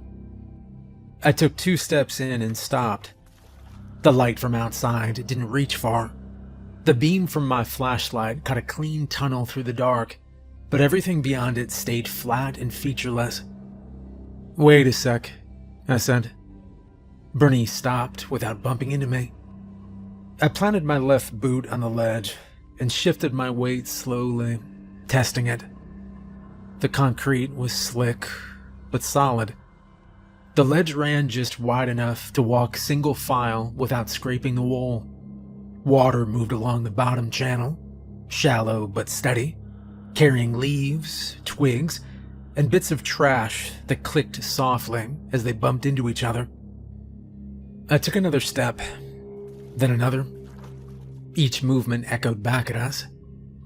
I took 2 steps in and stopped. The light from outside didn't reach far. The beam from my flashlight cut a clean tunnel through the dark, but everything beyond it stayed flat and featureless. "Wait a sec," I said. Bernice stopped without bumping into me. I planted my left boot on the ledge and shifted my weight slowly, testing it. The concrete was slick, but solid. The ledge ran just wide enough to walk single file without scraping the wall. Water moved along the bottom channel, shallow but steady, carrying leaves, twigs, and bits of trash that clicked softly as they bumped into each other. I took another step, then another. Each movement echoed back at us,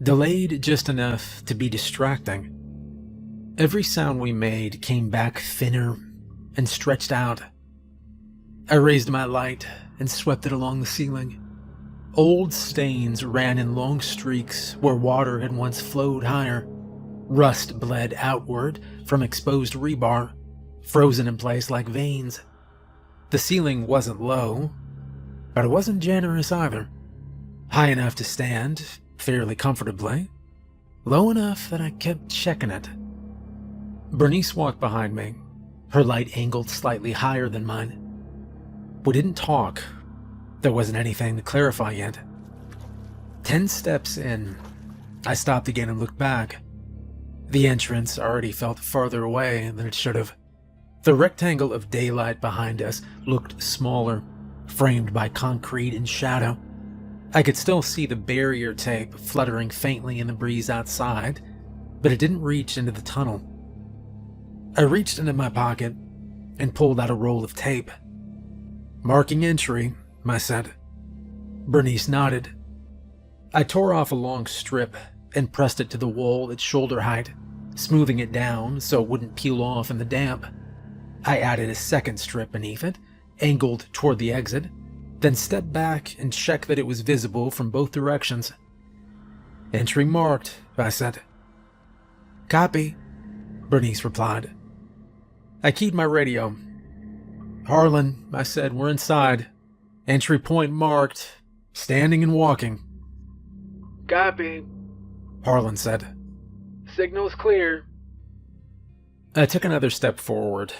delayed just enough to be distracting. Every sound we made came back thinner and stretched out. I raised my light and swept it along the ceiling. Old stains ran in long streaks where water had once flowed higher. Rust bled outward from exposed rebar, frozen in place like veins. The ceiling wasn't low, but it wasn't generous either. High enough to stand fairly comfortably, low enough that I kept checking it. Bernice walked behind me, her light angled slightly higher than mine. We didn't talk. There wasn't anything to clarify yet. 10 steps in, I stopped again and looked back. The entrance already felt farther away than it should have. The rectangle of daylight behind us looked smaller, framed by concrete and shadow. I could still see the barrier tape fluttering faintly in the breeze outside, but it didn't reach into the tunnel. I reached into my pocket and pulled out a roll of tape. "Marking entry," I said. Bernice nodded. I tore off a long strip and pressed it to the wall at shoulder height, smoothing it down so it wouldn't peel off in the damp. I added a second strip beneath it, angled toward the exit, then stepped back and checked that it was visible from both directions. "Entry marked," I said. "Copy," Bernice replied. I keyed my radio. "Harlan," I said, "we're inside. Entry point marked. Standing and walking." Copy. Harlan said. Signal's clear. I took another step forward.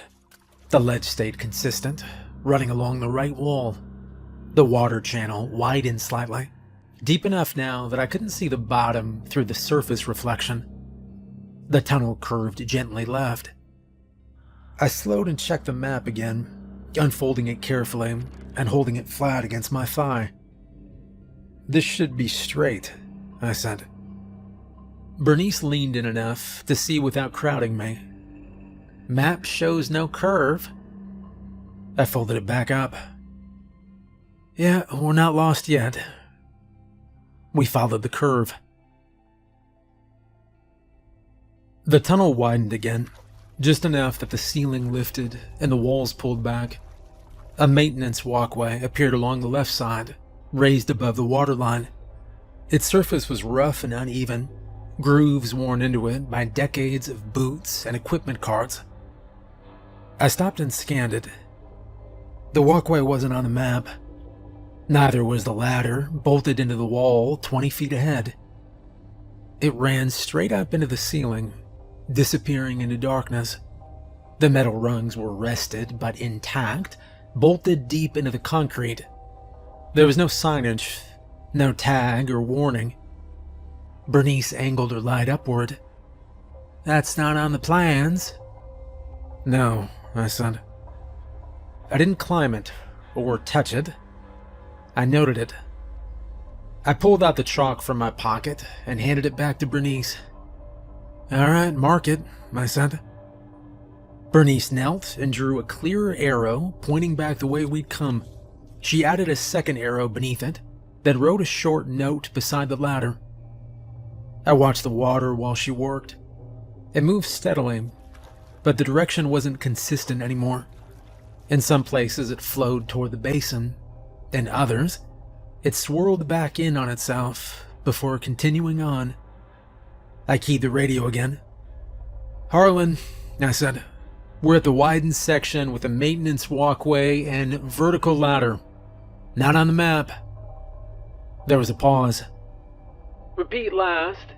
The ledge stayed consistent, running along the right wall. The water channel widened slightly, deep enough now that I couldn't see the bottom through the surface reflection. The tunnel curved gently left. I slowed and checked the map again, unfolding it carefully and holding it flat against my thigh. "This should be straight," I said. Bernice leaned in enough to see without crowding me. "Map shows no curve." I folded it back up. "Yeah, we're not lost yet." We followed the curve. The tunnel widened again, just enough that the ceiling lifted and the walls pulled back. A maintenance walkway appeared along the left side, raised above the waterline. Its surface was rough and uneven, grooves worn into it by decades of boots and equipment carts. I stopped and scanned it. The walkway wasn't on the map. Neither was the ladder, bolted into the wall 20 feet ahead. It ran straight up into the ceiling, disappearing into darkness. The metal rungs were rested but intact, bolted deep into the concrete. There was no signage, no tag or warning. Bernice angled her light upward. "That's not on the plans." "No," I said. I didn't climb it or touch it. I noted it. I pulled out the chalk from my pocket and handed it back to Bernice. "All right, mark it," I said. Bernice knelt and drew a clearer arrow pointing back the way we'd come. She added a second arrow beneath it, then wrote a short note beside the ladder. I watched the water while she worked. It moved steadily, but the direction wasn't consistent anymore. In some places it flowed toward the basin. In others, it swirled back in on itself before continuing on. I keyed the radio again. "Harlan," I said, "we're at the widened section with a maintenance walkway and vertical ladder. Not on the map." There was a pause. Repeat last.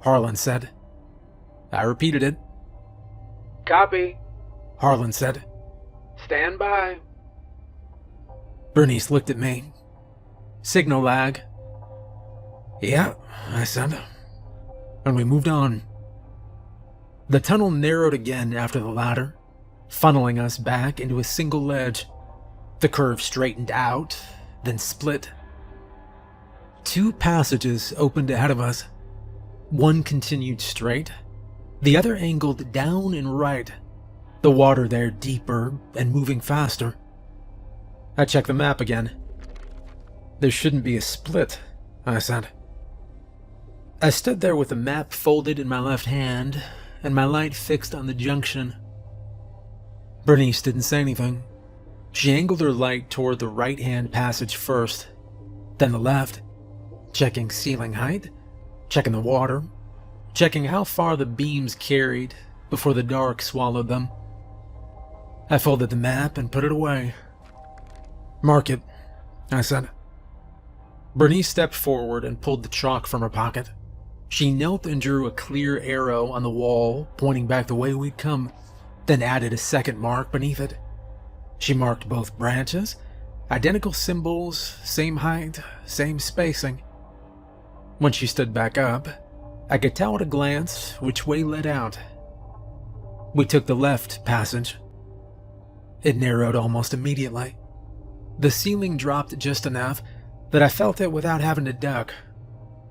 Harlan said. I repeated it. Copy. Harlan said. Stand by. Bernice looked at me. "Signal lag." "Yeah," I said. And we moved on. The tunnel narrowed again after the ladder, funneling us back into a single ledge. The curve straightened out, then split. Two passages opened ahead of us. One continued straight, the other angled down and right, the water there deeper and moving faster. I checked the map again. "There shouldn't be a split," I said. I stood there with the map folded in my left hand and my light fixed on the junction. Bernice didn't say anything. She angled her light toward the right-hand passage first, then the left, checking ceiling height, checking the water, checking how far the beams carried before the dark swallowed them. I folded the map and put it away. "Mark it," I said. Bernice stepped forward and pulled the chalk from her pocket. She knelt and drew a clear arrow on the wall, pointing back the way we'd come, then added a second mark beneath it. She marked both branches, identical symbols, same height, same spacing. When she stood back up, I could tell at a glance which way led out. We took the left passage. It narrowed almost immediately. The ceiling dropped just enough that I felt it without having to duck.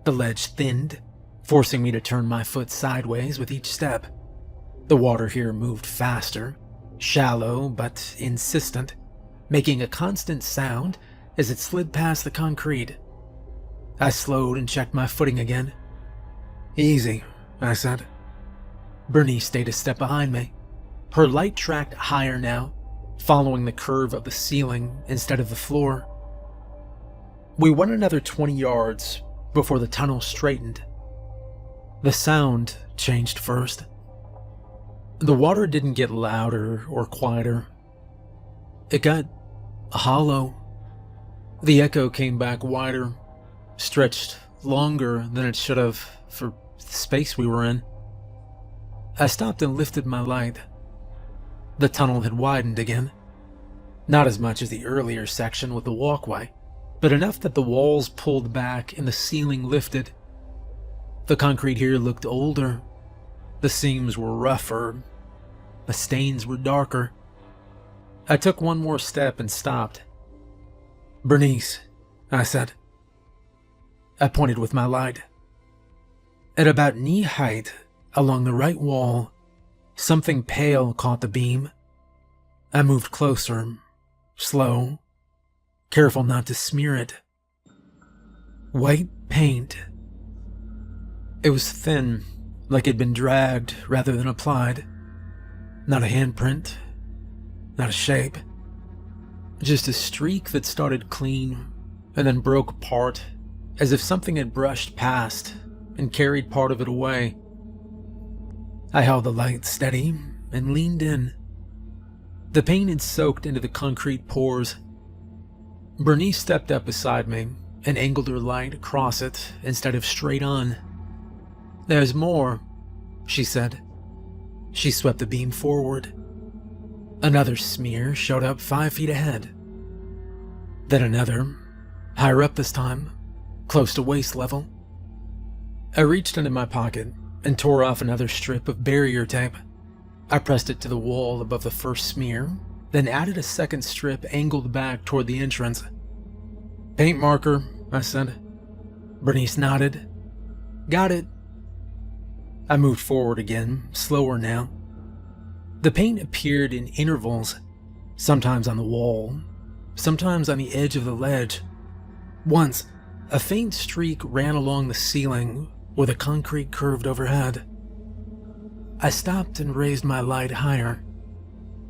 The ledge thinned, forcing me to turn my foot sideways with each step. The water here moved faster, shallow but insistent, making a constant sound as it slid past the concrete. I slowed and checked my footing again. "Easy," I said. Bernice stayed a step behind me. Her light tracked higher now, following the curve of the ceiling instead of the floor. We went another 20 yards before the tunnel straightened. The sound changed first. The water didn't get louder or quieter. It got hollow. The echo came back wider, stretched longer than it should have for the space we were in. I stopped and lifted my light. The tunnel had widened again. Not as much as the earlier section with the walkway, but enough that the walls pulled back and the ceiling lifted. The concrete here looked older. The seams were rougher. The stains were darker. I took one more step and stopped. "Bernice," I said. I pointed with my light. At about knee height, along the right wall, something pale caught the beam. I moved closer, slow, careful not to smear it. White paint. It was thin, like it'd been dragged rather than applied. Not a handprint, not a shape. Just a streak that started clean and then broke apart, as if something had brushed past and carried part of it away. I held the light steady and leaned in. The paint had soaked into the concrete pores. Bernice stepped up beside me and angled her light across it instead of straight on. "There's more," she said. She swept the beam forward. Another smear showed up 5 feet ahead. Then another, higher up this time, close to waist level. I reached into my pocket and tore off another strip of barrier tape. I pressed it to the wall above the first smear, then added a second strip angled back toward the entrance. "Paint marker," I said. Bernice nodded. "Got it." I moved forward again, slower now. The paint appeared in intervals, sometimes on the wall, sometimes on the edge of the ledge. Once, a faint streak ran along the ceiling where the concrete curved overhead. I stopped and raised my light higher.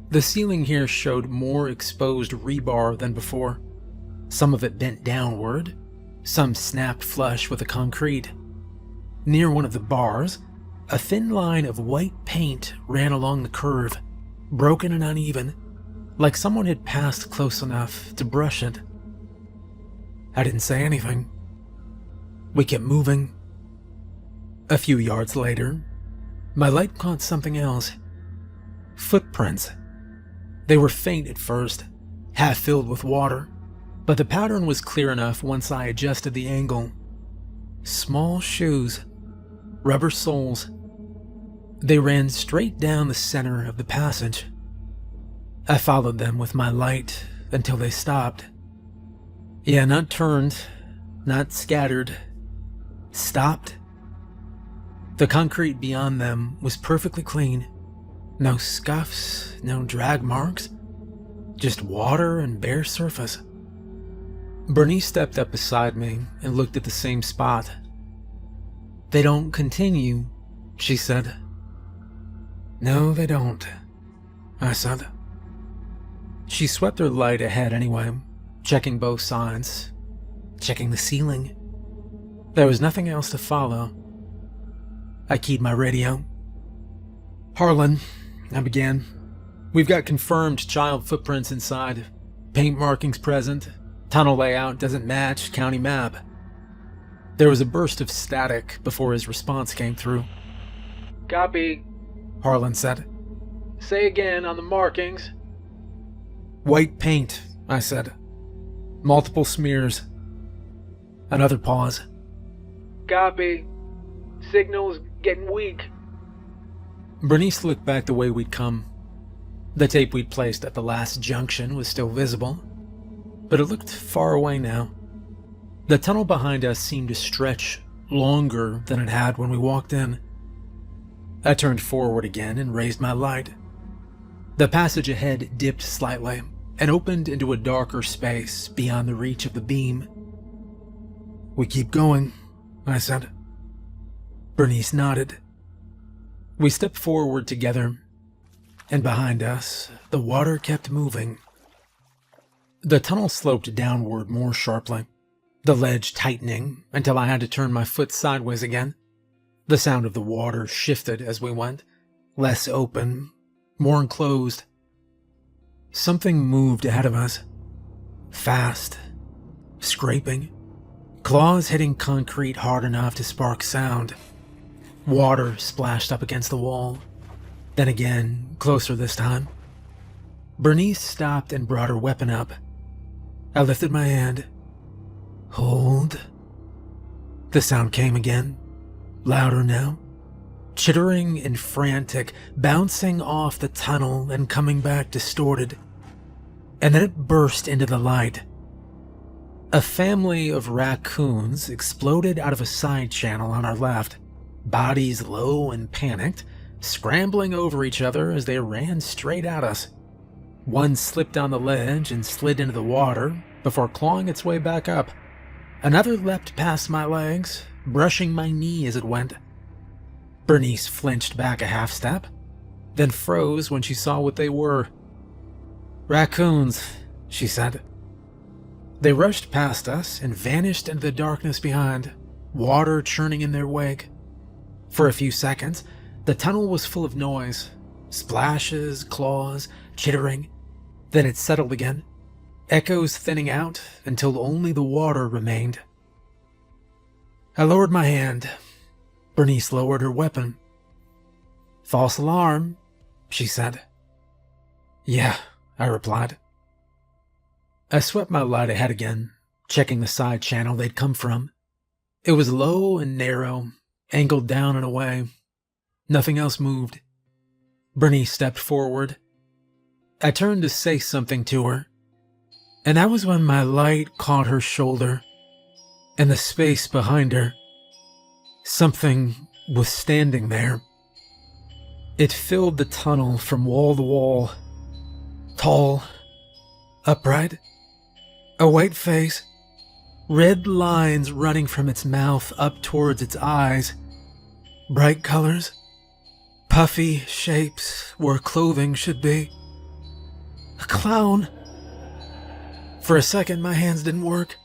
The ceiling here showed more exposed rebar than before. Some of it bent downward, some snapped flush with the concrete. Near one of the bars, a thin line of white paint ran along the curve, broken and uneven, like someone had passed close enough to brush it. I didn't say anything. We kept moving. A few yards later, my light caught something else. Footprints. They were faint at first, half filled with water, but the pattern was clear enough once I adjusted the angle. Small shoes, rubber soles. They ran straight down the center of the passage. I followed them with my light until they stopped. Yeah, not turned, not scattered. Stopped. The concrete beyond them was perfectly clean. No scuffs, no drag marks. Just water and bare surface. Bernice stepped up beside me and looked at the same spot. "They don't continue," she said. "No, they don't," I said. She swept her light ahead anyway, checking both sides, checking the ceiling. There was nothing else to follow. I keyed my radio. "Harlan," I began. "We've got confirmed child footprints inside. Paint markings present. Tunnel layout doesn't match county map." There was a burst of static before his response came through. "Copy," Harlan said. "Say again on the markings." "White paint," I said. "Multiple smears." Another pause. "Copy. Signal's getting weak." Bernice looked back the way we'd come. The tape we'd placed at the last junction was still visible, but it looked far away now. The tunnel behind us seemed to stretch longer than it had when we walked in. I turned forward again and raised my light. The passage ahead dipped slightly and opened into a darker space beyond the reach of the beam. "We keep going," I said. Bernice nodded. We stepped forward together, and behind us, the water kept moving. The tunnel sloped downward more sharply, the ledge tightening until I had to turn my foot sideways again. The sound of the water shifted as we went, less open, more enclosed. Something moved ahead of us, fast, scraping, claws hitting concrete hard enough to spark sound. Water splashed up against the wall, then again, closer this time. Bernice stopped and brought her weapon up. I lifted my hand. "Hold." The sound came again, louder now, chittering and frantic, bouncing off the tunnel and coming back distorted. and then it burst into the light. A family of raccoons exploded out of a side channel on our left, bodies low and panicked, scrambling over each other as they ran straight at us. One slipped down the ledge and slid into the water before clawing its way back up. Another leapt past my legs, brushing my knee as it went. Bernice flinched back a half step, then froze when she saw what they were. "Raccoons," she said. They rushed past us and vanished into the darkness behind, water churning in their wake. For a few seconds, the tunnel was full of noise, splashes, claws, chittering. Then it settled again, echoes thinning out until only the water remained. I lowered my hand. Bernice lowered her weapon. "False alarm," she said. "Yeah," I replied. I swept my light ahead again, checking the side channel they'd come from. It was low and narrow, angled down and away. Nothing else moved. Bernice stepped forward. I turned to say something to her, and that was when my light caught her shoulder and the space behind her. Something was standing there. It filled the tunnel from wall to wall. Tall, upright, a white face, red lines running from its mouth up towards its eyes, bright colors, puffy shapes where clothing should be. A clown. For a second, my hands didn't work.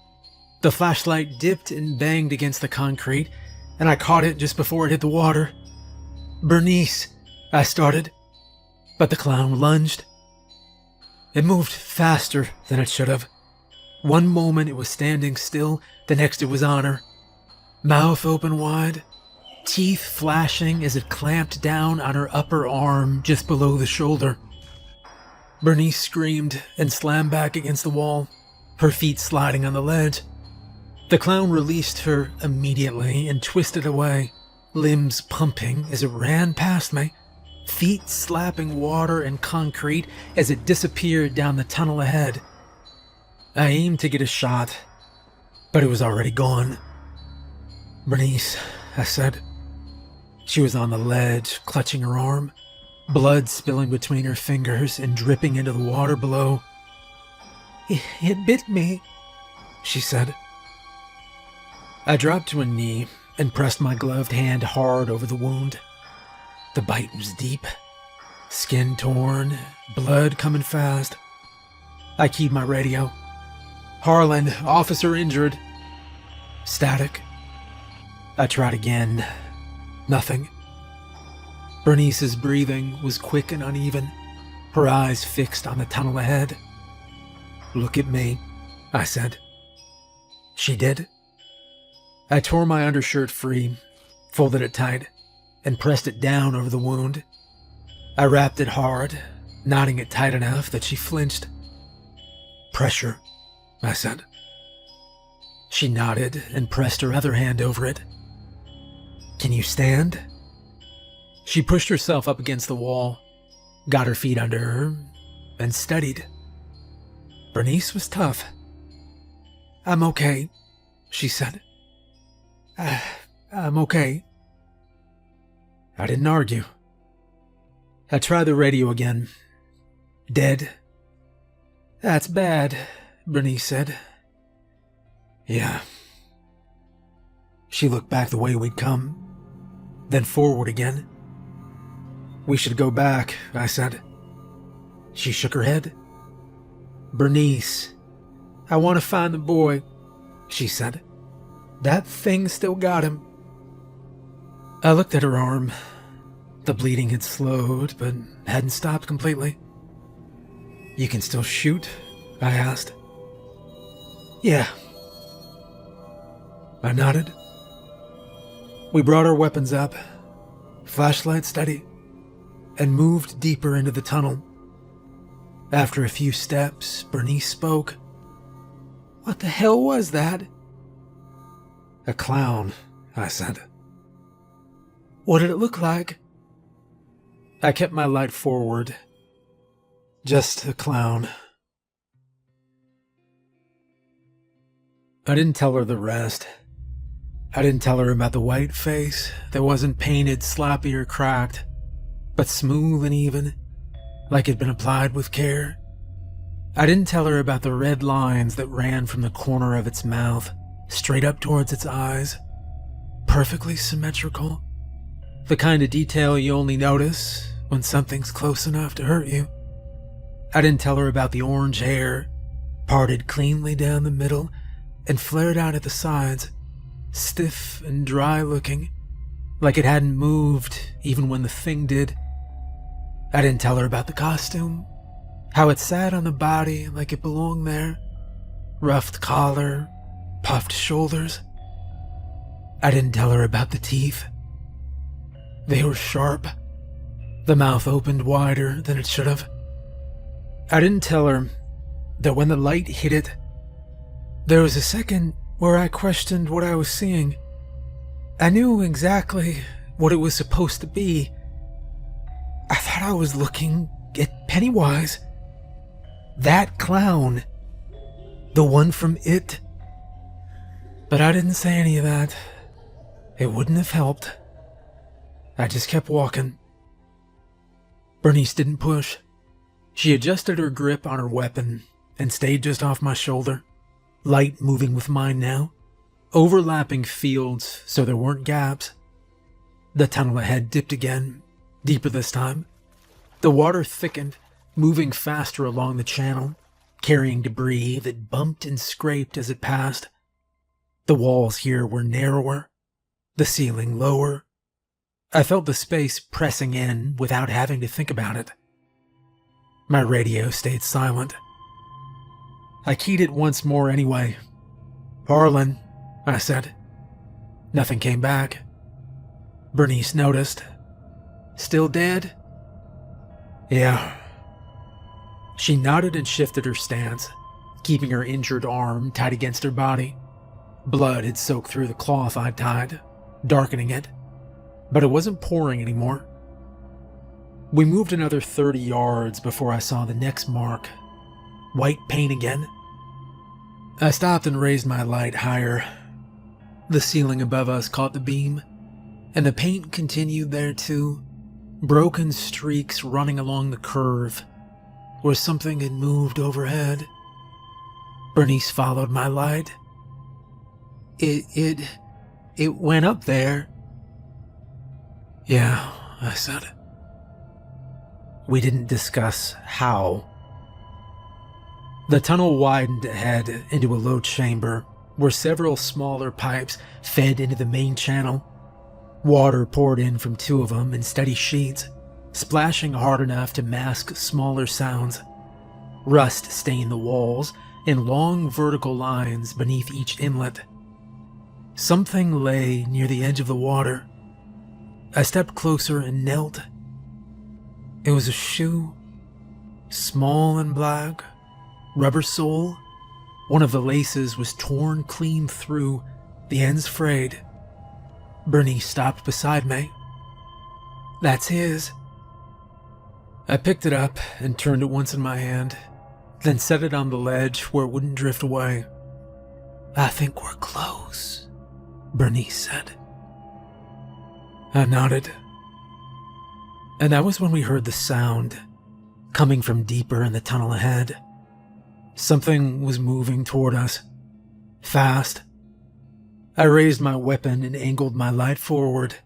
The flashlight dipped and banged against the concrete, and I caught it just before it hit the water. "Bernice," I started, but the clown lunged. It moved faster than it should have. One moment it was standing still, the next it was on her. Mouth open wide, teeth flashing as it clamped down on her upper arm just below the shoulder. Bernice screamed and slammed back against the wall, her feet sliding on the ledge. The clown released her immediately and twisted away, limbs pumping as it ran past me, feet slapping water and concrete as it disappeared down the tunnel ahead. I aimed to get a shot, but it was already gone. "Bernice," I said. She was on the ledge, clutching her arm, blood spilling between her fingers and dripping into the water below. It bit me," she said. I dropped to a knee and pressed my gloved hand hard over the wound. The bite was deep, skin torn, blood coming fast. I keyed my radio. "Harlan, officer injured." Static. I tried again. Nothing. Bernice's breathing was quick and uneven, her eyes fixed on the tunnel ahead. "Look at me," I said. She did. I tore my undershirt free, folded it tight, and pressed it down over the wound. I wrapped it hard, knotting it tight enough that she flinched. "Pressure," I said. She nodded and pressed her other hand over it. "Can you stand?" She pushed herself up against the wall, got her feet under her, and studied. Bernice was tough. "I'm okay," she said. I'm okay." I didn't argue. I tried the radio again. "Dead." "That's bad," Bernice said. "Yeah." She looked back the way we'd come, then forward again. "We should go back," I said. She shook her head. "Bernice, I want to find the boy," she said. "That thing still got him." I looked at her arm. The bleeding had slowed, but hadn't stopped completely. "You can still shoot?" I asked. "Yeah." I nodded. We brought our weapons up, flashlight steady, and moved deeper into the tunnel. After a few steps, Bernice spoke. "What the hell was that?" "A clown," I said. "What did it look like?" I kept my light forward. "Just a clown. I didn't tell her the rest. I didn't tell her about the white face that wasn't painted sloppy or cracked, but smooth and even, like it'd been applied with care. I didn't tell her about the red lines that ran from the corner of its mouth straight up towards its eyes, perfectly symmetrical, the kind of detail you only notice when something's close enough to hurt you. I didn't tell her about the orange hair, parted cleanly down the middle and flared out at the sides, stiff and dry looking, like it hadn't moved even when the thing did. I didn't tell her about the costume, how it sat on the body like it belonged there, ruffed collar, puffed shoulders. I didn't tell her about the teeth. They were sharp. The mouth opened wider than it should have. I didn't tell her that when the light hit it, there was a second where I questioned what I was seeing. I knew exactly what it was supposed to be. I thought I was looking at Pennywise. That clown. The one from It. But I didn't say any of that. It wouldn't have helped. I just kept walking. Bernice didn't push. She adjusted her grip on her weapon and stayed just off my shoulder, light moving with mine now, overlapping fields so there weren't gaps. The tunnel ahead dipped again, deeper this time. The water thickened, moving faster along the channel, carrying debris that bumped and scraped as it passed. The walls here were narrower, the ceiling lower. I felt the space pressing in without having to think about it. My radio stayed silent. I keyed it once more anyway. "Harlan," I said. Nothing came back. Bernice noticed. "Still dead?" "Yeah." She nodded and shifted her stance, keeping her injured arm tight against her body. Blood had soaked through the cloth I'd tied, darkening it, but it wasn't pouring anymore. We moved another 30 yards before I saw the next mark. White paint again. I stopped and raised my light higher. The ceiling above us caught the beam, and the paint continued there too, broken streaks running along the curve, where something had moved overhead. Bernice followed my light. It went up there." "Yeah," I said. We didn't discuss how. The tunnel widened ahead into a low chamber where several smaller pipes fed into the main channel. Water poured in from two of them in steady sheets, splashing hard enough to mask smaller sounds. Rust stained the walls in long vertical lines beneath each inlet. Something lay near the edge of the water. I stepped closer and knelt. It was a shoe, small and black, rubber sole. One of the laces was torn clean through, the ends frayed. Bernice stopped beside me. "That's his." I picked it up and turned it once in my hand, then set it on the ledge where it wouldn't drift away. "I think we're close," Bernice said. I nodded. And that was when we heard the sound, coming from deeper in the tunnel ahead. Something was moving toward us, fast. I raised my weapon and angled my light forward.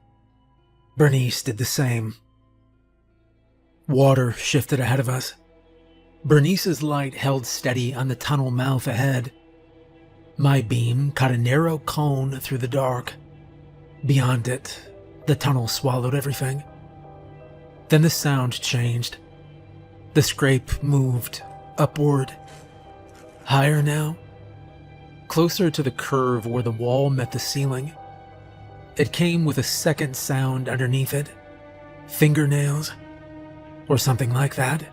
Bernice did the same. Water shifted ahead of us. Bernice's light held steady on the tunnel mouth ahead. My beam caught a narrow cone through the dark. Beyond it, the tunnel swallowed everything. Then the sound changed. The scrape moved upward, higher now, closer to the curve where the wall met the ceiling. It came with a second sound underneath it, fingernails, or something like that,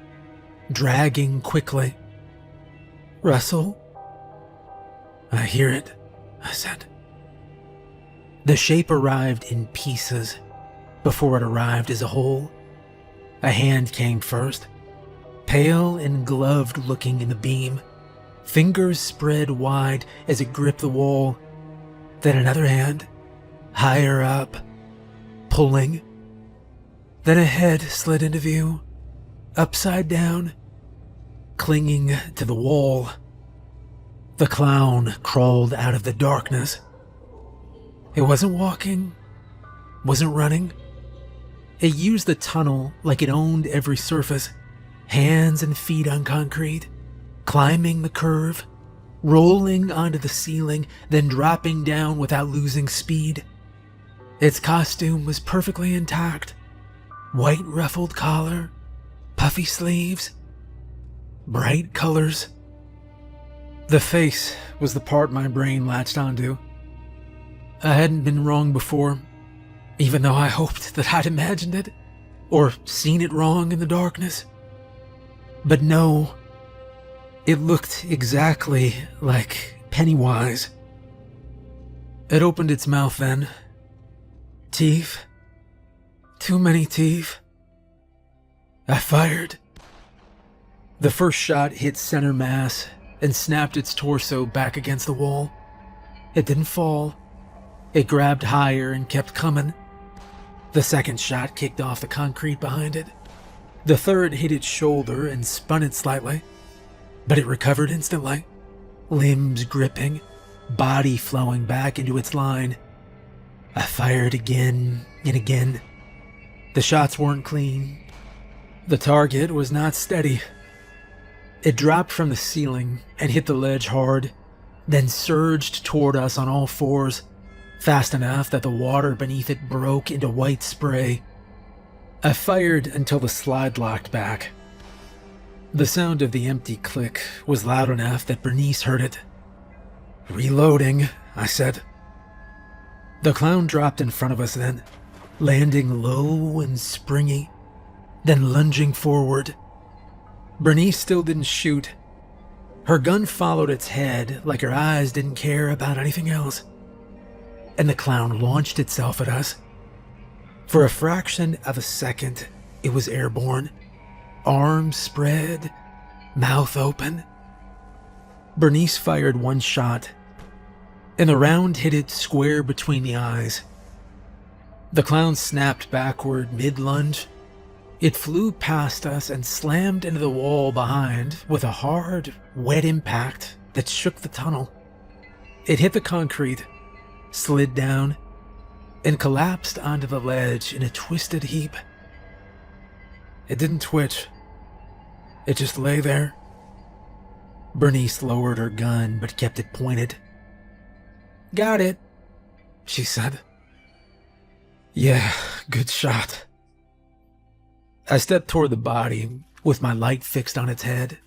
dragging quickly. "Russell?" "I hear it," I said. The shape arrived in pieces before it arrived as a whole. A hand came first, pale and gloved looking in the beam, fingers spread wide as it gripped the wall. Then another hand, higher up, pulling. Then a head slid into view, upside down, clinging to the wall. The clown crawled out of the darkness. It wasn't walking, wasn't running. It used the tunnel like it owned every surface, hands and feet on concrete, climbing the curve, rolling onto the ceiling, then dropping down without losing speed. Its costume was perfectly intact. White ruffled collar, puffy sleeves, bright colors. The face was the part my brain latched onto. I hadn't been wrong before, even though I hoped that I'd imagined it, or seen it wrong in the darkness. But no, it looked exactly like Pennywise. It opened its mouth then. Teeth. Too many teeth. I fired. The first shot hit center mass and snapped its torso back against the wall. It didn't fall. It grabbed higher and kept coming. The second shot kicked off the concrete behind it. The third hit its shoulder and spun it slightly, but it recovered instantly, limbs gripping, body flowing back into its line. I fired again and again. The shots weren't clean. The target was not steady. It dropped from the ceiling and hit the ledge hard, then surged toward us on all fours, fast enough that the water beneath it broke into white spray. I fired until the slide locked back. The sound of the empty click was loud enough that Bernice heard it. "Reloading," I said. The clown dropped in front of us then, landing low and springy, then lunging forward. Bernice still didn't shoot. Her gun followed its head like her eyes didn't care about anything else. And the clown launched itself at us. For a fraction of a second, it was airborne, arms spread, mouth open. Bernice fired one shot, and the round hit it square between the eyes. The clown snapped backward mid-lunge. It flew past us and slammed into the wall behind with a hard, wet impact that shook the tunnel. It hit the concrete, slid down, and collapsed onto the ledge in a twisted heap. It didn't twitch. It just lay there. Bernice lowered her gun but kept it pointed. "Got it," she said. "Yeah, good shot." I stepped toward the body with my light fixed on its head.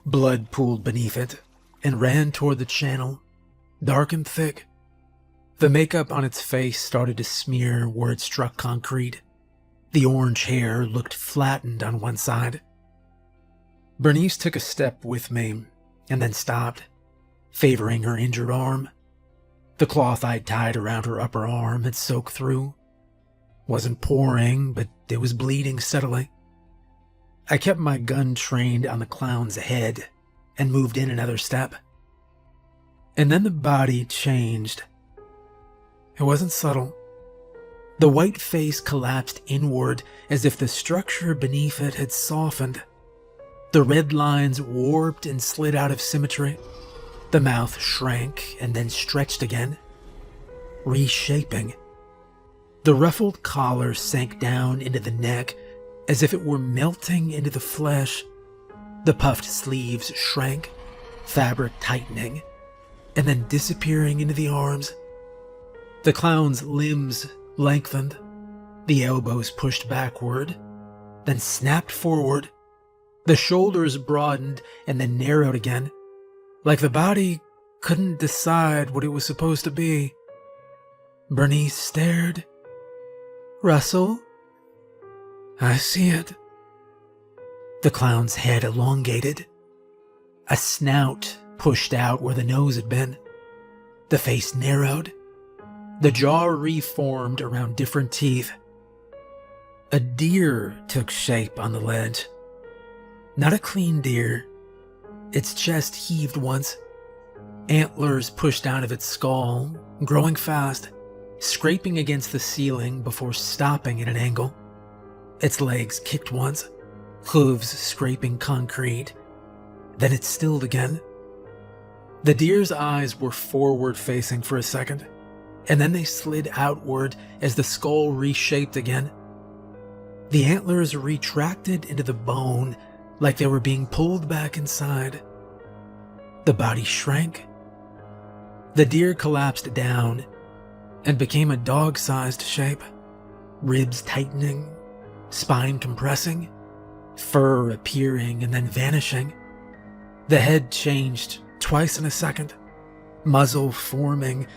Blood pooled beneath it and ran toward the channel, dark and thick. The makeup on its face started to smear where it struck concrete. The orange hair looked flattened on one side. Bernice took a step with me and then stopped, favoring her injured arm. The cloth I'd tied around her upper arm had soaked through. Wasn't pouring, but it was bleeding steadily. I kept my gun trained on the clown's head and moved in another step. And then the body changed. It wasn't subtle. The white face collapsed inward as if the structure beneath it had softened. The red lines warped and slid out of symmetry. The mouth shrank and then stretched again, reshaping. The ruffled collar sank down into the neck as if it were melting into the flesh. The puffed sleeves shrank, fabric tightening, and then disappearing into the arms. The clown's limbs lengthened, the elbows pushed backward, then snapped forward. The shoulders broadened and then narrowed again, like the body couldn't decide what it was supposed to be. Bernice stared. "Russell?" "I see it." The clown's head elongated. A snout pushed out where the nose had been. The face narrowed. The jaw reformed around different teeth. A deer took shape on the ledge. Not a clean deer. Its chest heaved once. Antlers pushed out of its skull, growing fast, scraping against the ceiling before stopping at an angle. Its legs kicked once, hooves scraping concrete. Then it stilled again. The deer's eyes were forward-facing for a second, and then they slid outward as the skull reshaped again. The antlers retracted into the bone like they were being pulled back inside. The body shrank. The deer collapsed down and became a dog-sized shape, ribs tightening, spine compressing, fur appearing and then vanishing. The head changed twice in a second, muzzle forming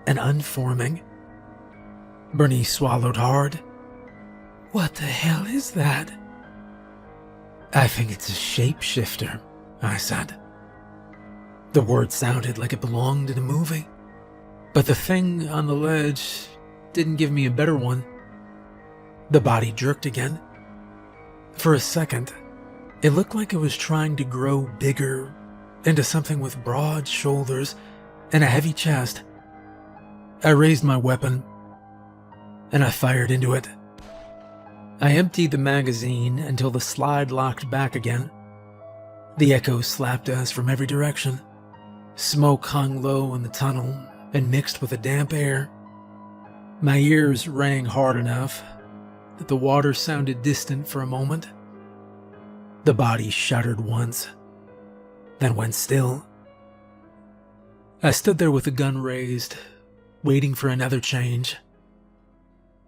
and unforming. Bernice swallowed hard. "What the hell is that?" "I think it's a shapeshifter," I said. The word sounded like it belonged in a movie, but the thing on the ledge didn't give me a better one. The body jerked again. For a second, it looked like it was trying to grow bigger into something with broad shoulders and a heavy chest. I raised my weapon, and I fired into it. I emptied the magazine until the slide locked back again. The echo slapped us from every direction. Smoke hung low in the tunnel and mixed with the damp air. My ears rang hard enough that the water sounded distant for a moment. The body shuddered once, then went still. I stood there with the gun raised, waiting for another change.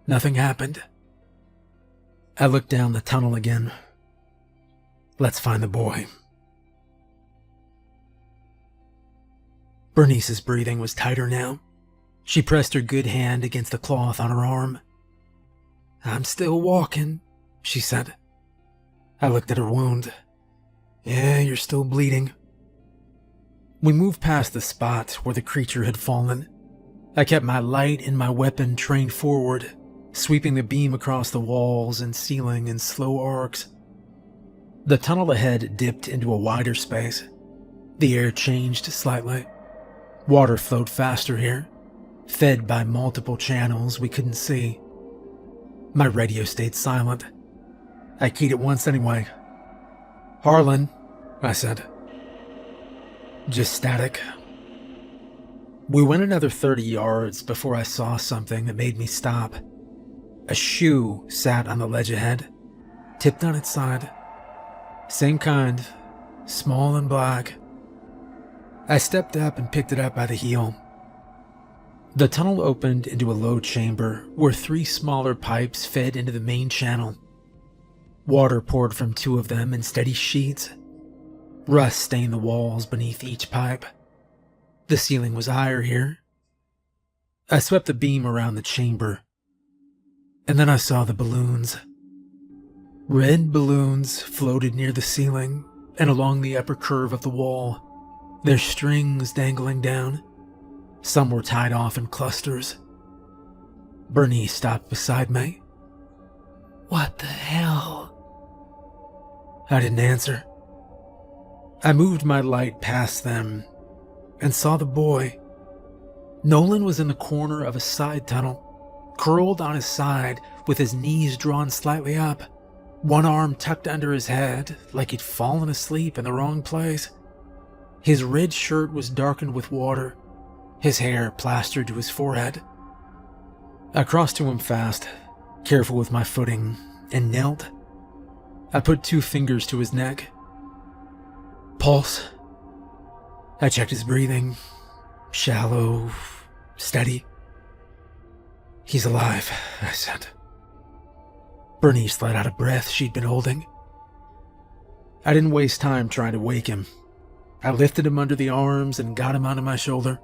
Nothing happened. I looked down the tunnel again. Let's find the boy. Bernice's breathing was tighter now. She pressed her good hand against the cloth on her arm. "I'm still walking," she said. I looked at her wound. "Yeah, you're still bleeding." We moved past the spot where the creature had fallen. I kept my light and my weapon trained forward, sweeping the beam across the walls and ceiling in slow arcs. The tunnel ahead dipped into a wider space. The air changed slightly. Water flowed faster here, fed by multiple channels we couldn't see. My radio stayed silent. I keyed it once anyway. "Harlan," I said. Just static. We went another 30 yards before I saw something that made me stop. A shoe sat on the ledge ahead, tipped on its side. Same kind, small and black. I stepped up and picked it up by the heel. The tunnel opened into a low chamber where 3 smaller pipes fed into the main channel. Water poured from 2 of them in steady sheets. Rust stained the walls beneath each pipe. The ceiling was higher here. I swept the beam around the chamber, and then I saw the balloons. Red balloons floated near the ceiling and along the upper curve of the wall, their strings dangling down. Some were tied off in clusters. Bernice stopped beside me. "What the hell?" I didn't answer. I moved my light past them and saw the boy. Nolan was in the corner of a side tunnel, curled on his side with his knees drawn slightly up, one arm tucked under his head like he'd fallen asleep in the wrong place. His red shirt was darkened with water, his hair plastered to his forehead. I crossed to him fast, careful with my footing, and knelt. I put 2 fingers to his neck. Pulse. I checked his breathing. Shallow, steady. "He's alive," I said. Bernice let out a breath she'd been holding. I didn't waste time trying to wake him. I lifted him under the arms and got him onto my shoulder.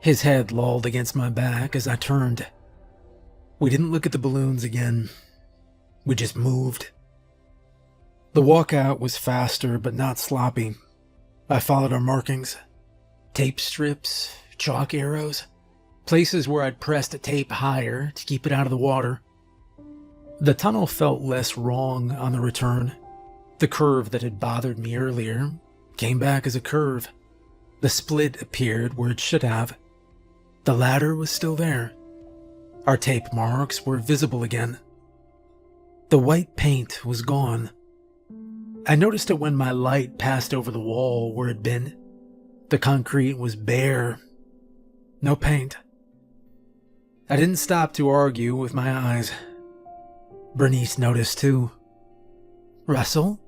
His head lolled against my back as I turned. We didn't look at the balloons again. We just moved. The walkout was faster but not sloppy. I followed our markings. Tape strips, chalk arrows, places where I'd pressed a tape higher to keep it out of the water. The tunnel felt less wrong on the return. The curve that had bothered me earlier came back as a curve. The split appeared where it should have. The ladder was still there. Our tape marks were visible again. The white paint was gone. I noticed it when my light passed over the wall where it'd been. The concrete was bare. No paint. I didn't stop to argue with my eyes. Bernice noticed too. "Russell?"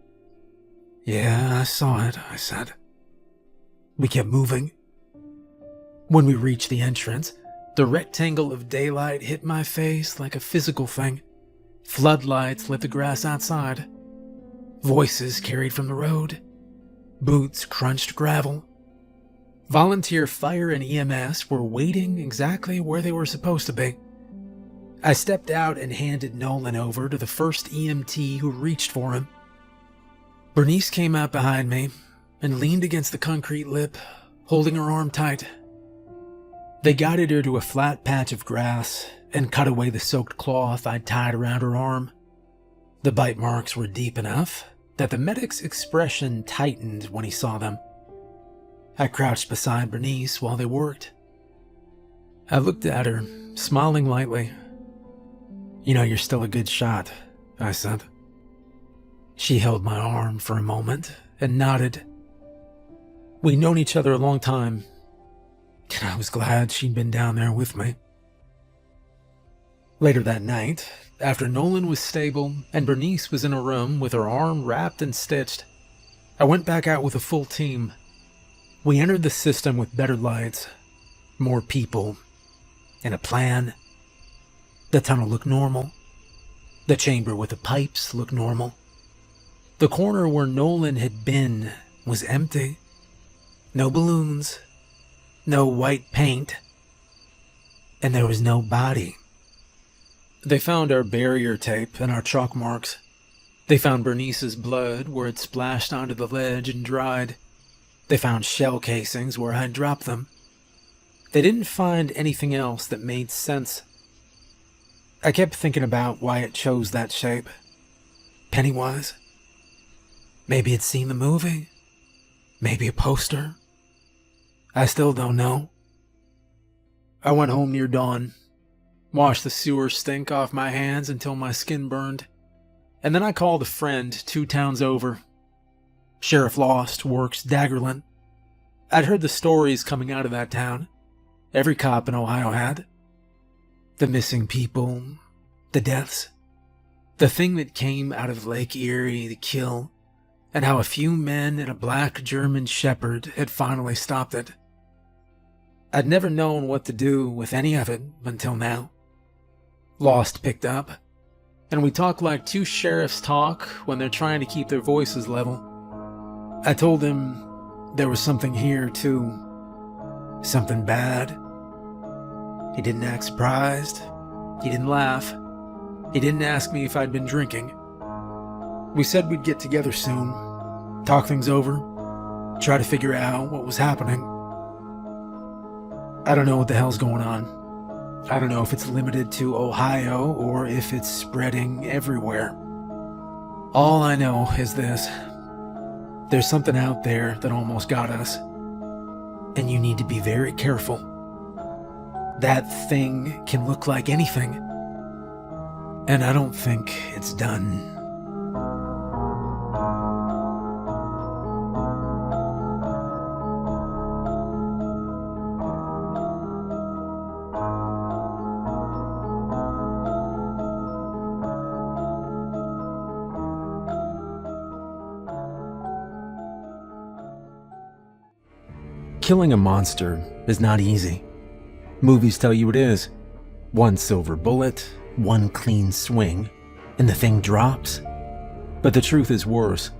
"Yeah, I saw it," I said. We kept moving. When we reached the entrance, the rectangle of daylight hit my face like a physical thing. Floodlights lit the grass outside. Voices carried from the road. Boots crunched gravel. Volunteer fire and EMS were waiting exactly where they were supposed to be. I stepped out and handed Nolan over to the first EMT who reached for him. Bernice came out behind me and leaned against the concrete lip, holding her arm tight. They guided her to a flat patch of grass and cut away the soaked cloth I'd tied around her arm. The bite marks were deep enough that the medic's expression tightened when he saw them. I crouched beside Bernice while they worked. I looked at her, smiling lightly. "You know you're still a good shot," I said. She held my arm for a moment and nodded. We'd known each other a long time, and I was glad she'd been down there with me. Later that night, after Nolan was stable and Bernice was in a room with her arm wrapped and stitched, I went back out with a full team. We entered the system with better lights, more people, and a plan. The tunnel looked normal. The chamber with the pipes looked normal. The corner where Nolan had been was empty. No balloons, no white paint, and there was no body. They found our barrier tape and our chalk marks. They found Bernice's blood where it splashed onto the ledge and dried. They found shell casings where I'd dropped them. They didn't find anything else that made sense. I kept thinking about why it chose that shape. Pennywise? Maybe it's seen the movie? Maybe a poster? I still don't know. I went home near dawn, washed the sewer stink off my hands until my skin burned, and then I called a friend 2 towns over. Sheriff Lost works Daggerland. I'd heard the stories coming out of that town. Every cop in Ohio had. The missing people, the deaths, the thing that came out of Lake Erie to kill, and how a few men and a black German shepherd had finally stopped it. I'd never known what to do with any of it until now. Lost picked up, and we talked like 2 sheriffs talk when they're trying to keep their voices level. I told him there was something here too, something bad. He didn't act surprised. He didn't laugh. He didn't ask me if I'd been drinking. We said we'd get together soon, talk things over, try to figure out what was happening. I don't know what the hell's going on. I don't know if it's limited to Ohio or if it's spreading everywhere. All I know is this. There's something out there that almost got us, and you need to be very careful. That thing can look like anything, and I don't think it's done. Killing a monster is not easy. Movies tell you it is. 1 silver bullet, 1 clean swing, and the thing drops. But the truth is worse.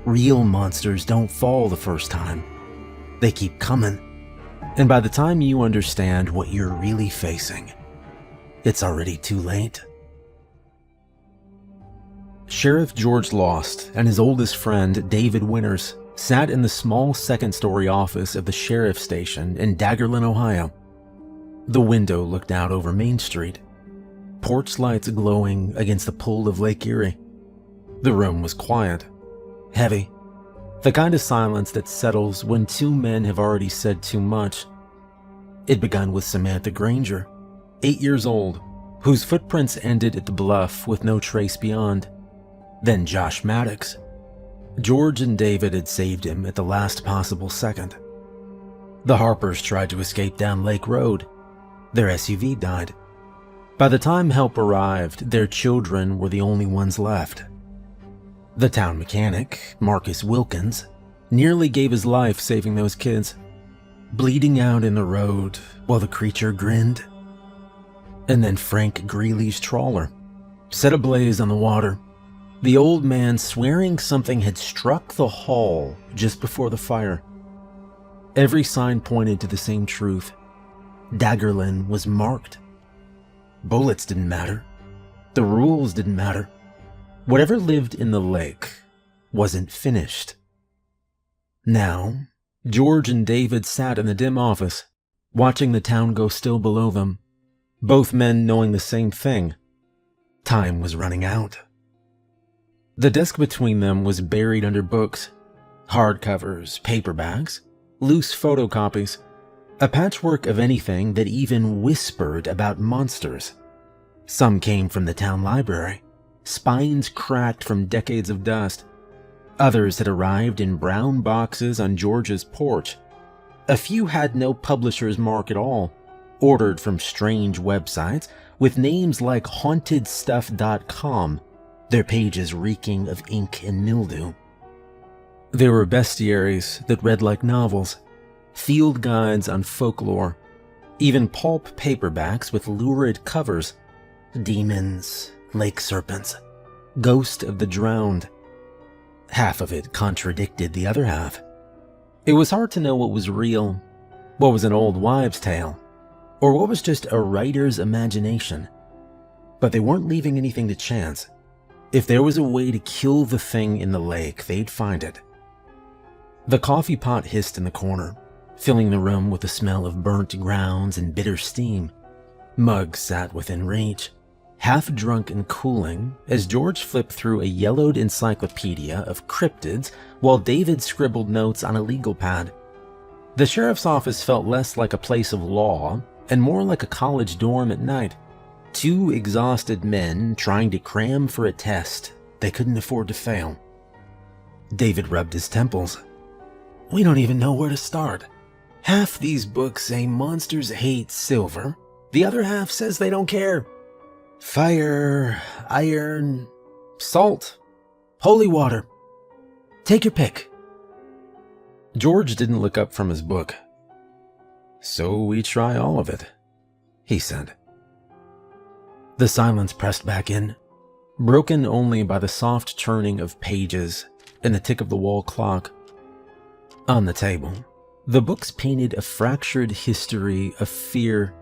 Real monsters don't fall the first time. They keep coming. And by the time you understand what you're really facing, it's already too late. Sheriff George Lost and his oldest friend, David Winters, sat in the small second-story office of the sheriff's station in Daggerland, Ohio. The window looked out over Main Street, porch lights glowing against the pool of Lake Erie. The room was quiet, heavy, The kind of silence that settles when two men have already said too much. It began with Samantha Granger, 8 years old, whose footprints ended at the bluff with no trace beyond. Then Josh Maddox. George and David had saved him at the last possible second. The Harpers tried to escape down Lake Road. Their SUV died. By the time help arrived, their children were the only ones left. The town mechanic, Marcus Wilkins, nearly gave his life saving those kids, bleeding out in the road while the creature grinned. And then Frank Greeley's trawler set ablaze on the water, the old man swearing something had struck the hull just before the fire. Every sign pointed to the same truth. Daggerland was marked. Bullets didn't matter. The rules didn't matter. Whatever lived in the lake wasn't finished. Now, George and David sat in the dim office, watching the town go still below them, both men knowing the same thing. Time was running out. The desk between them was buried under books, hardcovers, paperbacks, loose photocopies, a patchwork of anything that even whispered about monsters. Some came from the town library, spines cracked from decades of dust. Others had arrived in brown boxes on George's porch. A few had no publisher's mark at all, ordered from strange websites with names like hauntedstuff.com, their pages reeking of ink and mildew. There were bestiaries that read like novels, field guides on folklore, even pulp paperbacks with lurid covers, demons, lake serpents, ghost of the drowned. Half of it contradicted the other half. It was hard to know what was real, what was an old wives' tale, or what was just a writer's imagination. But they weren't leaving anything to chance. If there was a way to kill the thing in the lake, they'd find it. The coffee pot hissed in the corner, filling the room with the smell of burnt grounds and bitter steam. Mugs sat within reach, half drunk and cooling, as George flipped through a yellowed encyclopedia of cryptids while David scribbled notes on a legal pad. The sheriff's office felt less like a place of law and more like a college dorm at night. Two exhausted men trying to cram for a test they couldn't afford to fail. David rubbed his temples. We don't even know where to start. Half these books say monsters hate silver. The other half says they don't care. Fire, iron, salt, holy water. Take your pick. George didn't look up from his book. So we try all of it, he said. The silence pressed back in, broken only by the soft churning of pages and the tick of the wall clock. On the table, the books painted a fractured history of fear,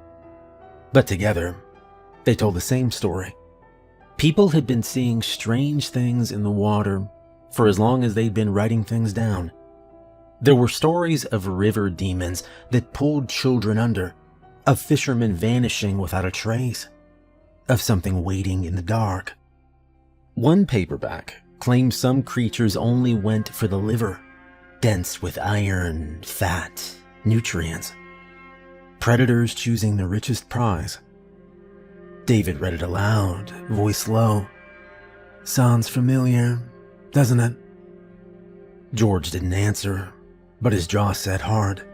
but together, they told the same story. People had been seeing strange things in the water for as long as they'd been writing things down. There were stories of river demons that pulled children under, of fishermen vanishing without a trace, of something waiting in the dark. One paperback claimed some creatures only went for the liver, dense with iron, fat, nutrients. Predators choosing the richest prize. David read it aloud, voice low. Sounds familiar, doesn't it? George didn't answer, but his jaw set hard.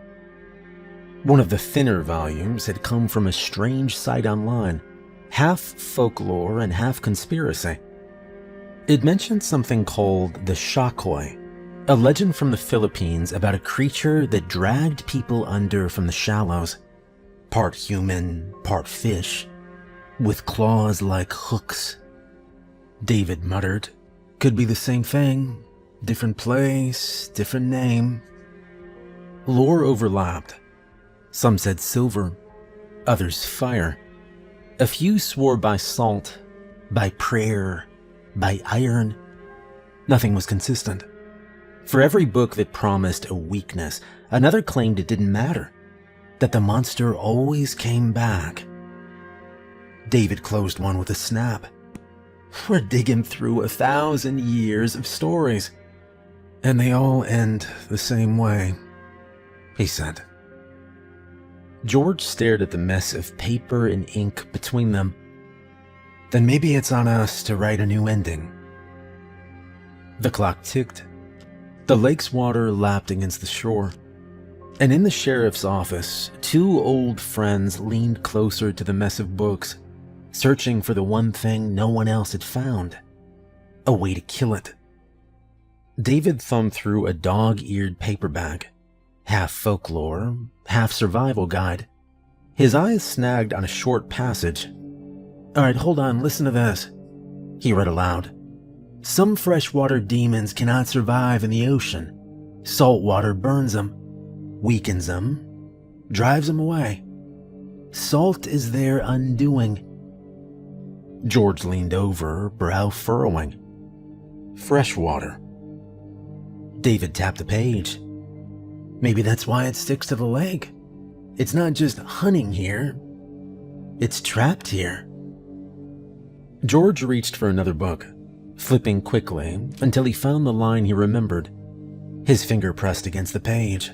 One of the thinner volumes had come from a strange site online, half folklore and half conspiracy. It mentioned something called the Shakoy, a legend from the Philippines about a creature that dragged people under from the shallows, part human, part fish, with claws like hooks. David muttered, could be the same thing, different place, different name. Lore overlapped. Some said silver, others fire. A few swore by salt, by prayer, by iron. Nothing was consistent. For every book that promised a weakness, another claimed it didn't matter, that the monster always came back. David closed one with a snap. We're digging through 1,000 years of stories. And they all end the same way, he said. George stared at the mess of paper and ink between them. Then maybe it's on us to write a new ending. The clock ticked. The lake's water lapped against the shore. And in the sheriff's office, two old friends leaned closer to the mess of books, searching for the one thing no one else had found: a way to kill it. David thumbed through a dog-eared paperback, half folklore, half survival guide. His eyes snagged on a short passage. "All right, hold on, listen to this," he read aloud. "Some freshwater demons cannot survive in the ocean. Salt water burns them, weakens them, drives them away. Salt is their undoing." George leaned over, brow furrowing. Freshwater. David tapped the page. Maybe that's why it sticks to the lake. It's not just hunting here. It's trapped here. George reached for another book, flipping quickly until he found the line he remembered. His finger pressed against the page.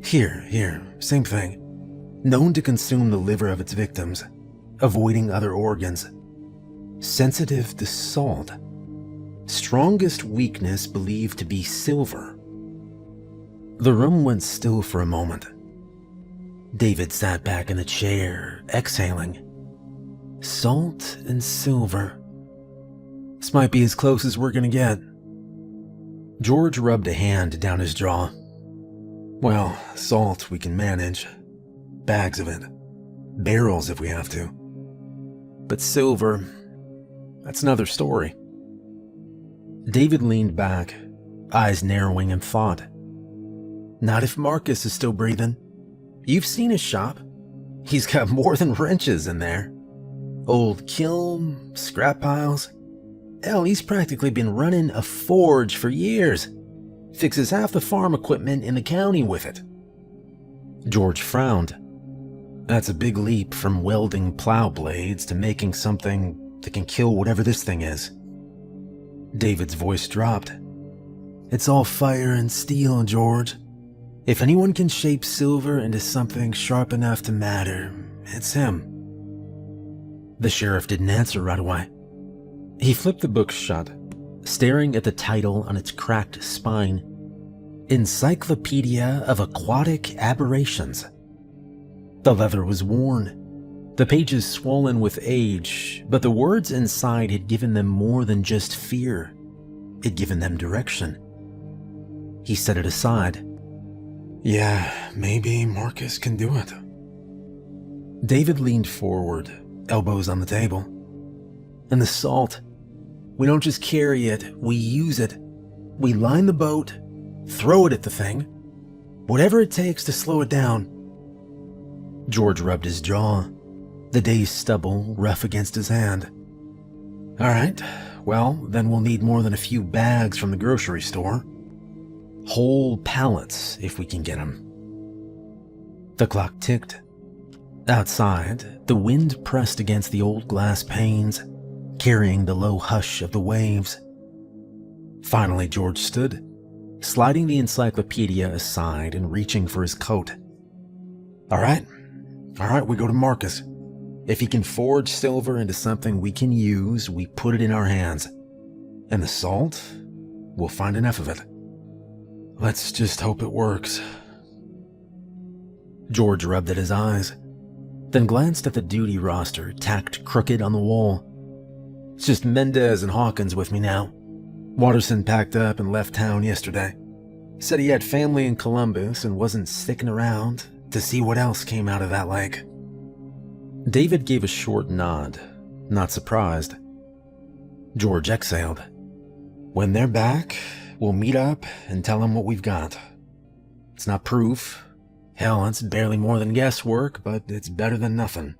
Here, same thing. Known to consume the liver of its victims, avoiding other organs. Sensitive to salt. Strongest weakness believed to be silver. The room went still for a moment. David sat back in the chair, exhaling. Salt and silver. This might be as close as we're gonna get. George rubbed a hand down his jaw. Well, salt we can manage. Bags of it. Barrels if we have to. But silver, that's another story. David leaned back, eyes narrowing in thought. Not if Marcus is still breathing. You've seen his shop. He's got more than wrenches in there. Old kiln, scrap piles. Hell, he's practically been running a forge for years. Fixes half the farm equipment in the county with it. George frowned. That's a big leap from welding plow blades to making something that can kill whatever this thing is. David's voice dropped. It's all fire and steel, George. If anyone can shape silver into something sharp enough to matter, it's him. The sheriff didn't answer right away. He flipped the book shut, staring at the title on its cracked spine. Encyclopedia of Aquatic Aberrations. The leather was worn, the pages swollen with age, but the words inside had given them more than just fear. It'd given them direction. He set it aside. Yeah, maybe Marcus can do it. David leaned forward, elbows on the table. And the salt. We don't just carry it, we use it. We line the boat, throw it at the thing. Whatever it takes to slow it down. George rubbed his jaw, the day's stubble rough against his hand. All right, well, then we'll need more than a few bags from the grocery store. Whole pallets, if we can get them. The clock ticked. Outside, the wind pressed against the old glass panes, carrying the low hush of the waves. Finally, George stood, sliding the encyclopedia aside and reaching for his coat. All right, we go to Marcus. If he can forge silver into something we can use, we put it in our hands. And the salt, we'll find enough of it. Let's just hope it works. George rubbed at his eyes, then glanced at the duty roster tacked crooked on the wall. It's just Mendez and Hawkins with me now. Watterson packed up and left town yesterday. Said he had family in Columbus and wasn't sticking around to see what else came out of that lake. David gave a short nod, not surprised. George exhaled. When they're back, we'll meet up and tell them what we've got. It's not proof. Hell, it's barely more than guesswork, but it's better than nothing.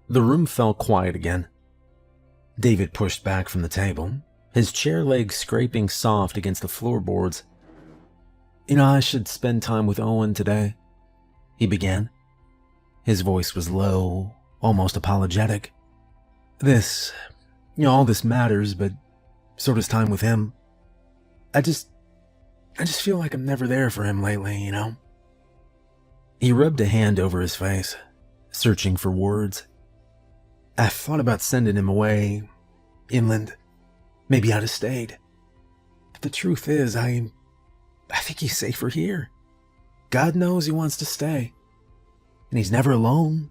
The room fell quiet again. David pushed back from the table, his chair legs scraping soft against the floorboards. I should spend time with Owen today, he began. His voice was low, almost apologetic. All this matters, but so does time with him. I just feel like I'm never there for him lately, you know? He rubbed a hand over his face, searching for words. I thought about sending him away, inland, maybe out of state. But the truth is, I think he's safer here. God knows he wants to stay. And he's never alone.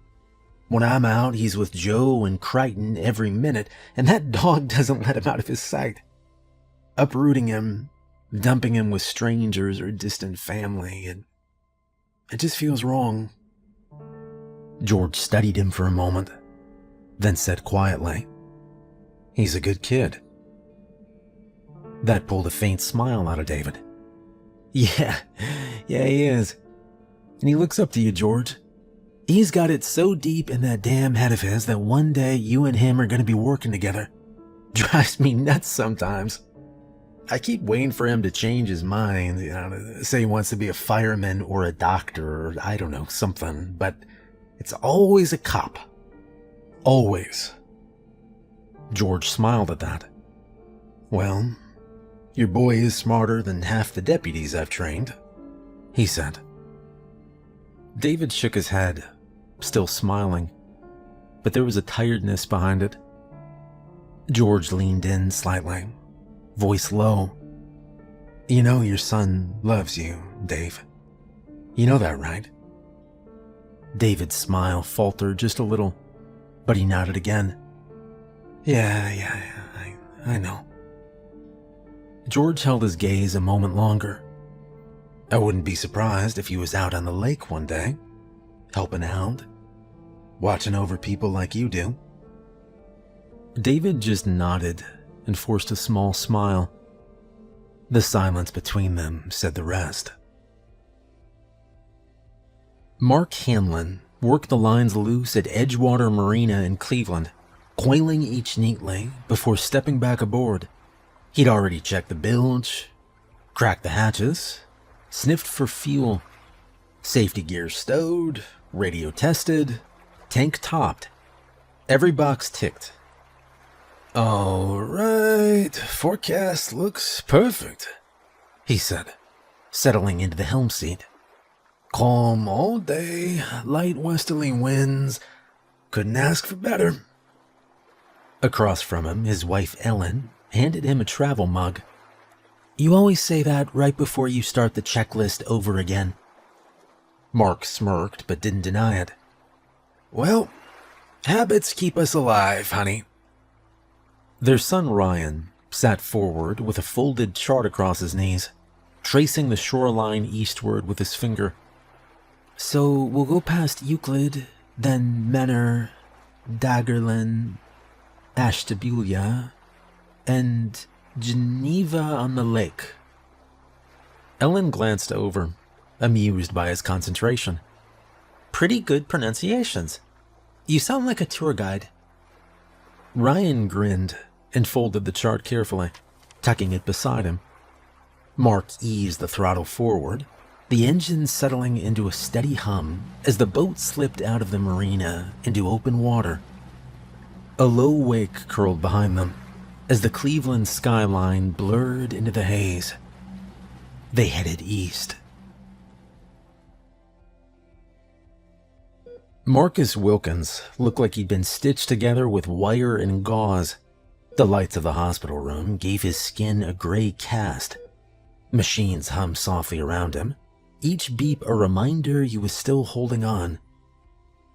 When I'm out, he's with Joe and Crichton every minute, and that dog doesn't let him out of his sight. Uprooting him, dumping him with strangers or distant family, it just feels wrong. George studied him for a moment, then said quietly, "He's a good kid." That pulled a faint smile out of David. Yeah, he is. And he looks up to you, George. He's got it so deep in that damn head of his that one day you and him are going to be working together. Drives me nuts sometimes. I keep waiting for him to change his mind, say he wants to be a fireman or a doctor or I don't know, something, but it's always a cop. Always. George smiled at that. Well, your boy is smarter than half the deputies I've trained, he said. David shook his head, still smiling, but there was a tiredness behind it. George leaned in slightly, voice low. You know your son loves you, Dave. You know that, right? David's smile faltered just a little, but he nodded again. Yeah, I know. George held his gaze a moment longer. I wouldn't be surprised if he was out on the lake one day, helping out, watching over people like you do. David just nodded and forced a small smile. The silence between them said the rest. Mark Hanlon worked the lines loose at Edgewater Marina in Cleveland, coiling each neatly before stepping back aboard. He'd already checked the bilge, cracked the hatches, sniffed for fuel, safety gear stowed, radio tested, tank topped. Every box ticked. All right, forecast looks perfect, he said, settling into the helm seat. Calm all day, light westerly winds. Couldn't ask for better. Across from him, his wife Ellen handed him a travel mug. You always say that right before you start the checklist over again. Mark smirked but didn't deny it. Well, habits keep us alive, honey. Their son Ryan sat forward with a folded chart across his knees, tracing the shoreline eastward with his finger. So we'll go past Euclid, then Menor, Daggerland, Ashtabula, and Geneva on the Lake. Ellen glanced over, amused by his concentration. Pretty good pronunciations. You sound like a tour guide. Ryan grinned and folded the chart carefully, tucking it beside him. Mark eased the throttle forward, the engine settling into a steady hum as the boat slipped out of the marina into open water. A low wake curled behind them as the Cleveland skyline blurred into the haze. They headed east. Marcus Wilkins looked like he'd been stitched together with wire and gauze. The lights of the hospital room gave his skin a gray cast. Machines hummed softly around him, each beep a reminder he was still holding on.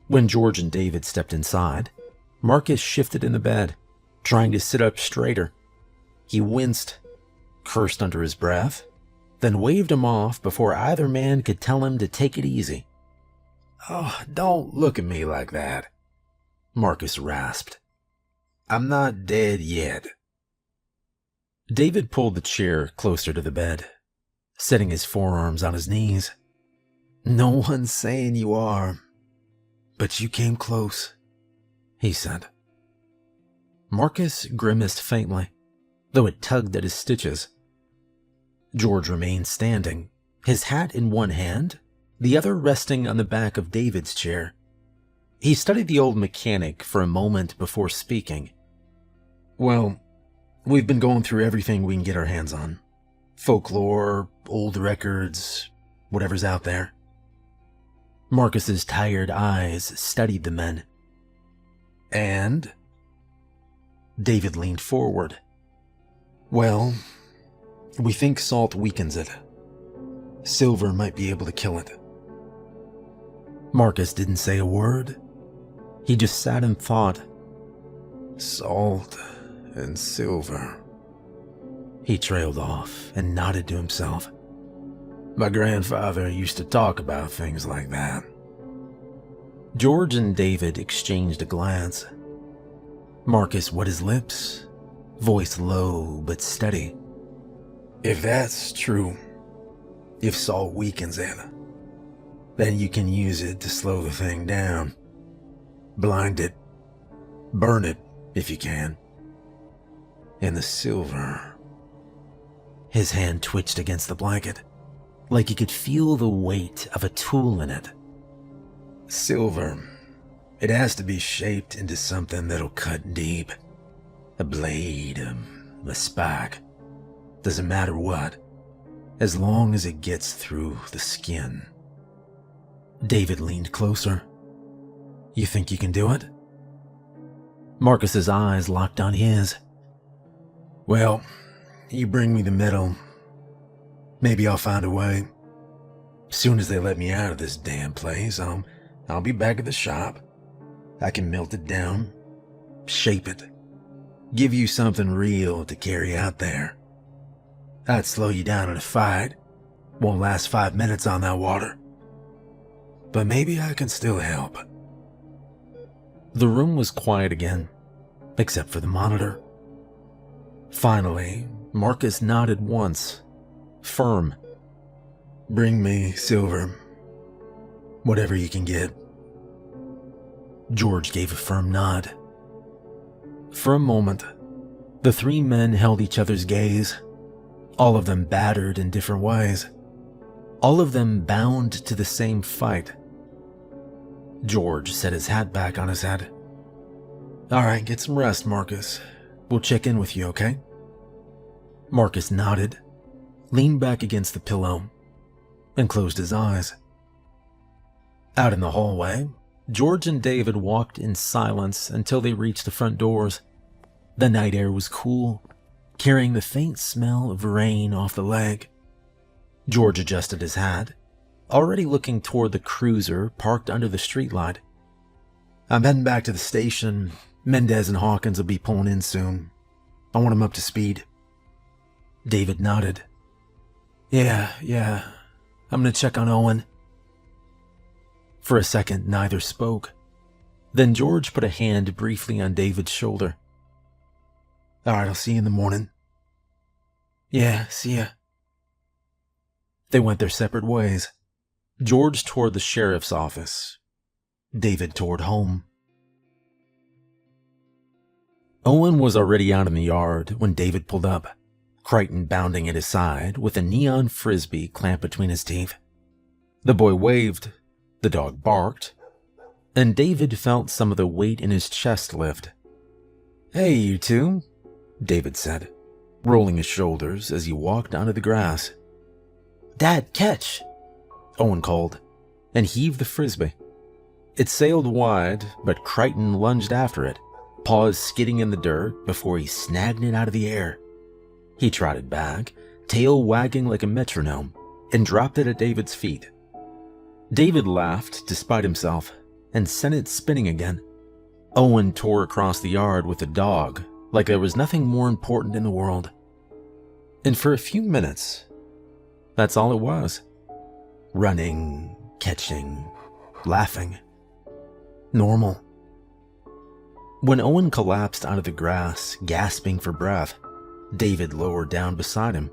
When George and David stepped inside, Marcus shifted in the bed, trying to sit up straighter. He winced, cursed under his breath, then waved him off before either man could tell him to take it easy. Oh, don't look at me like that, Marcus rasped. I'm not dead yet. David pulled the chair closer to the bed, setting his forearms on his knees. No one's saying you are, but you came close, he said. Marcus grimaced faintly, though it tugged at his stitches. George remained standing, his hat in one hand, the other resting on the back of David's chair. He studied the old mechanic for a moment before speaking. Well, we've been going through everything we can get our hands on. Folklore, old records, whatever's out there. Marcus's tired eyes studied the men. And David leaned forward. Well, we think salt weakens it. Silver might be able to kill it. Marcus didn't say a word. He just sat and thought. Salt and silver. He trailed off and nodded to himself. My grandfather used to talk about things like that. George and David exchanged a glance. Marcus wet his lips, voice low but steady. If that's true, if salt weakens it, then you can use it to slow the thing down. Blind it. Burn it, if you can. And the silver. His hand twitched against the blanket, like he could feel the weight of a tool in it. Silver. It has to be shaped into something that'll cut deep. A blade, a spike. Doesn't matter what, as long as it gets through the skin. David leaned closer. You think you can do it? Marcus's eyes locked on his. Well, you bring me the metal. Maybe I'll find a way. Soon as they let me out of this damn place, I'll be back at the shop. I can melt it down, shape it, give you something real to carry out there. I'd slow you down in a fight. Won't last 5 minutes on that water. But maybe I can still help. The room was quiet again, except for the monitor. Finally, Marcus nodded once, firm. Bring me silver. Whatever you can get. George gave a firm nod. For a moment, the three men held each other's gaze, all of them battered in different ways, all of them bound to the same fight. George set his hat back on his head. All right, get some rest, Marcus. We'll check in with you, okay? Marcus nodded, leaned back against the pillow, and closed his eyes. Out in the hallway, George and David walked in silence until they reached the front doors. The night air was cool, carrying the faint smell of rain off the lake. George adjusted his hat, already looking toward the cruiser parked under the streetlight. I'm heading back to the station. Mendez and Hawkins will be pulling in soon. I want them up to speed. David nodded. Yeah. I'm gonna check on Owen. For a second, neither spoke. Then George put a hand briefly on David's shoulder. All right, I'll see you in the morning. Yeah, see ya. They went their separate ways. George toward the sheriff's office. David toward home. Owen was already out in the yard when David pulled up, Crichton bounding at his side with a neon frisbee clamped between his teeth. The boy waved, the dog barked, and David felt some of the weight in his chest lift. Hey, you two, David said, rolling his shoulders as he walked onto the grass. Dad, catch! Owen called, and heaved the frisbee. It sailed wide, but Crichton lunged after it, paws skidding in the dirt before he snagged it out of the air. He trotted back, tail wagging like a metronome, and dropped it at David's feet. David laughed despite himself and sent it spinning again. Owen tore across the yard with the dog like there was nothing more important in the world. And for a few minutes, that's all it was. Running, catching, laughing. Normal. When Owen collapsed onto the grass, gasping for breath, David lowered down beside him.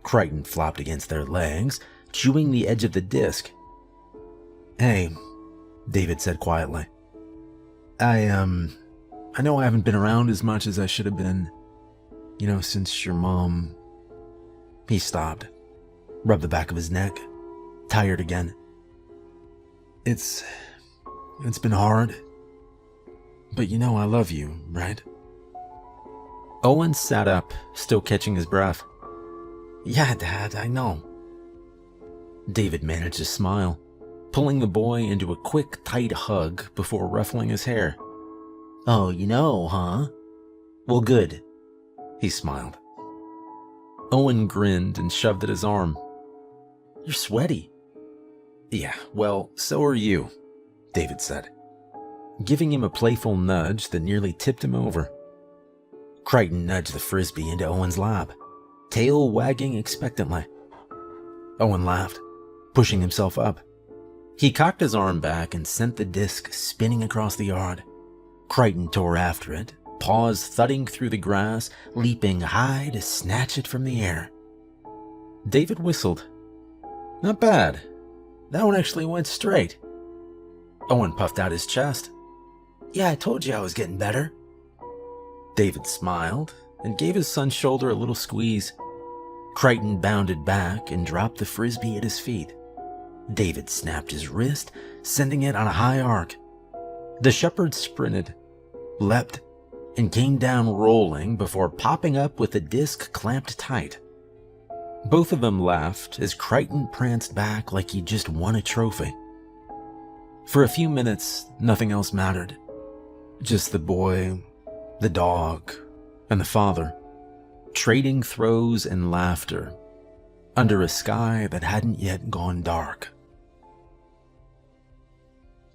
Crichton flopped against their legs, chewing the edge of the disc. Hey, David said quietly. I know I haven't been around as much as I should have been, since your mom. He stopped, rubbed the back of his neck, tired again. It's been hard, but I love you, right? Owen sat up, still catching his breath. Yeah, Dad, I know. David managed to smile, pulling the boy into a quick, tight hug before ruffling his hair. Oh, you know, huh? Well, good. He smiled. Owen grinned and shoved at his arm. You're sweaty. Yeah, well, so are you, David said, giving him a playful nudge that nearly tipped him over. Crichton nudged the frisbee into Owen's lap, tail wagging expectantly. Owen laughed, pushing himself up. He cocked his arm back and sent the disc spinning across the yard. Crichton tore after it, paws thudding through the grass, leaping high to snatch it from the air. David whistled. Not bad. That one actually went straight. Owen puffed out his chest. Yeah, I told you I was getting better. David smiled and gave his son's shoulder a little squeeze. Crichton bounded back and dropped the frisbee at his feet. David snapped his wrist, sending it on a high arc. The shepherd sprinted, leapt, and came down rolling before popping up with the disc clamped tight. Both of them laughed as Crichton pranced back like he'd just won a trophy. For a few minutes, nothing else mattered. Just the boy, the dog, and the father, trading throws and laughter under a sky that hadn't yet gone dark.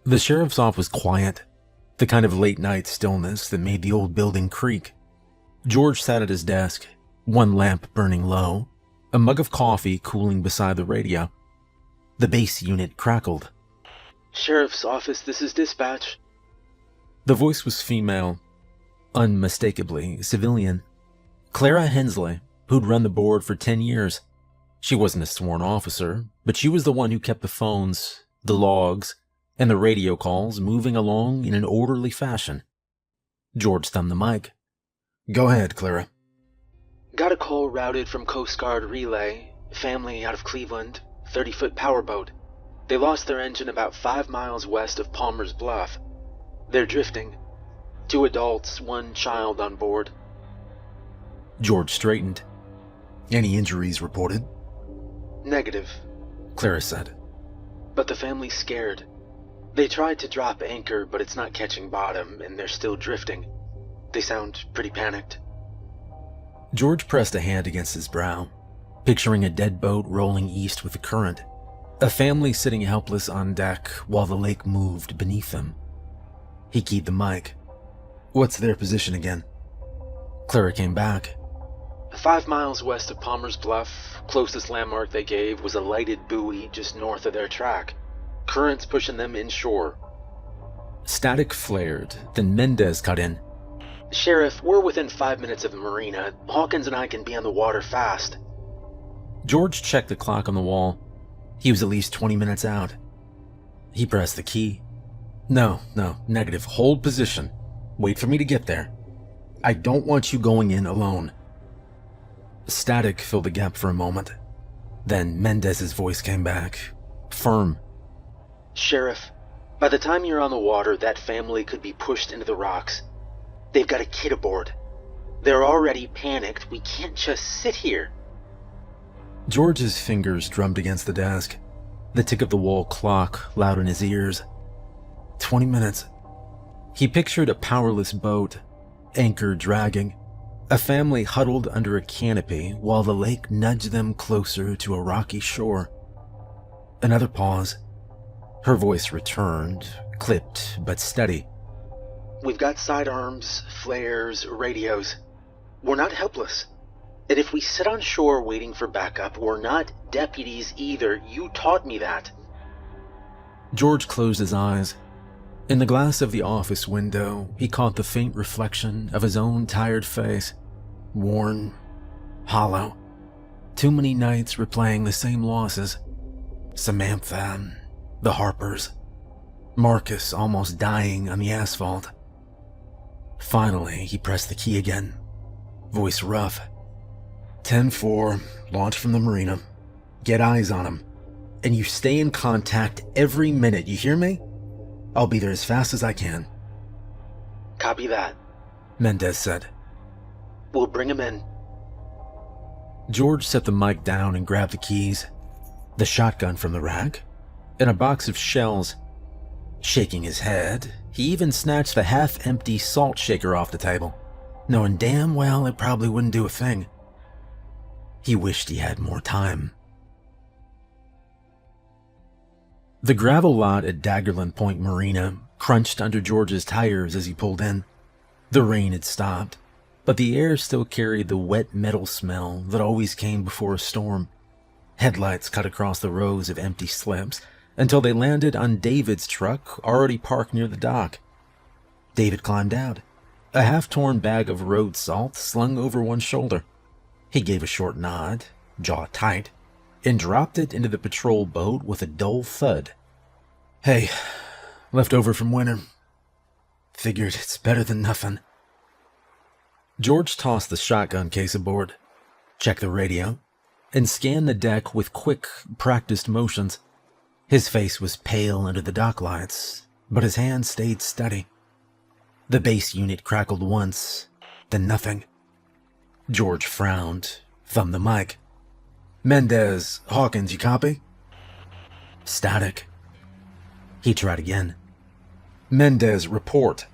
The sheriff's office was quiet, the kind of late-night stillness that made the old building creak. George sat at his desk, one lamp burning low, a mug of coffee cooling beside the radio. The base unit crackled. Sheriff's office, this is dispatch. The voice was female, unmistakably civilian. Clara Hensley, who'd run the board for 10 years. She wasn't a sworn officer, but she was the one who kept the phones, the logs, and the radio calls moving along in an orderly fashion. George thumbed the mic. Go ahead, Clara. Got a call routed from Coast Guard Relay. Family out of Cleveland, 30-foot powerboat. They lost their engine about 5 miles west of Palmer's Bluff. They're drifting. 2 adults, 1 child on board. George straightened. Any injuries reported? Negative, Clara said. but the family's scared. They tried to drop anchor, but it's not catching bottom, and they're still drifting. They sound pretty panicked. George pressed a hand against his brow, picturing a dead boat rolling east with the current, a family sitting helpless on deck while the lake moved beneath them. He keyed the mic. What's their position again? Clara came back. 5 miles west of Palmer's Bluff, closest landmark they gave was a lighted buoy just north of their track. Currents pushing them inshore. Static flared, then Mendez cut in. Sheriff, we're within 5 minutes of the marina. Hawkins and I can be on the water fast. George checked the clock on the wall. He was at least 20 minutes out. He pressed the key. No, negative. Hold position. Wait for me to get there. I don't want you going in alone. Static filled the gap for a moment. Then Mendez's voice came back, firm. Sheriff, by the time you're on the water, that family could be pushed into the rocks. They've got a kid aboard. They're already panicked. We can't just sit here. George's fingers drummed against the desk, the tick of the wall clock loud in his ears. 20 minutes. He pictured a powerless boat, anchor dragging, a family huddled under a canopy while the lake nudged them closer to a rocky shore. Another pause. Her voice returned, clipped but steady. We've got sidearms, flares, radios. We're not helpless. And if we sit on shore waiting for backup, we're not deputies either. You taught me that. George closed his eyes. In the glass of the office window, he caught the faint reflection of his own tired face. Worn, hollow. Too many nights replaying the same losses. Samantha, the Harpers. Marcus almost dying on the asphalt. Finally, he pressed the key again. Voice rough. 10-4, launch from the marina. Get eyes on him. And you stay in contact every minute, you hear me? I'll be there as fast as I can. Copy that, Mendez said. We'll bring him in. George set the mic down and grabbed the keys, the shotgun from the rack, and a box of shells. Shaking his head, he even snatched the half-empty salt shaker off the table, knowing damn well it probably wouldn't do a thing. He wished he had more time. The gravel lot at Daggerland Point Marina crunched under George's tires as he pulled in. The rain had stopped, but the air still carried the wet metal smell that always came before a storm. Headlights cut across the rows of empty slips until they landed on David's truck already parked near the dock. David climbed out, a half-torn bag of road salt slung over one shoulder. He gave a short nod, jaw tight, and dropped it into the patrol boat with a dull thud. "Hey, left over from winter. Figured it's better than nothing." George tossed the shotgun case aboard, checked the radio, and scanned the deck with quick, practiced motions. His face was pale under the dock lights, but his hand stayed steady. The base unit crackled once, then nothing. George frowned, thumbed the mic. "Mendez, Hawkins, you copy?" Static. He tried again. "Mendez, report."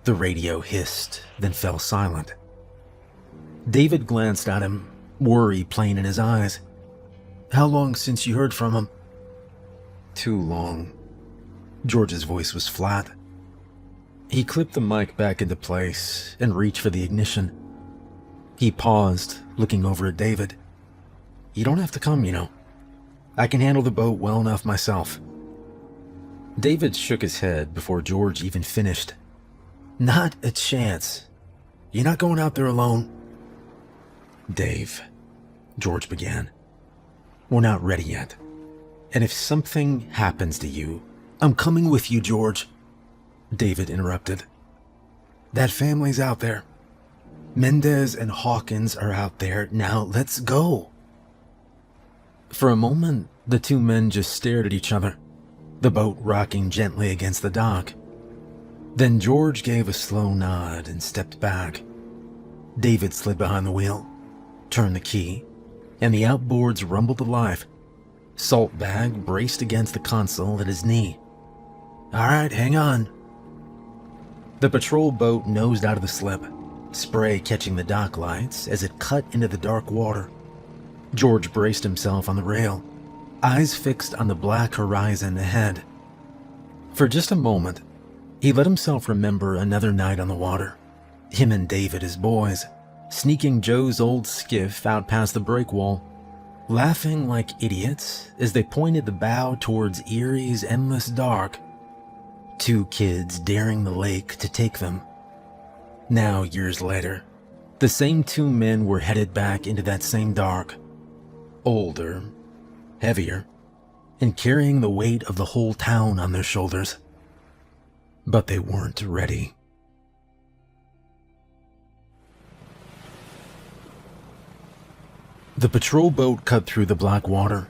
The radio hissed, then fell silent. David glanced at him, worry plain in his eyes. "How long since you heard from him?" "Too long." George's voice was flat. He clipped the mic back into place and reached for the ignition. He paused, looking over at David. "You don't have to come, you know. I can handle the boat well enough myself." David shook his head before George even finished. "Not a chance. You're not going out there alone." "Dave," George began, "we're not ready yet. And if something happens to you..." "I'm coming with you, George," David interrupted. "That family's out there. Mendez and Hawkins are out there. Now let's go." For a moment, the two men just stared at each other, the boat rocking gently against the dock. Then George gave a slow nod and stepped back. David slid behind the wheel, turned the key, and the outboards rumbled to life. Salt bag braced against the console at his knee. "All right, hang on." The patrol boat nosed out of the slip, spray catching the dock lights as it cut into the dark water. George braced himself on the rail, eyes fixed on the black horizon ahead. For just a moment, he let himself remember another night on the water, him and David as boys, sneaking Joe's old skiff out past the breakwall, laughing like idiots as they pointed the bow towards Erie's endless dark. Two kids daring the lake to take them. Now, years later, the same two men were headed back into that same dark, older, heavier, and carrying the weight of the whole town on their shoulders. But they weren't ready. The patrol boat cut through the black water,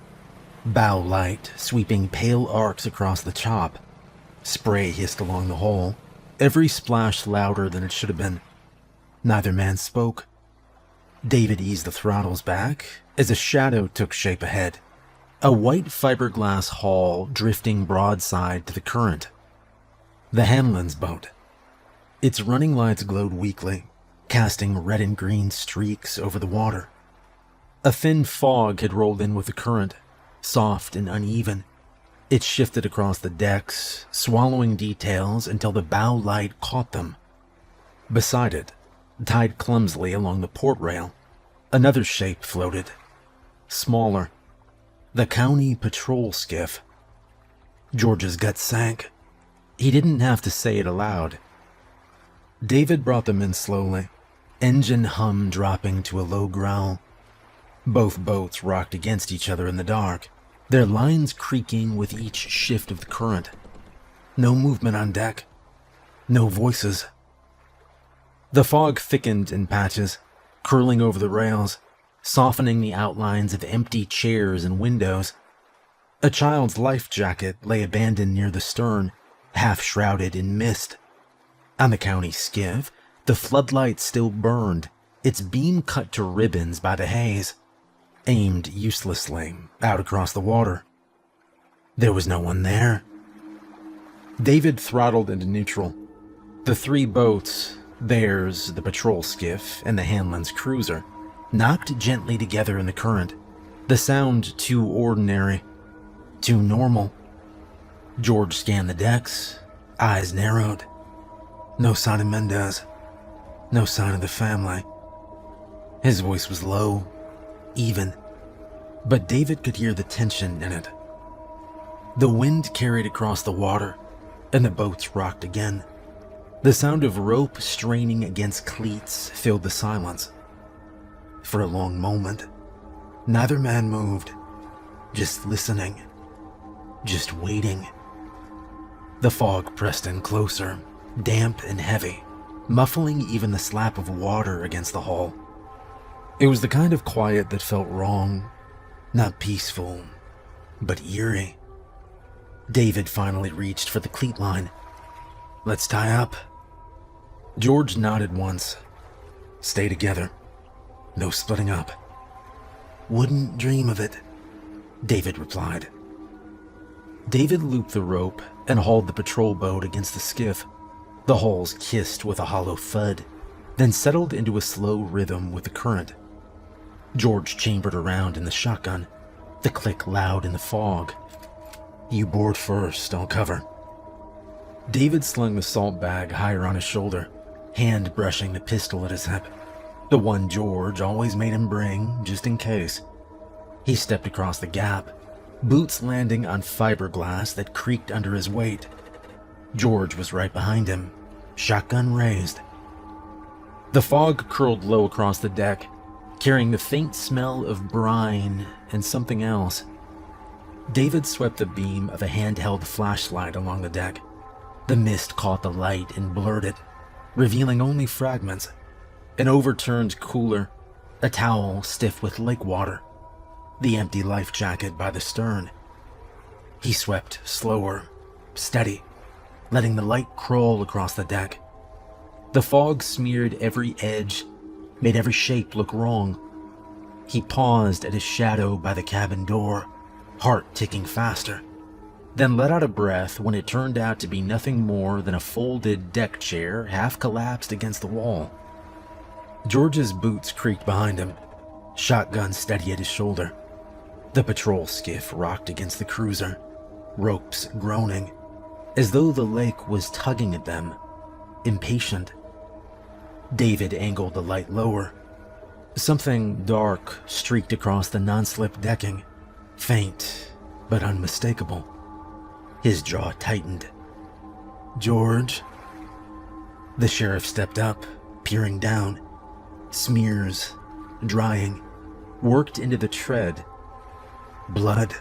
bow light sweeping pale arcs across the chop. Spray hissed along the hull, every splash louder than it should have been. Neither man spoke. David eased the throttles back as a shadow took shape ahead, a white fiberglass hull drifting broadside to the current. The Hanlon's boat. Its running lights glowed weakly, casting red and green streaks over the water. A thin fog had rolled in with the current, soft and uneven. It shifted across the decks, swallowing details until the bow light caught them. Beside it, tied clumsily along the port rail, another shape floated, smaller. The county patrol skiff. George's gut sank. He didn't have to say it aloud. David brought them in slowly, engine hum dropping to a low growl. Both boats rocked against each other in the dark, their lines creaking with each shift of the current. No movement on deck. No voices. The fog thickened in patches, curling over the rails, softening the outlines of empty chairs and windows. A child's life jacket lay abandoned near the stern, half shrouded in mist. On the county skiff, the floodlights still burned, its beam cut to ribbons by the haze, aimed uselessly out across the water. There was no one there. David throttled into neutral. The three boats, theirs, the patrol skiff, and the Hanlon's cruiser, knocked gently together in the current, the sound too ordinary, too normal. George scanned the decks, eyes narrowed. No sign of Mendez. No sign of the family. His voice was low, even, but David could hear the tension in it. The wind carried across the water, and the boats rocked again. The sound of rope straining against cleats filled the silence. For a long moment, neither man moved, just listening, just waiting. The fog pressed in closer, damp and heavy, muffling even the slap of water against the hull. It was the kind of quiet that felt wrong, not peaceful, but eerie. David finally reached for the cleat line. "Let's tie up." George nodded once. "Stay together. No splitting up." "Wouldn't dream of it," David replied. David looped the rope and hauled the patrol boat against the skiff. The hulls kissed with a hollow thud, then settled into a slow rhythm with the current. George chambered around in the shotgun, the click loud in the fog. "You board first, I'll cover." David slung the salt bag higher on his shoulder, hand brushing the pistol at his hip, the one George always made him bring, just in case. He stepped across the gap, boots landing on fiberglass that creaked under his weight. George was right behind him, shotgun raised. The fog curled low across the deck, carrying the faint smell of brine and something else. David swept the beam of a handheld flashlight along the deck. The mist caught the light and blurred it, revealing only fragments. An overturned cooler, a towel stiff with lake water, the empty life jacket by the stern. He swept slower, steady, letting the light crawl across the deck. The fog smeared every edge, made every shape look wrong. He paused at his shadow by the cabin door, heart ticking faster, then let out a breath when it turned out to be nothing more than a folded deck chair half collapsed against the wall. George's boots creaked behind him, shotgun steady at his shoulder. The patrol skiff rocked against the cruiser, ropes groaning, as though the lake was tugging at them, impatient. David angled the light lower. Something dark streaked across the non-slip decking, faint but unmistakable. His jaw tightened. "George?" The sheriff stepped up, peering down. Smears, drying, worked into the tread. Blood.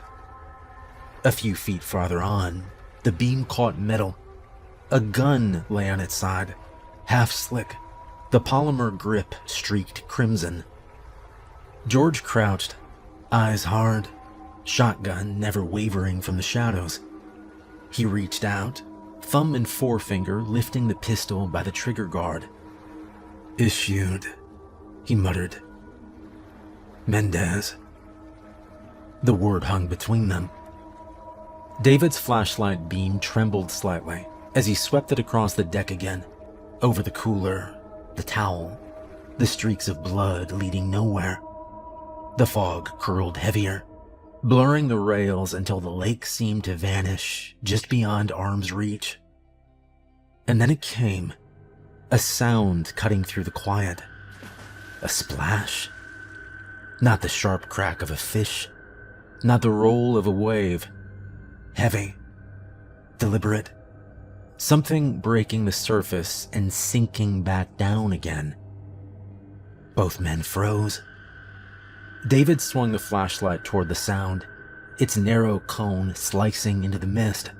A few feet farther on, the beam caught metal. A gun lay on its side, half slick, the polymer grip streaked crimson. George crouched, eyes hard, shotgun never wavering from the shadows. He reached out, thumb and forefinger lifting the pistol by the trigger guard. "Issued," he muttered. "Mendez." The word hung between them. David's flashlight beam trembled slightly as he swept it across the deck again, over the cooler, the towel, the streaks of blood leading nowhere. The fog curled heavier, blurring the rails until the lake seemed to vanish just beyond arm's reach. And then it came, a sound cutting through the quiet. A splash. Not the sharp crack of a fish, not the roll of a wave. Heavy, deliberate, something breaking the surface and sinking back down again. Both men froze. David swung the flashlight toward the sound, its narrow cone slicing into the mist.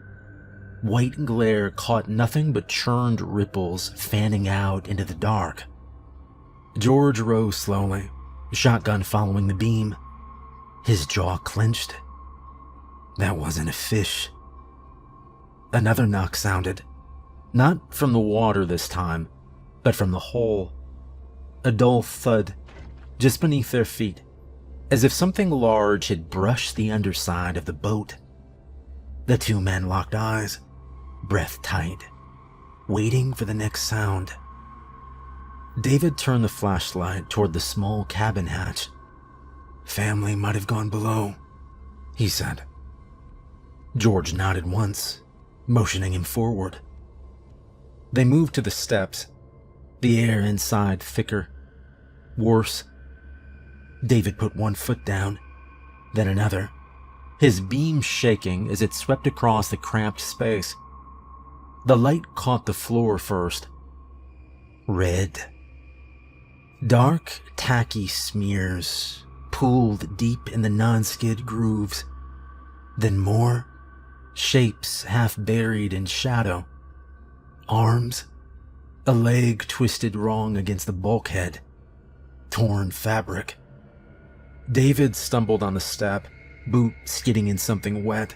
White glare caught nothing but churned ripples fanning out into the dark. George rose slowly, shotgun following the beam. His jaw clenched. That wasn't a fish. Another knock sounded, not from the water this time, but from the hole. A dull thud just beneath their feet, as if something large had brushed the underside of the boat. The two men locked eyes, breath tight, waiting for the next sound. David turned the flashlight toward the small cabin hatch. "Family might have gone below," he said. George nodded once, motioning him forward. They moved to the steps, the air inside thicker, worse. David put one foot down, then another, his beam shaking as it swept across the cramped space. The light caught the floor first. Red. Dark, tacky smears pooled deep in the non-skid grooves. Then more, shapes half buried in shadow. Arms, a leg twisted wrong against the bulkhead, torn fabric. David stumbled on the step, boot skidding in something wet.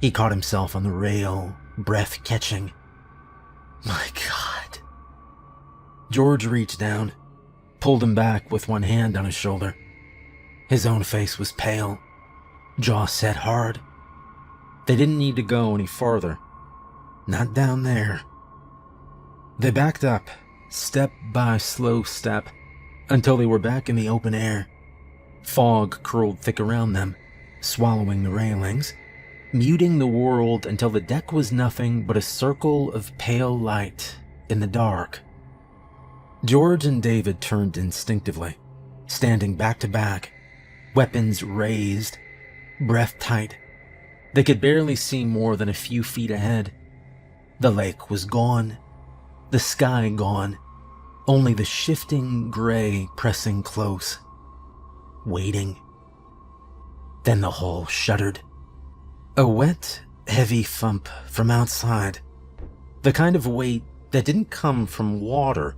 He caught himself on the rail, breath catching. My God. George reached down, pulled him back with one hand on his shoulder. His own face was pale, jaw set hard. They didn't need to go any farther. Not down there. They backed up, step by slow step, until they were back in the open air. Fog curled thick around them, swallowing the railings, muting the world until the deck was nothing but a circle of pale light in the dark. George and David turned instinctively, standing back to back, weapons raised, breath tight. They could barely see more than a few feet ahead. The lake was gone, the sky gone, only the shifting gray pressing close, waiting. Then the hull shuddered. A wet, heavy thump from outside, the kind of weight that didn't come from water.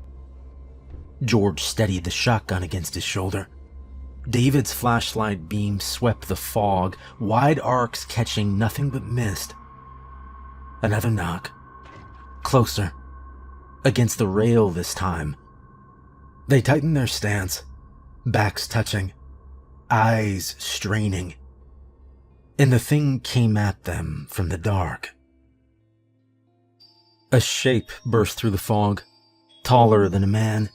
George steadied the shotgun against his shoulder. David's flashlight beam swept the fog, wide arcs catching nothing but mist. Another knock. Closer. Against the rail this time. They tightened their stance, backs touching, eyes straining. And the thing came at them from the dark. A shape burst through the fog, taller than a man,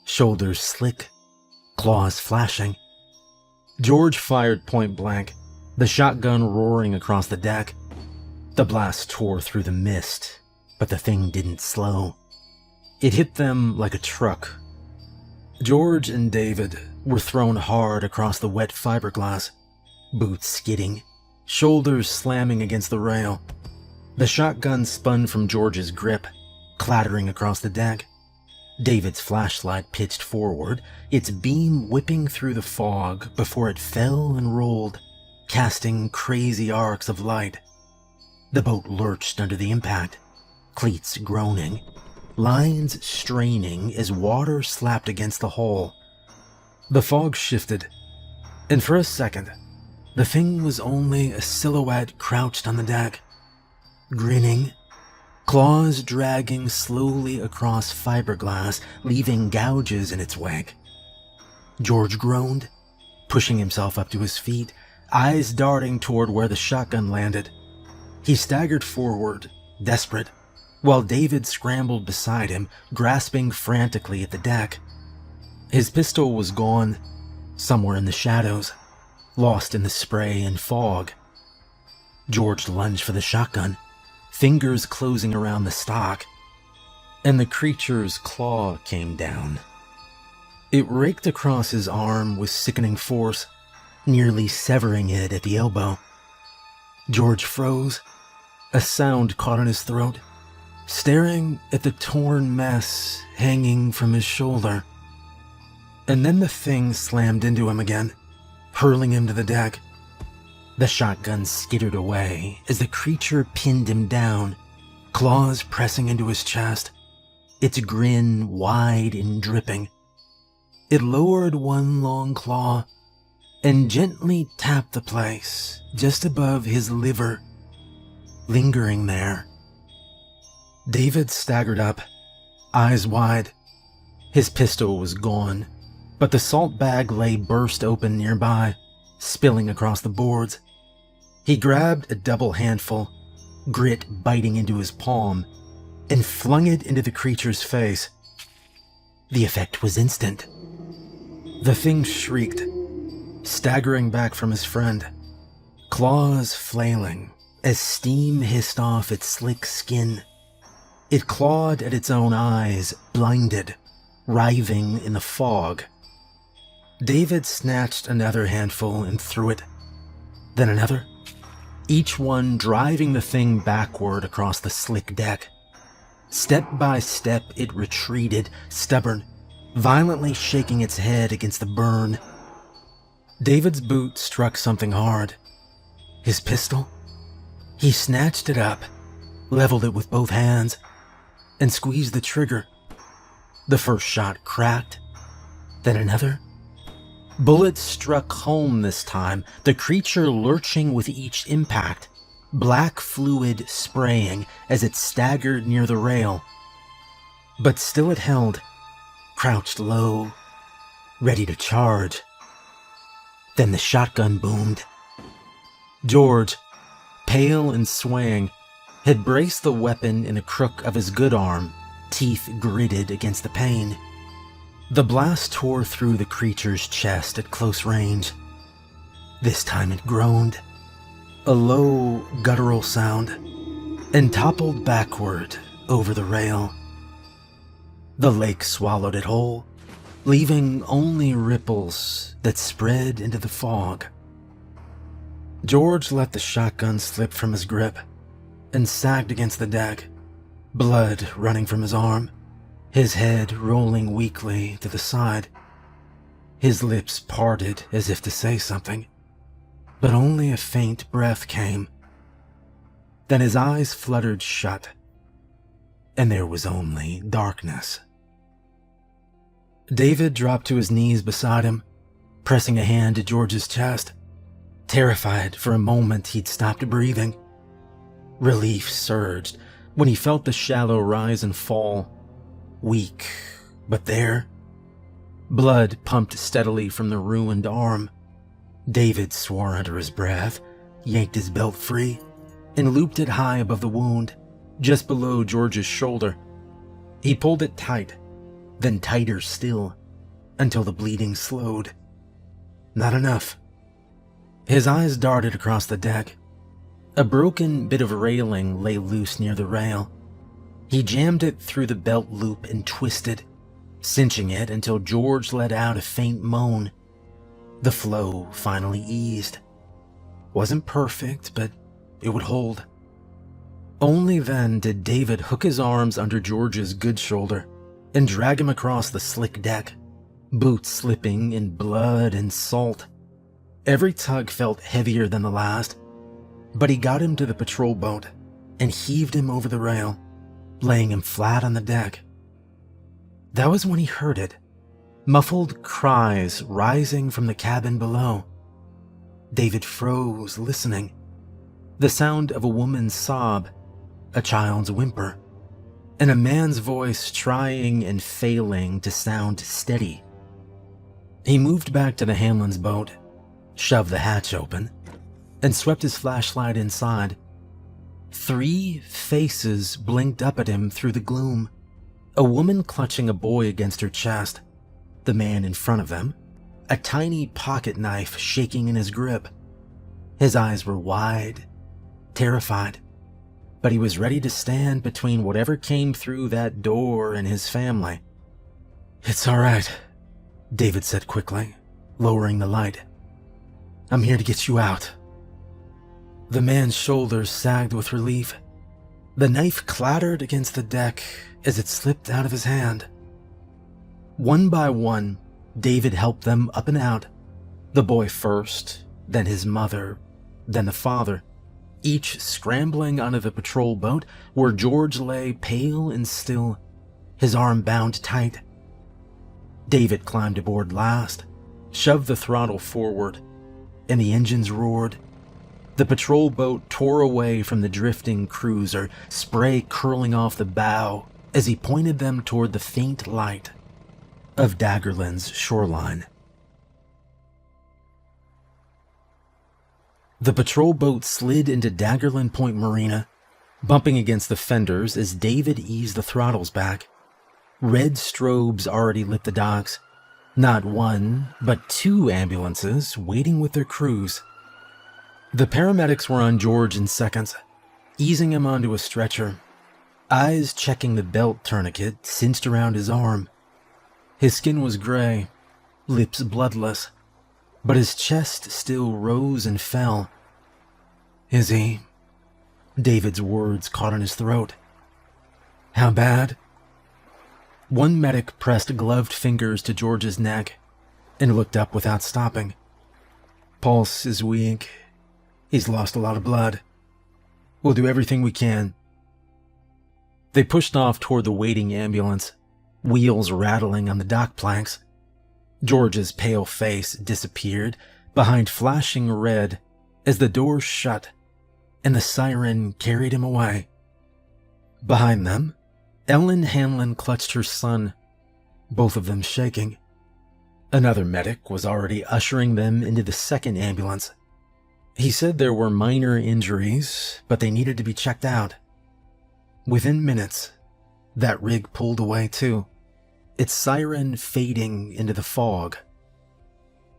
shoulders slick, claws flashing. George fired point blank, the shotgun roaring across the deck. The blast tore through the mist, but the thing didn't slow. It hit them like a truck. George and David were thrown hard across the wet fiberglass, boots skidding, shoulders slamming against the rail. The shotgun spun from George's grip, clattering across the deck. David's flashlight pitched forward, its beam whipping through the fog before it fell and rolled, casting crazy arcs of light. The boat lurched under the impact, cleats groaning, lines straining as water slapped against the hull. The fog shifted, and for a second, the thing was only a silhouette crouched on the deck, grinning, claws dragging slowly across fiberglass, leaving gouges in its wake. George groaned, pushing himself up to his feet, eyes darting toward where the shotgun landed. He staggered forward, desperate, while David scrambled beside him, grasping frantically at the deck. His pistol was gone, somewhere in the shadows, lost in the spray and fog. George lunged for the shotgun, fingers closing around the stock, and the creature's claw came down. It raked across his arm with sickening force, nearly severing it at the elbow. George froze, a sound caught in his throat, staring at the torn mess hanging from his shoulder. And then the thing slammed into him again, hurling him to the deck. The shotgun skittered away as the creature pinned him down, claws pressing into his chest, its grin wide and dripping. It lowered one long claw and gently tapped the place just above his liver, lingering there. David staggered up, eyes wide, His pistol was gone, but the salt bag lay burst open nearby, spilling across the boards. He grabbed a double handful, grit biting into his palm, and flung it into the creature's face. The effect was instant. The thing shrieked, staggering back from his friend, claws flailing as steam hissed off its slick skin. It clawed at its own eyes, blinded, writhing in the fog. David snatched another handful and threw it, then another, each one driving the thing backward across the slick deck. Step by step, it retreated, stubborn, violently shaking its head against the burn. David's boot struck something hard. His pistol? He snatched it up, leveled it with both hands, and squeezed the trigger. The first shot cracked, then another. Bullets struck home this time, the creature lurching with each impact, black fluid spraying as it staggered near the rail. But still it held, crouched low, ready to charge. Then the shotgun boomed. George, pale and swaying, had braced the weapon in a crook of his good arm, teeth gritted against the pain. The blast tore through the creature's chest at close range. This time it groaned, a low, guttural sound, and toppled backward over the rail. The lake swallowed it whole, leaving only ripples that spread into the fog. George let the shotgun slip from his grip and sagged against the deck, blood running from his arm, his head rolling weakly to the side. His lips parted as if to say something, but only a faint breath came. Then his eyes fluttered shut, and there was only darkness. David dropped to his knees beside him, pressing a hand to George's chest. Terrified for a moment, he'd stopped breathing. Relief surged when he felt the shallow rise and fall. Weak, but there. Blood pumped steadily from the ruined arm. David swore under his breath, yanked his belt free, and looped it high above the wound, just below George's shoulder. He pulled it tight, then tighter still, until the bleeding slowed. Not enough. His eyes darted across the deck. A broken bit of railing lay loose near the rail. He jammed it through the belt loop and twisted, cinching it until George let out a faint moan. The flow finally eased. Wasn't perfect, but it would hold. Only then did David hook his arms under George's good shoulder and drag him across the slick deck, boots slipping in blood and salt. Every tug felt heavier than the last, but he got him to the patrol boat and heaved him over the rail, laying him flat on the deck. That was when he heard it, muffled cries rising from the cabin below. David froze, listening. The sound of a woman's sob, a child's whimper, and a man's voice trying and failing to sound steady. He moved back to the Hanlon's boat, shoved the hatch open, and swept his flashlight inside. 3 faces blinked up at him through the gloom. A woman clutching a boy against her chest, the man in front of them, a tiny pocket knife shaking in his grip. His eyes were wide, terrified, but he was ready to stand between whatever came through that door and his family. "It's all right," David said quickly, lowering the light. "I'm here to get you out." The man's shoulders sagged with relief. The knife clattered against the deck as it slipped out of his hand. One by one, David helped them up and out. The boy first, then his mother, then the father, each scrambling onto the patrol boat where George lay pale and still, his arm bound tight. David climbed aboard last, shoved the throttle forward, and the engines roared. The patrol boat tore away from the drifting cruiser, spray curling off the bow as he pointed them toward the faint light. of Daggerland's shoreline. The patrol boat slid into Daggerland Point Marina, bumping against the fenders as David eased the throttles back. Red strobes already lit the docks. Not one, but 2 ambulances waiting with their crews. The paramedics were on George in seconds, easing him onto a stretcher, eyes checking the belt tourniquet cinched around his arm. His skin was gray, lips bloodless, but his chest still rose and fell. "Is he?" David's words caught in his throat. "How bad?" One medic pressed gloved fingers to George's neck and looked up without stopping. "Pulse is weak. He's lost a lot of blood. We'll do everything we can." They pushed off toward the waiting ambulance, wheels rattling on the dock planks. George's pale face disappeared behind flashing red as the door shut and the siren carried him away. Behind them, Ellen Hanlon clutched her son, both of them shaking. Another medic was already ushering them into the second ambulance. He said there were minor injuries, but they needed to be checked out. Within minutes, that rig pulled away too, its siren fading into the fog,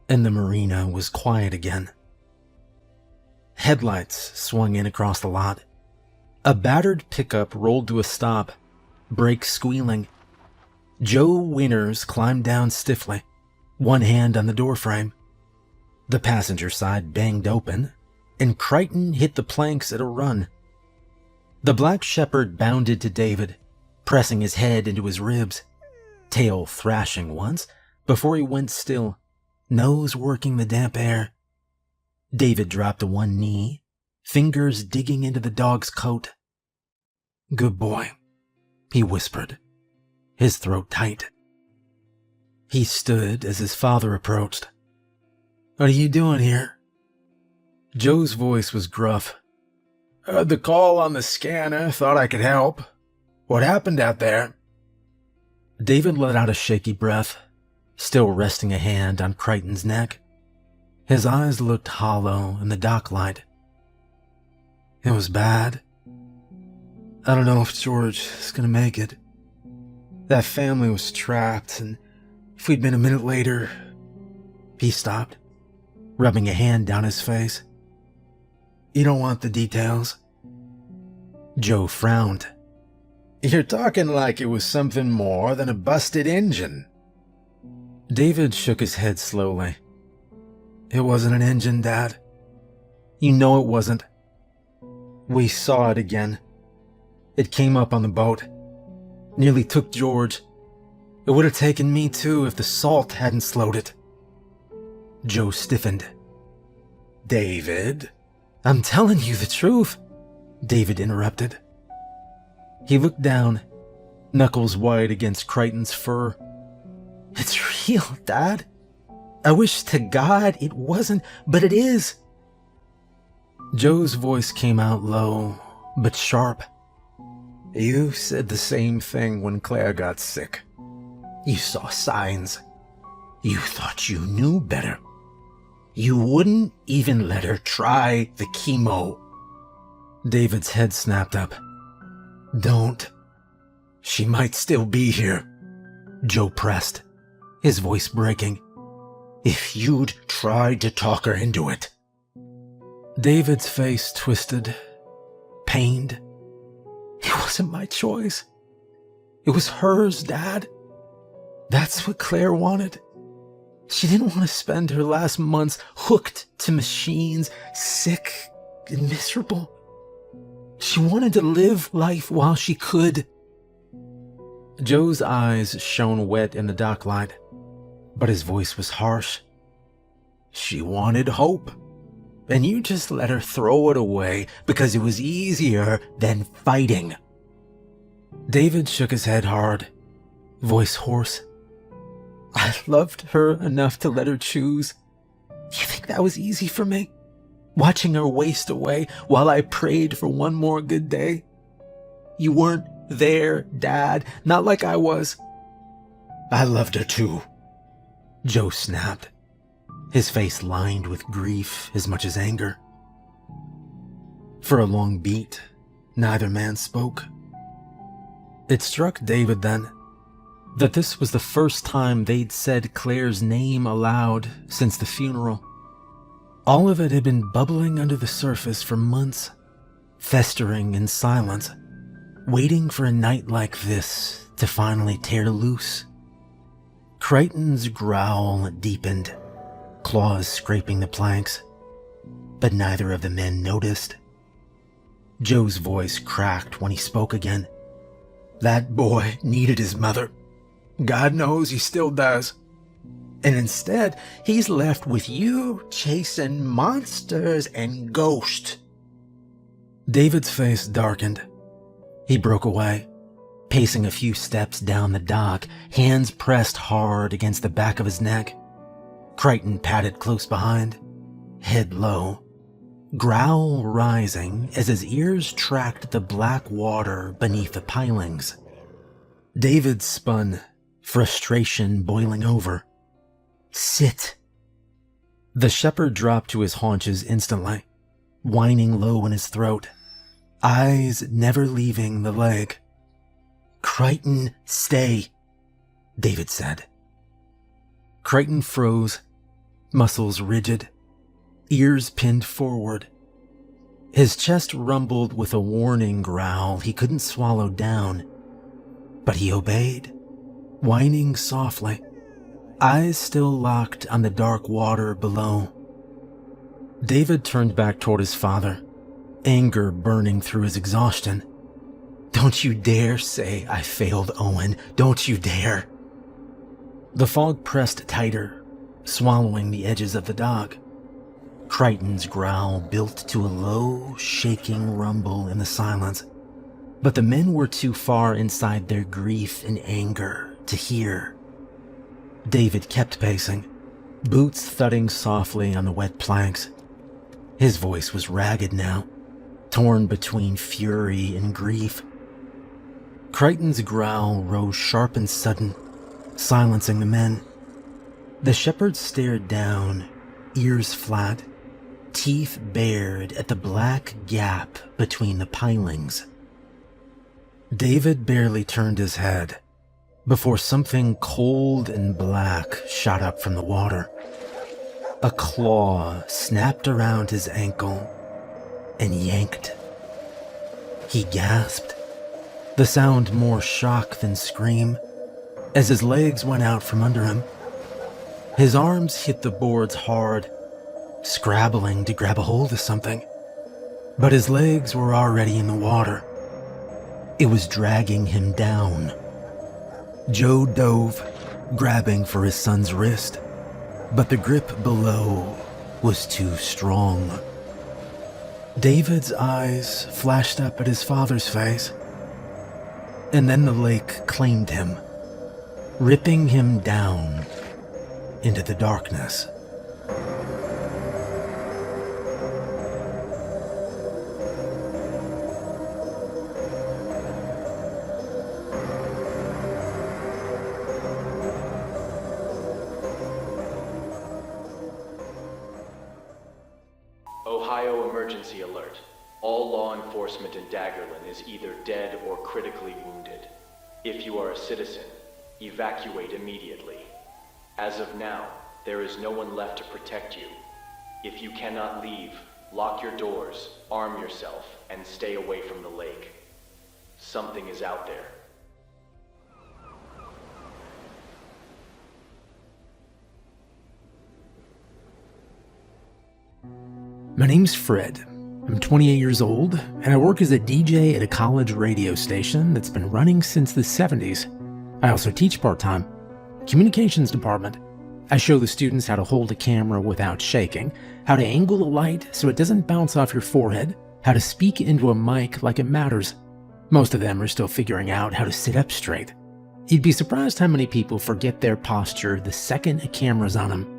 and the marina was quiet again. Headlights swung in across the lot. A battered pickup rolled to a stop, brakes squealing. Joe Winters climbed down stiffly, one hand on the doorframe. The passenger side banged open, and Crichton hit the planks at a run. The Black Shepherd bounded to David, pressing his head into his ribs, tail thrashing once before he went still, nose working the damp air. David dropped to one knee, fingers digging into the dog's coat. "Good boy," he whispered, his throat tight. He stood as his father approached. "What are you doing here?" Joe's voice was gruff. "Heard the call on the scanner, thought I could help. What happened out there?" David let out a shaky breath, still resting a hand on Crichton's neck. His eyes looked hollow in the dock light. "It was bad. I don't know if George is going to make it. That family was trapped, and if we'd been a minute later..." He stopped, rubbing a hand down his face. "You don't want the details?" Joe frowned. "You're talking like it was something more than a busted engine." David shook his head slowly. "It wasn't an engine, Dad. You know it wasn't. We saw it again. It came up on the boat. Nearly took George. It would have taken me too if the salt hadn't slowed it." Joe stiffened. "David?" "I'm telling you the truth," David interrupted. He looked down, knuckles white against Crichton's fur. "It's real, Dad. I wish to God it wasn't, but it is." Joe's voice came out low, but sharp. "You said the same thing when Claire got sick. You saw signs. You thought you knew better. You wouldn't even let her try the chemo." David's head snapped up. "Don't. She might still be here," Joe pressed, his voice breaking. "If you'd tried to talk her into it." David's face twisted, pained. "It wasn't my choice. It was hers, Dad. That's what Claire wanted. She didn't want to spend her last months hooked to machines, sick and miserable. She wanted to live life while she could." Joe's eyes shone wet in the docklight, but his voice was harsh. "She wanted hope, and you just let her throw it away because it was easier than fighting." David shook his head hard, voice hoarse. "I loved her enough to let her choose. You think that was easy for me? Watching her waste away while I prayed for one more good day? You weren't there, Dad, not like I was." I loved her too, Joe snapped, his face lined with grief as much as anger. For a long beat, neither man spoke. It struck David then that this was the first time they'd said Claire's name aloud since the funeral. All of it had been bubbling under the surface for months, festering in silence, waiting for a night like this to finally tear loose. Crichton's growl deepened, claws scraping the planks, but neither of the men noticed. Joe's voice cracked when he spoke again. That boy needed his mother. God knows he still does. And instead, he's left with you chasing monsters and ghosts. David's face darkened. He broke away, pacing a few steps down the dock, hands pressed hard against the back of his neck. Crichton padded close behind, head low, growl rising as his ears tracked the black water beneath the pilings. David spun, frustration boiling over. Sit. The shepherd dropped to his haunches instantly, whining low in his throat, eyes never leaving the leg. Crichton, stay, David said. Crichton froze, muscles rigid, ears pinned forward. His chest rumbled with a warning growl he couldn't swallow down, but he obeyed, whining softly, eyes still locked on the dark water below. David turned back toward his father, anger burning through his exhaustion. Don't you dare say I failed, Owen. Don't you dare. The fog pressed tighter, swallowing the edges of the dock. Crichton's growl built to a low, shaking rumble in the silence, but the men were too far inside their grief and anger to hear. David kept pacing, boots thudding softly on the wet planks. His voice was ragged now, torn between fury and grief. Crichton's growl rose sharp and sudden, silencing the men. The shepherd stared down, ears flat, teeth bared at the black gap between the pilings. David barely turned his head before something cold and black shot up from the water. A claw snapped around his ankle and yanked. He gasped, the sound more shock than scream, as his legs went out from under him. His arms hit the boards hard, scrabbling to grab a hold of something, but his legs were already in the water. It was dragging him down. Joe dove, grabbing for his son's wrist, but the grip below was too strong. David's eyes flashed up at his father's face, and then the lake claimed him, ripping him down into the darkness. Ohio emergency alert. All law enforcement in Daggerland is either dead or critically wounded. If you are a citizen, evacuate immediately. As of now, there is no one left to protect you. If you cannot leave, lock your doors, arm yourself, and stay away from the lake. Something is out there. My name's Fred. I'm 28 years old, and I work as a DJ at a college radio station that's been running since the 70s. I also teach part-time. Communications department. I show the students how to hold a camera without shaking, how to angle the light so it doesn't bounce off your forehead, how to speak into a mic like it matters. Most of them are still figuring out how to sit up straight. You'd be surprised how many people forget their posture the second a camera's on them.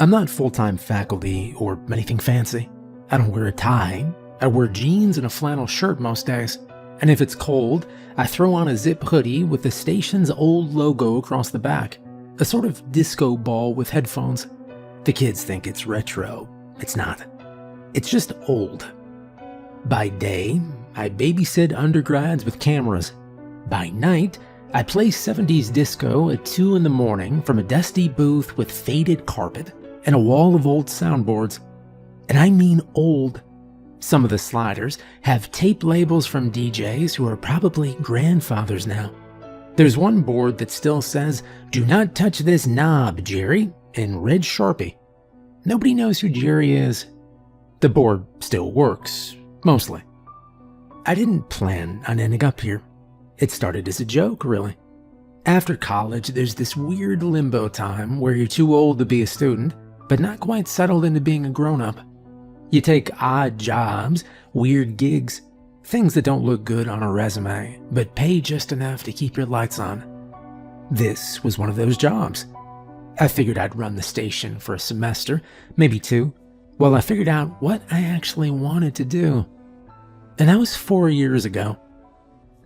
I'm not full-time faculty or anything fancy. I don't wear a tie. I wear jeans and a flannel shirt most days. And if it's cold, I throw on a zip hoodie with the station's old logo across the back, a sort of disco ball with headphones. The kids think it's retro. It's not. It's just old. By day, I babysit undergrads with cameras. By night, I play 70s disco at 2 in the morning from a dusty booth with faded carpet and a wall of old soundboards. And I mean old. Some of the sliders have tape labels from DJs who are probably grandfathers now. There's one board that still says, "Do not touch this knob, Jerry," in red Sharpie. Nobody knows who Jerry is. The board still works, mostly. I didn't plan on ending up here. It started as a joke, really. After college, there's this weird limbo time where you're too old to be a student, but not quite settled into being a grown-up. You take odd jobs, weird gigs, things that don't look good on a resume, but pay just enough to keep your lights on. This was one of those jobs. I figured I'd run the station for a semester, maybe 2, while I figured out what I actually wanted to do. And that was 4 years ago.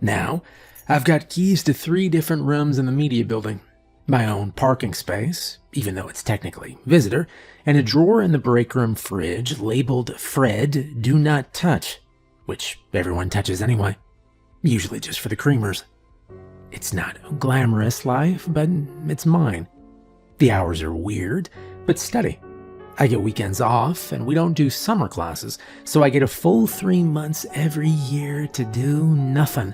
Now, I've got keys to 3 different rooms in the media building, my own parking space, even though it's technically visitor, and a drawer in the break room fridge labeled "Fred, do not touch," which everyone touches anyway, usually just for the creamers. It's not a glamorous life, but it's mine. The hours are weird, but steady. I get weekends off, and we don't do summer classes, so I get a full 3 months every year to do nothing.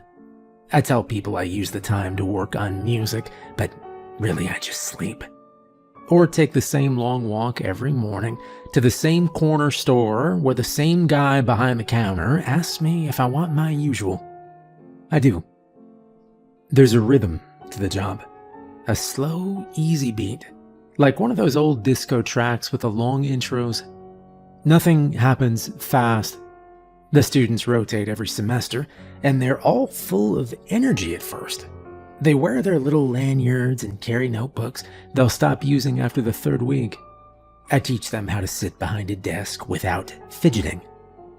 I tell people I use the time to work on music, but really I just sleep. Or take the same long walk every morning to the same corner store where the same guy behind the counter asks me if I want my usual. I do. There's a rhythm to the job, a slow, easy beat, like one of those old disco tracks with the long intros. Nothing happens fast. The students rotate every semester, and they're all full of energy at first. They wear their little lanyards and carry notebooks they'll stop using after the 3rd week. I teach them how to sit behind a desk without fidgeting.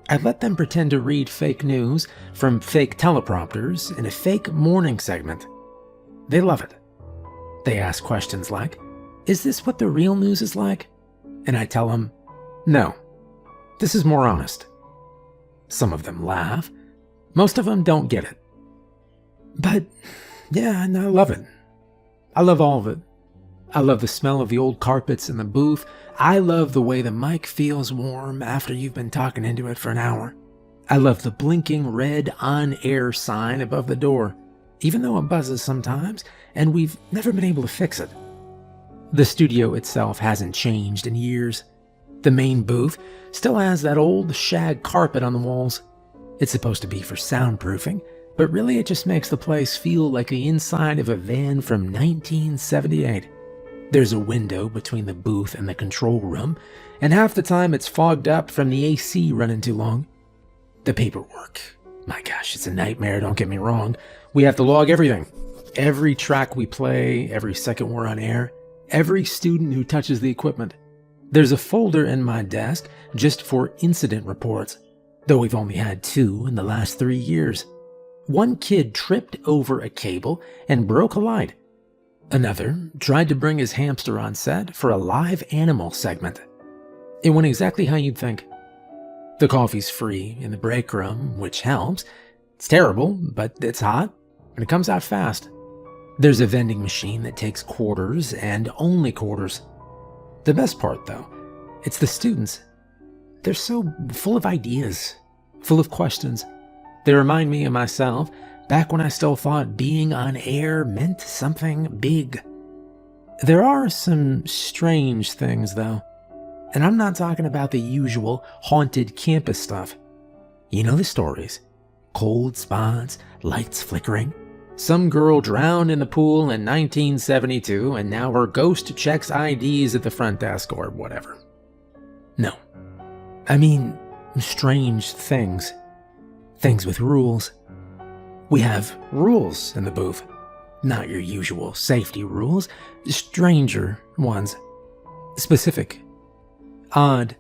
I let them pretend to read fake news from fake teleprompters in a fake morning segment. They love it. They ask questions like, "Is this what the real news is like?" And I tell them, "No, this is more honest." Some of them laugh. Most of them don't get it. But yeah, and I love it. I love all of it. I love the smell of the old carpets in the booth. I love the way the mic feels warm after you've been talking into it for an hour. I love the blinking red on-air sign above the door, even though it buzzes sometimes, and we've never been able to fix it. The studio itself hasn't changed in years. The main booth still has that old shag carpet on the walls. It's supposed to be for soundproofing, but really it just makes the place feel like the inside of a van from 1978. There's a window between the booth and the control room, and half the time it's fogged up from the AC running too long. The paperwork. My gosh, it's a nightmare, don't get me wrong. We have to log everything. Every track we play, every second we're on air, every student who touches the equipment. There's a folder in my desk just for incident reports, though we've only had 2 in the last 3 years. One kid tripped over a cable and broke a light. Another tried to bring his hamster on set for a live animal segment. It went exactly how you'd think. The coffee's free in the break room, which helps. It's terrible, but it's hot, and it comes out fast. There's a vending machine that takes quarters and only quarters. The best part, though, it's the students. They're so full of ideas, full of questions. They remind me of myself back when I still thought being on air meant something big. There are some strange things, though. And I'm not talking about the usual haunted campus stuff. You know the stories. Cold spots, lights flickering. Some girl drowned in the pool in 1972 and now her ghost checks IDs at the front desk or whatever. No. I mean, strange things. Things with rules. We have rules in the booth. Not your usual safety rules. Stranger ones. Specific. Odd.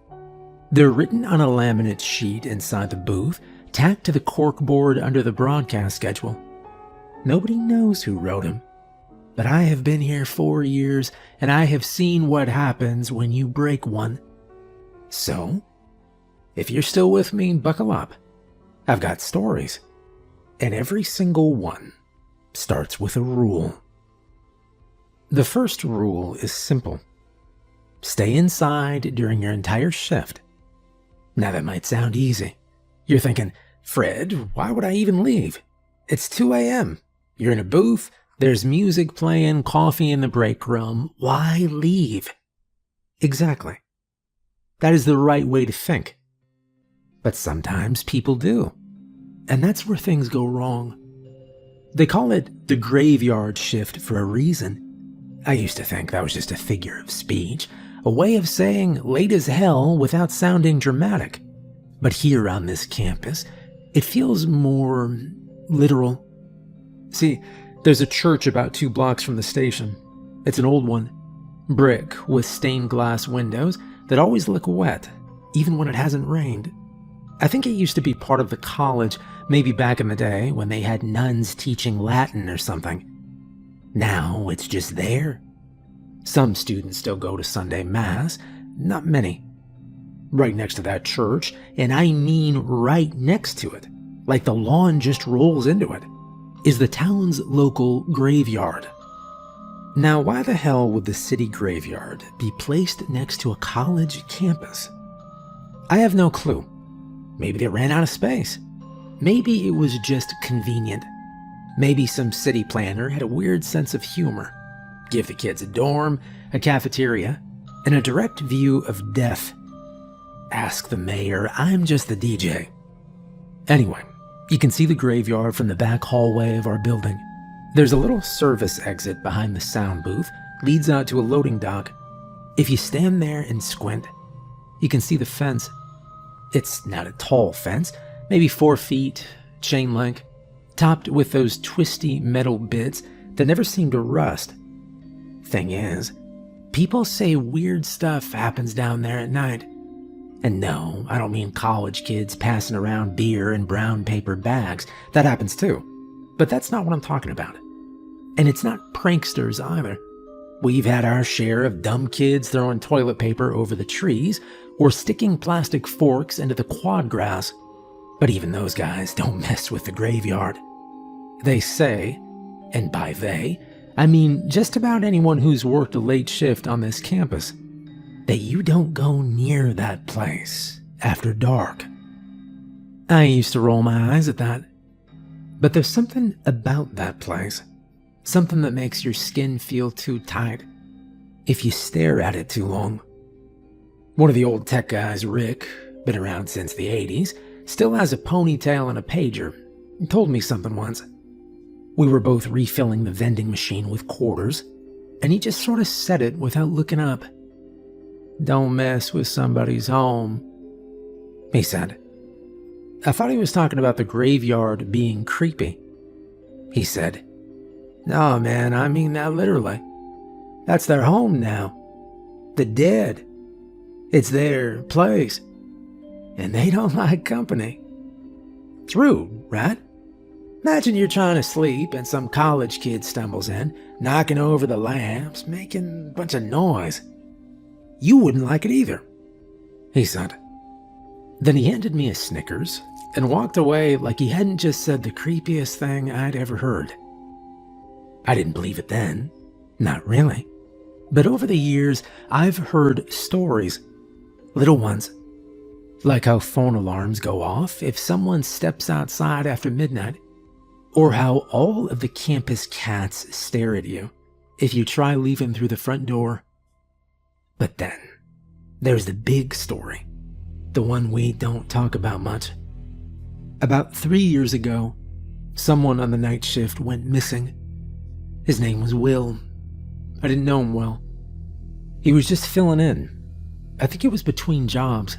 They're written on a laminate sheet inside the booth tacked to the corkboard under the broadcast schedule. Nobody knows who wrote him, but I have been here 4 years and I have seen what happens when you break one. So, if you're still with me, buckle up. I've got stories, and every single one starts with a rule. The first rule is simple. Stay inside during your entire shift. Now that might sound easy. You're thinking, Fred, why would I even leave? It's 2 a.m. You're in a booth, there's music playing, coffee in the break room. Why leave? Exactly. That is the right way to think. But sometimes people do. And that's where things go wrong. They call it the graveyard shift for a reason. I used to think that was just a figure of speech, a way of saying late as hell without sounding dramatic. But here on this campus, it feels more literal. See, there's a church about 2 blocks from the station. It's an old one, brick with stained glass windows that always look wet, even when it hasn't rained. I think it used to be part of the college, maybe back in the day when they had nuns teaching Latin or something. Now it's just there. Some students still go to Sunday Mass, not many. Right next to that church, and I mean right next to it, like the lawn just rolls into it, is the town's local graveyard. Now, why the hell would the city graveyard be placed next to a college campus? I have no clue. Maybe they ran out of space. Maybe it was just convenient. Maybe some city planner had a weird sense of humor. Give the kids a dorm, a cafeteria, and a direct view of death. Ask the mayor, I'm just the DJ. Anyway, you can see the graveyard from the back hallway of our building. There's a little service exit behind the sound booth, leads out to a loading dock. If you stand there and squint, you can see the fence. It's not a tall fence, maybe 4 feet, chain link, topped with those twisty metal bits that never seem to rust. Thing is, people say weird stuff happens down there at night. And no, I don't mean college kids passing around beer in brown paper bags. That happens too. But that's not what I'm talking about. And it's not pranksters either. We've had our share of dumb kids throwing toilet paper over the trees or sticking plastic forks into the quad grass. But even those guys don't mess with the graveyard. They say, and by they, I mean just about anyone who's worked a late shift on this campus, that you don't go near that place after dark. I used to roll my eyes at that. But there's something about that place, something that makes your skin feel too tight if you stare at it too long. One of the old tech guys, Rick, been around since the 80s, still has a ponytail and a pager, told me something once. We were both refilling the vending machine with quarters, and he just sort of said it without looking up. Don't mess with somebody's home, he said. I thought he was talking about the graveyard being creepy. He said, no, man, I mean that literally. That's their home now. The dead. It's their place. And they don't like company. It's rude, right? Imagine you're trying to sleep and some college kid stumbles in, knocking over the lamps, making a bunch of noise. You wouldn't like it either, he said. Then he handed me a Snickers and walked away like he hadn't just said the creepiest thing I'd ever heard. I didn't believe it then, not really. But over the years, I've heard stories, little ones, like how phone alarms go off if someone steps outside after midnight, or how all of the campus cats stare at you if you try leaving through the front door. But then, there's the big story, the one we don't talk about much. About 3 years ago, someone on the night shift went missing. His name was Will. I didn't know him well. He was just filling in. I think it was between jobs.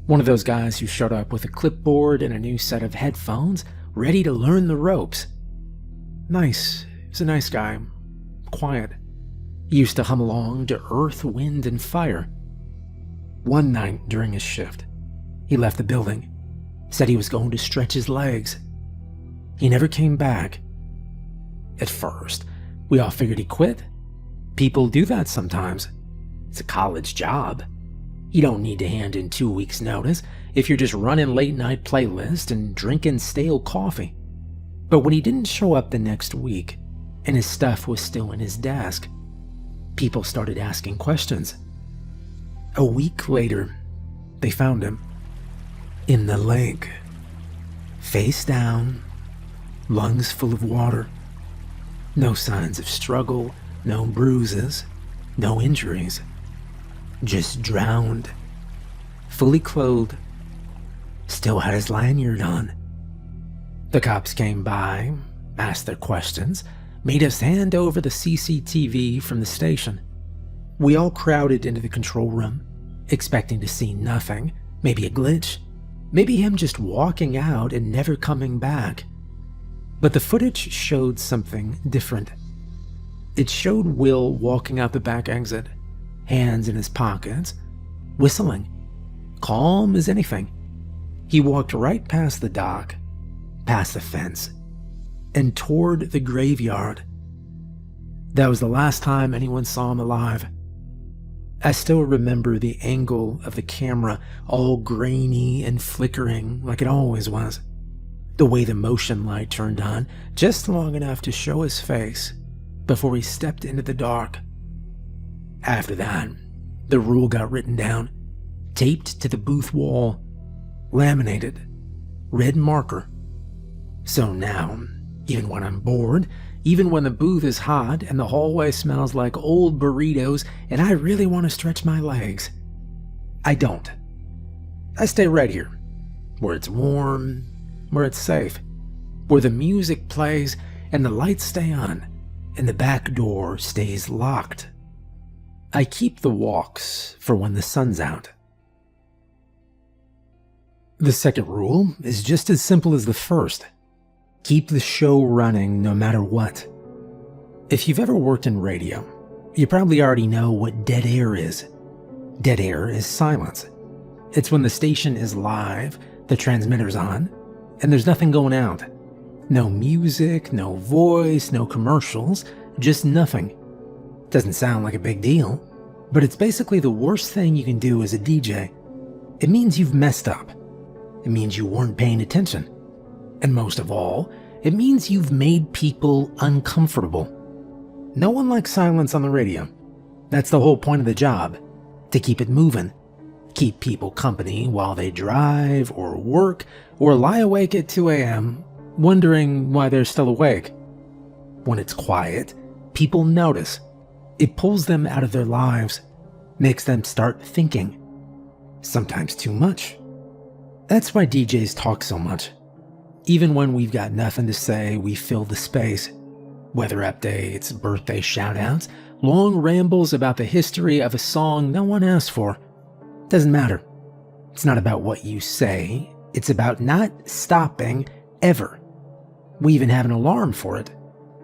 One of those guys who showed up with a clipboard and a new set of headphones, ready to learn the ropes. Nice. He was a nice guy. Quiet. He used to hum along to Earth, Wind, and Fire. One night during his shift, he left the building. said he was going to stretch his legs. He never came back. At first, we all figured he quit. People do that sometimes. It's a college job. You don't need to hand in 2 weeks' notice if you're just running late-night playlists and drinking stale coffee. But when he didn't show up the next week, and his stuff was still in his desk, people started asking questions. A week later, they found him in the lake, face down, lungs full of water. No signs of struggle, no bruises, no injuries. Just drowned, fully clothed, still had his lanyard on. The cops came by, asked their questions, made us hand over the CCTV from the station. We all crowded into the control room, expecting to see nothing, maybe a glitch, maybe him just walking out and never coming back. But the footage showed something different. It showed Will walking out the back exit, hands in his pockets, whistling, calm as anything. He walked right past the dock, past the fence, and toward the graveyard. That was the last time anyone saw him alive. I still remember the angle of the camera, all grainy and flickering like it always was. The way the motion light turned on just long enough to show his face before he stepped into the dark. After that, the rule got written down, taped to the booth wall, laminated, red marker. So now, even when I'm bored, even when the booth is hot and the hallway smells like old burritos and I really want to stretch my legs, I don't. I stay right here, where it's warm, where it's safe, where the music plays and the lights stay on and the back door stays locked. I keep the walks for when the sun's out. The second rule is just as simple as the first. Keep the show running no matter what. If you've ever worked in radio, you probably already know what dead air is. Dead air is silence. It's when the station is live, the transmitter's on, and there's nothing going out. No music, no voice, no commercials, just nothing. Doesn't sound like a big deal, but it's basically the worst thing you can do as a DJ. It means you've messed up. It means you weren't paying attention. And most of all, it means you've made people uncomfortable. No one likes silence on the radio. That's the whole point of the job, to keep it moving. Keep people company while they drive or work or lie awake at 2 a.m. wondering why they're still awake. When it's quiet, people notice. It pulls them out of their lives, makes them start thinking. Sometimes too much. That's why DJs talk so much. Even when we've got nothing to say, we fill the space. Weather updates, birthday shoutouts, long rambles about the history of a song no one asked for. Doesn't matter. It's not about what you say. It's about not stopping ever. We even have an alarm for it.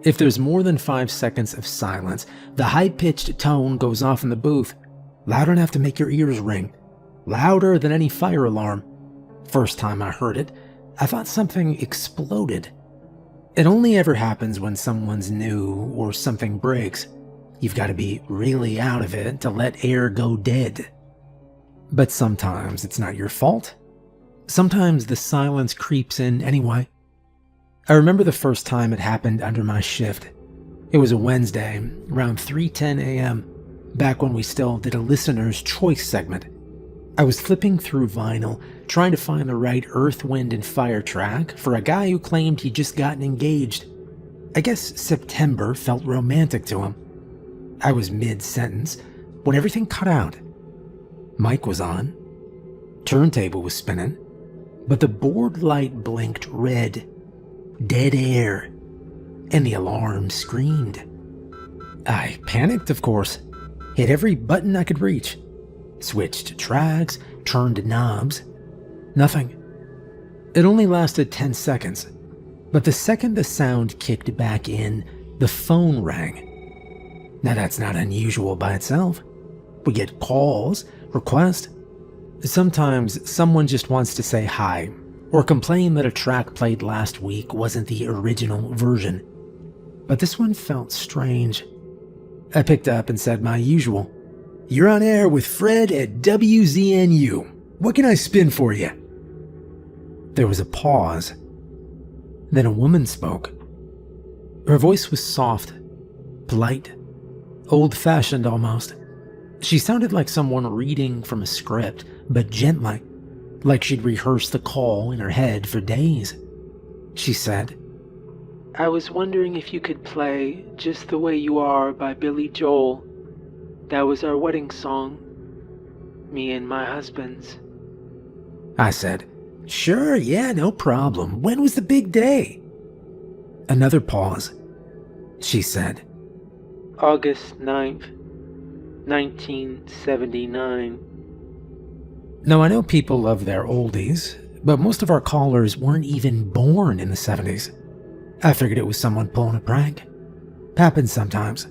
If there's more than 5 seconds of silence, the high-pitched tone goes off in the booth, loud enough to make your ears ring, louder than any fire alarm. First time I heard it, I thought something exploded. It only ever happens when someone's new or something breaks. You've got to be really out of it to let air go dead. But sometimes it's not your fault. Sometimes the silence creeps in anyway. I remember the first time it happened under my shift. It was a Wednesday, around 3:10 a.m., back when we still did a listener's choice segment. I was flipping through vinyl, trying to find the right Earth, Wind, and Fire track for a guy who claimed he'd just gotten engaged. I guess September felt romantic to him. I was mid-sentence when everything cut out. Mic was on, turntable was spinning, but the board light blinked red. Dead air, and the alarm screamed. I panicked, of course, hit every button I could reach, switched tracks, turned knobs. Nothing. It only lasted 10 seconds, but the second the sound kicked back in, the phone rang. Now that's not unusual by itself. We get calls, requests. Sometimes someone just wants to say hi, or complain that a track played last week wasn't the original version. But this one felt strange. I picked up and said my usual, "You're on air with Fred at WZNU. What can I spin for you?" There was a pause. Then a woman spoke. Her voice was soft, polite, old-fashioned almost. She sounded like someone reading from a script, but gently, like she'd rehearsed the call in her head for days. She said, "I was wondering if you could play Just the Way You Are by Billy Joel. That was our wedding song. Me and my husband's." I said, "Sure, yeah, no problem. When was the big day?" Another pause. She said, "August 9th, 1979. Now, I know people love their oldies, but most of our callers weren't even born in the 70s. I figured it was someone pulling a prank. Happens sometimes.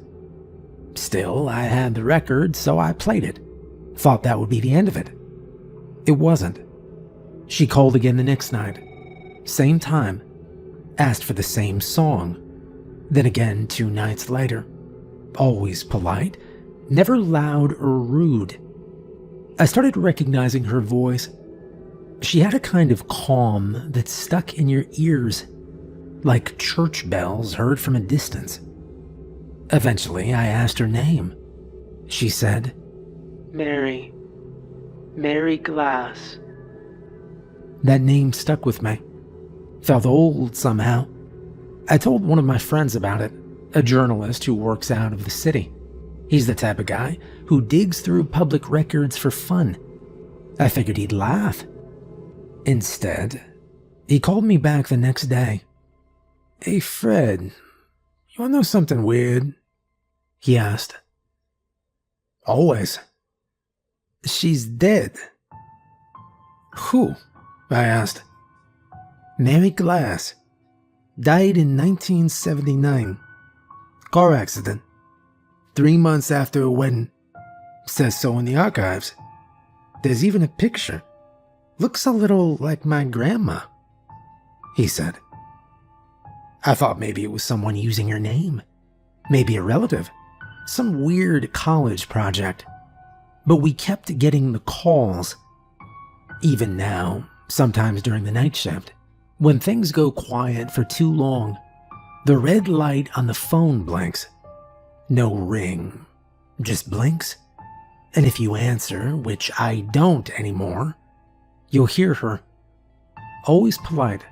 Still, I had the record, so I played it. Thought that would be the end of it. It wasn't. She called again the next night. Same time. Asked for the same song. Then again 2 nights later. Always polite. Never loud or rude. I started recognizing her voice. She had a kind of calm that stuck in your ears, like church bells heard from a distance. Eventually, I asked her name. She said, "Mary. Mary Glass." That name stuck with me. Felt old somehow. I told one of my friends about it, a journalist who works out of the city. He's the type of guy who digs through public records for fun. I figured he'd laugh. Instead, he called me back the next day. "Hey, Fred, you wanna know something weird?" he asked. "Always." "She's dead." "Who?" I asked. "Mary Glass. Died in 1979. Car accident. 3 months after her wedding. Says so in the archives. There's even a picture. Looks a little like my grandma," he said. I thought maybe it was someone using her name. Maybe a relative. Some weird college project. But we kept getting the calls. Even now, sometimes during the night shift, when things go quiet for too long, the red light on the phone blinks. No ring, just blinks. And if you answer, which I don't anymore, you'll hear her. Always polite.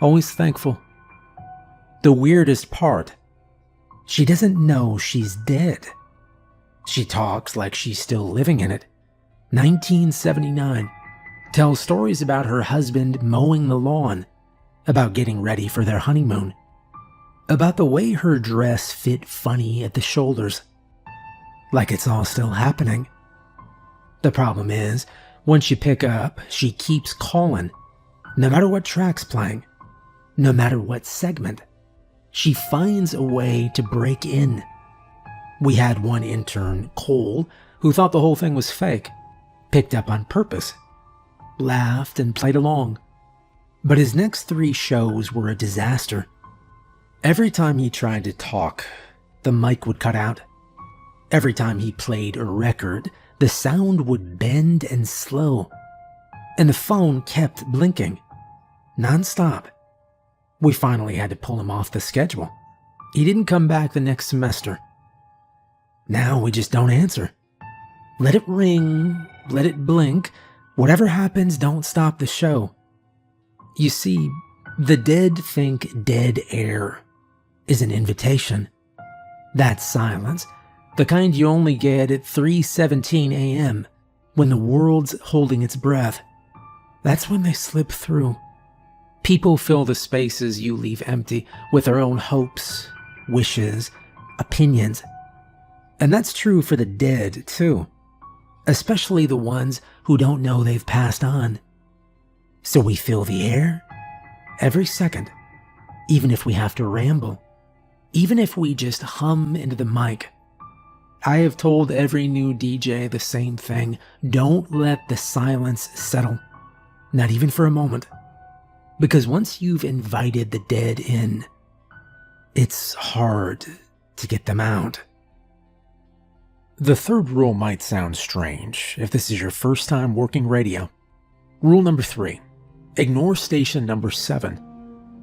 Always thankful. The weirdest part, she doesn't know she's dead. She talks like she's still living in it. 1979. Tells stories about her husband mowing the lawn, about getting ready for their honeymoon, about the way her dress fit funny at the shoulders. Like it's all still happening. The problem is, once you pick up, she keeps calling. No matter what track's playing, no matter what segment, she finds a way to break in. We had one intern, Cole, who thought the whole thing was fake, picked up on purpose, laughed and played along. But his next 3 shows were a disaster. Every time he tried to talk, the mic would cut out. Every time he played a record, the sound would bend and slow. And the phone kept blinking, nonstop. We finally had to pull him off the schedule. He didn't come back the next semester. Now we just don't answer. Let it ring, let it blink. Whatever happens, don't stop the show. You see, the dead think dead air is an invitation. That silence, the kind you only get at 3:17 a.m. when the world's holding its breath. That's when they slip through. People fill the spaces you leave empty with their own hopes, wishes, opinions. And that's true for the dead, too. Especially the ones who don't know they've passed on. So we fill the air every second, even if we have to ramble, even if we just hum into the mic. I have told every new DJ the same thing. Don't let the silence settle. Not even for a moment. Because once you've invited the dead in, it's hard to get them out. The third rule might sound strange if this is your first time working radio. Rule number 3, ignore station number 7.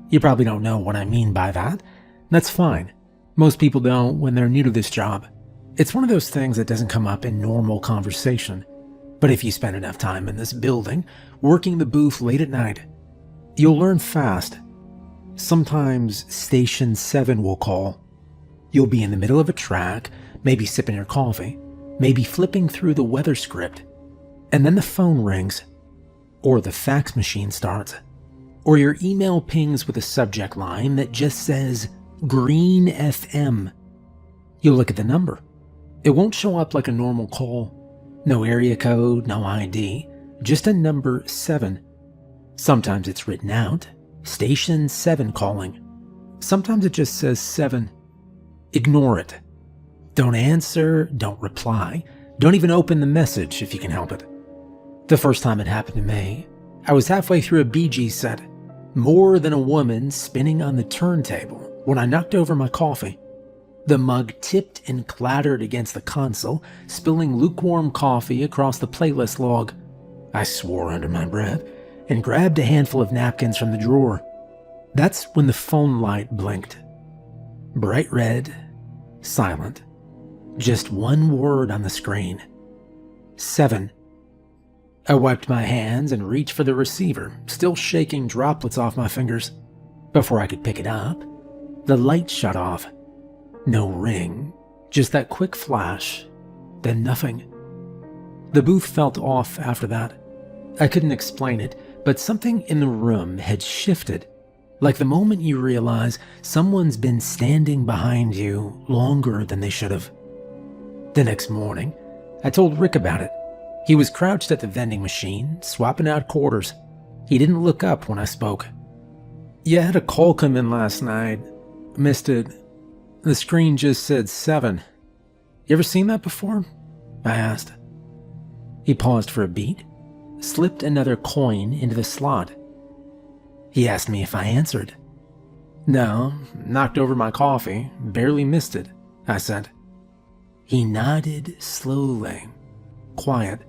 You probably don't know what I mean by that. That's fine. Most people don't when they're new to this job. It's one of those things that doesn't come up in normal conversation. But if you spend enough time in this building, working the booth late at night, you'll learn fast. Sometimes station 7 will call. You'll be in the middle of a track, maybe sipping your coffee, maybe flipping through the weather script, and then the phone rings, or the fax machine starts, or your email pings with a subject line that just says Green FM. You'll look at the number. It won't show up like a normal call. No area code, no ID, just a number 7. Sometimes it's written out, station 7 calling. Sometimes it just says 7. Ignore it. Don't answer, don't reply, don't even open the message if you can help it. The first time it happened to me, I was halfway through a Bee Gees set, More Than a Woman spinning on the turntable, when I knocked over my coffee. The mug tipped and clattered against the console, spilling lukewarm coffee across the playlist log. I swore under my breath and grabbed a handful of napkins from the drawer. That's when the phone light blinked. Bright red, silent. Just one word on the screen. 7. I wiped my hands and reached for the receiver, still shaking droplets off my fingers. Before I could pick it up, the light shut off. No ring, just that quick flash, then nothing. The booth felt off after that. I couldn't explain it, but something in the room had shifted, like the moment you realize someone's been standing behind you longer than they should have. The next morning, I told Rick about it. He was crouched at the vending machine, swapping out quarters. He didn't look up when I spoke. "Yeah, I had a call come in last night. Missed it. The screen just said 7. You ever seen that before?" I asked. He paused for a beat, slipped another coin into the slot. He asked me if I answered. "No, knocked over my coffee, barely missed it," I said. He nodded slowly, quiet,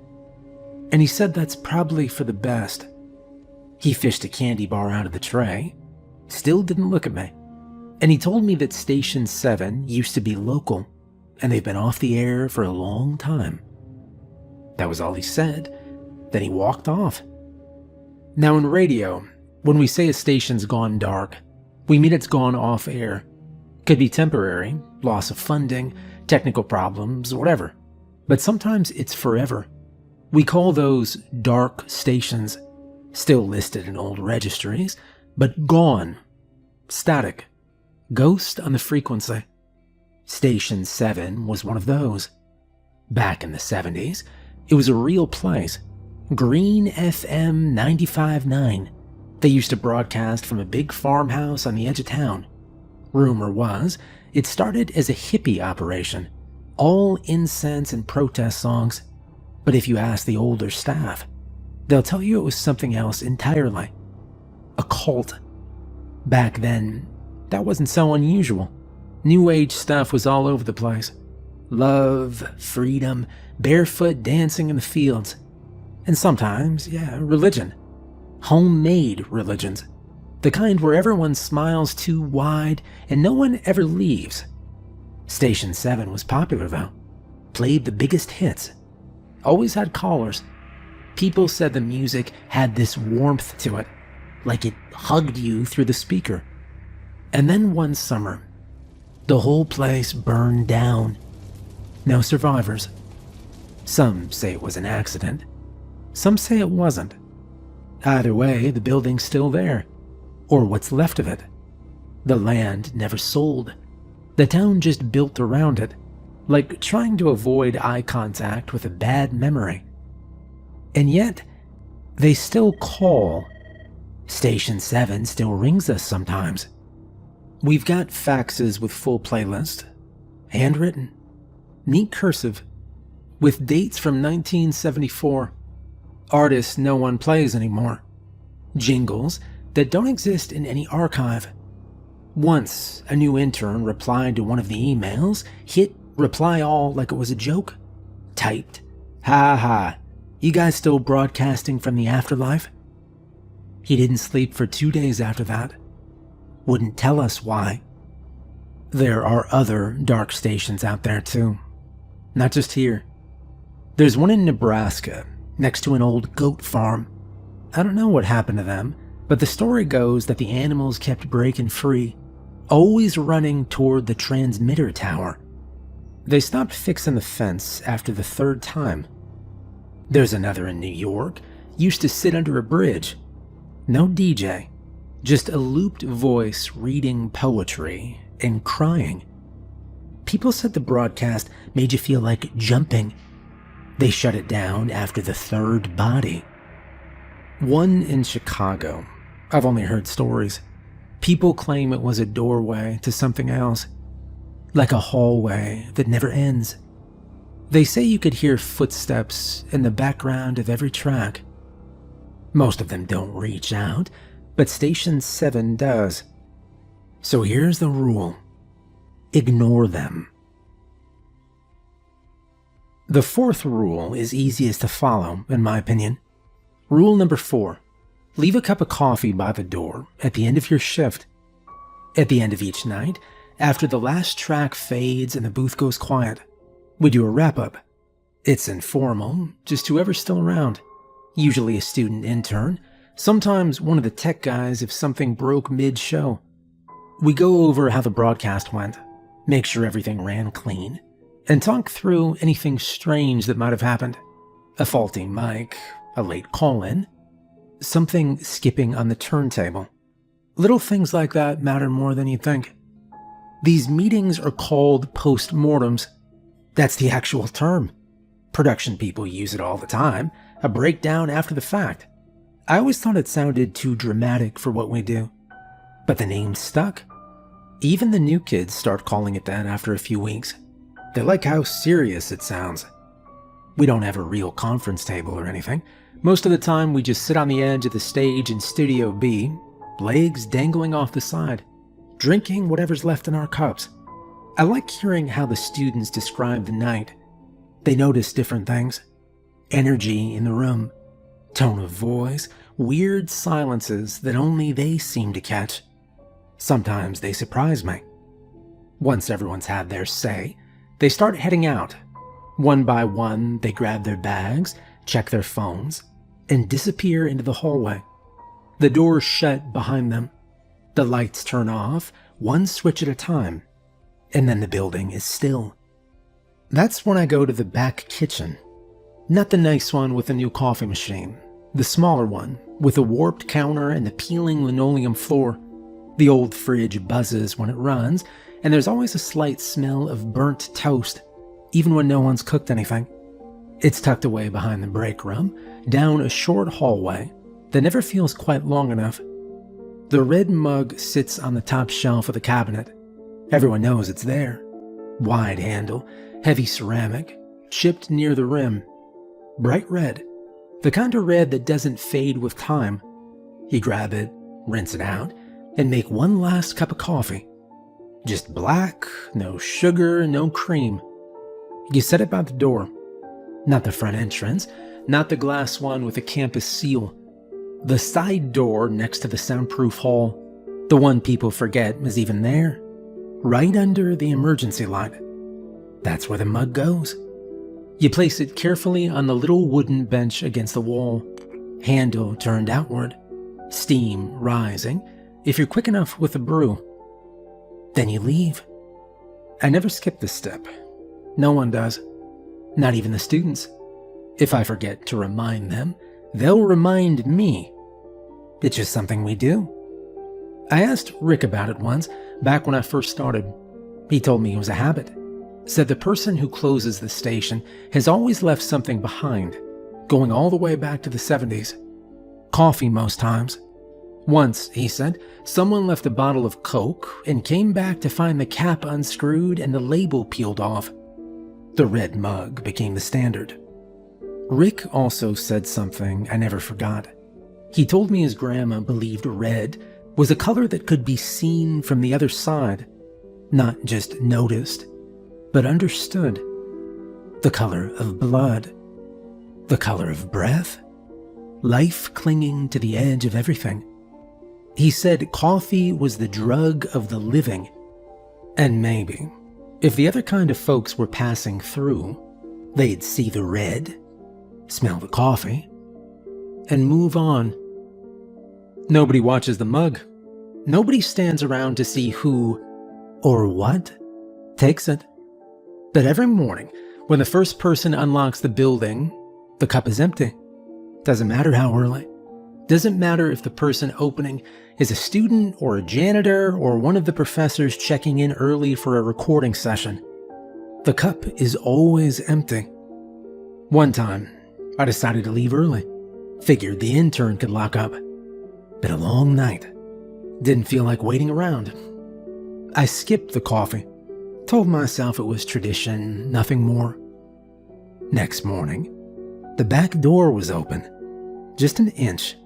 and he said that's probably for the best. He fished a candy bar out of the tray, still didn't look at me, and he told me that Station 7 used to be local, and they've been off the air for a long time. That was all he said. Then he walked off. Now in radio, when we say a station's gone dark, we mean it's gone off air. Could be temporary, loss of funding, technical problems, whatever. But sometimes it's forever. We call those dark stations, still listed in old registries, but gone, static, ghost on the frequency. Station 7 was one of those. Back in the 70s, it was a real place. Green FM 95.9. They used to broadcast from a big farmhouse on the edge of town. Rumor was, it started as a hippie operation, all incense and protest songs. But if you ask the older staff, they'll tell you it was something else entirely. A cult. Back then, that wasn't so unusual. New Age stuff was all over the place. Love, freedom, barefoot dancing in the fields. And sometimes, religion. Homemade religions. The kind where everyone smiles too wide and no one ever leaves. Station 7 was popular though. Played the biggest hits. Always had callers. People said the music had this warmth to it, like it hugged you through the speaker. And then one summer, the whole place burned down. No survivors. Some say it was an accident. Some say it wasn't. Either way, the building's still there. Or what's left of it. The land never sold. The town just built around it, like trying to avoid eye contact with a bad memory. And yet, they still call. Station 7 still rings us sometimes. We've got faxes with full playlist, handwritten, neat cursive, with dates from 1974, artists no one plays anymore, jingles that don't exist in any archive. Once, a new intern replied to one of the emails, hit reply all like it was a joke, typed, "Ha ha, you guys still broadcasting from the afterlife?" He didn't sleep for 2 days after that. Wouldn't tell us why. There are other dark stations out there too. Not just here. There's one in Nebraska, next to an old goat farm. I don't know what happened to them, but the story goes that the animals kept breaking free, always running toward the transmitter tower. They stopped fixing the fence after the 3rd time. There's another in New York, used to sit under a bridge. No DJ, just a looped voice reading poetry and crying. People said the broadcast made you feel like jumping. They shut it down after the 3rd body. One in Chicago. I've only heard stories. People claim it was a doorway to something else, like a hallway that never ends. They say you could hear footsteps in the background of every track. Most of them don't reach out, but Station 7 does. So here's the rule. Ignore them. The 4th rule is easiest to follow, in my opinion. Rule number 4. Leave a cup of coffee by the door at the end of your shift. At the end of each night, after the last track fades and the booth goes quiet, we do a wrap-up. It's informal, just whoever's still around. Usually a student intern, sometimes one of the tech guys if something broke mid-show. We go over how the broadcast went, make sure everything ran clean, and talk through anything strange that might have happened. A faulty mic, a late call-in, something skipping on the turntable. Little things like that matter more than you think. These meetings are called post-mortems. That's the actual term. Production people use it all the time, a breakdown after the fact. I always thought it sounded too dramatic for what we do, but the name stuck. Even the new kids start calling it that after a few weeks. They like how serious it sounds. We don't have a real conference table or anything. Most of the time we just sit on the edge of the stage in Studio B, legs dangling off the side, drinking whatever's left in our cups. I like hearing how the students describe the night. They notice different things. Energy in the room, tone of voice, weird silences that only they seem to catch. Sometimes they surprise me. Once everyone's had their say, they start heading out. One by one, they grab their bags, check their phones, and disappear into the hallway. The doors shut behind them. The lights turn off, one switch at a time, and then the building is still. That's when I go to the back kitchen. Not the nice one with the new coffee machine, the smaller one with a warped counter and the peeling linoleum floor. The old fridge buzzes when it runs, and there's always a slight smell of burnt toast, even when no one's cooked anything. It's tucked away behind the break room, down a short hallway that never feels quite long enough. The red mug sits on the top shelf of the cabinet. Everyone knows it's there. Wide handle, heavy ceramic, chipped near the rim. Bright red, the kind of red that doesn't fade with time. You grab it, rinse it out, and make one last cup of coffee. Just black, no sugar, no cream. You set it by the door. Not the front entrance, not the glass one with a campus seal. The side door next to the soundproof hall. The one people forget is even there. Right under the emergency light. That's where the mug goes. You place it carefully on the little wooden bench against the wall. Handle turned outward. Steam rising, if you're quick enough with the brew. Then you leave. I never skip this step. No one does. Not even the students. If I forget to remind them, they'll remind me. It's just something we do. I asked Rick about it once, back when I first started. He told me it was a habit. Said the person who closes the station has always left something behind, going all the way back to the 70s. Coffee most times. Once, he said, someone left a bottle of Coke and came back to find the cap unscrewed and the label peeled off. The red mug became the standard. Rick also said something I never forgot. He told me his grandma believed red was a color that could be seen from the other side, not just noticed, but understood. The color of blood, the color of breath, life clinging to the edge of everything. He said coffee was the drug of the living, and maybe, if the other kind of folks were passing through, they'd see the red, smell the coffee, and move on. Nobody watches the mug. Nobody stands around to see who or what takes it. But every morning, when the first person unlocks the building, the cup is empty. Doesn't matter how early. Doesn't matter if the person opening is a student or a janitor or one of the professors checking in early for a recording session. The cup is always empty. One time, I decided to leave early. Figured the intern could lock up. Been a long night. Didn't feel like waiting around. I skipped the coffee. Told myself it was tradition, nothing more. Next morning, the back door was open. Just an inch.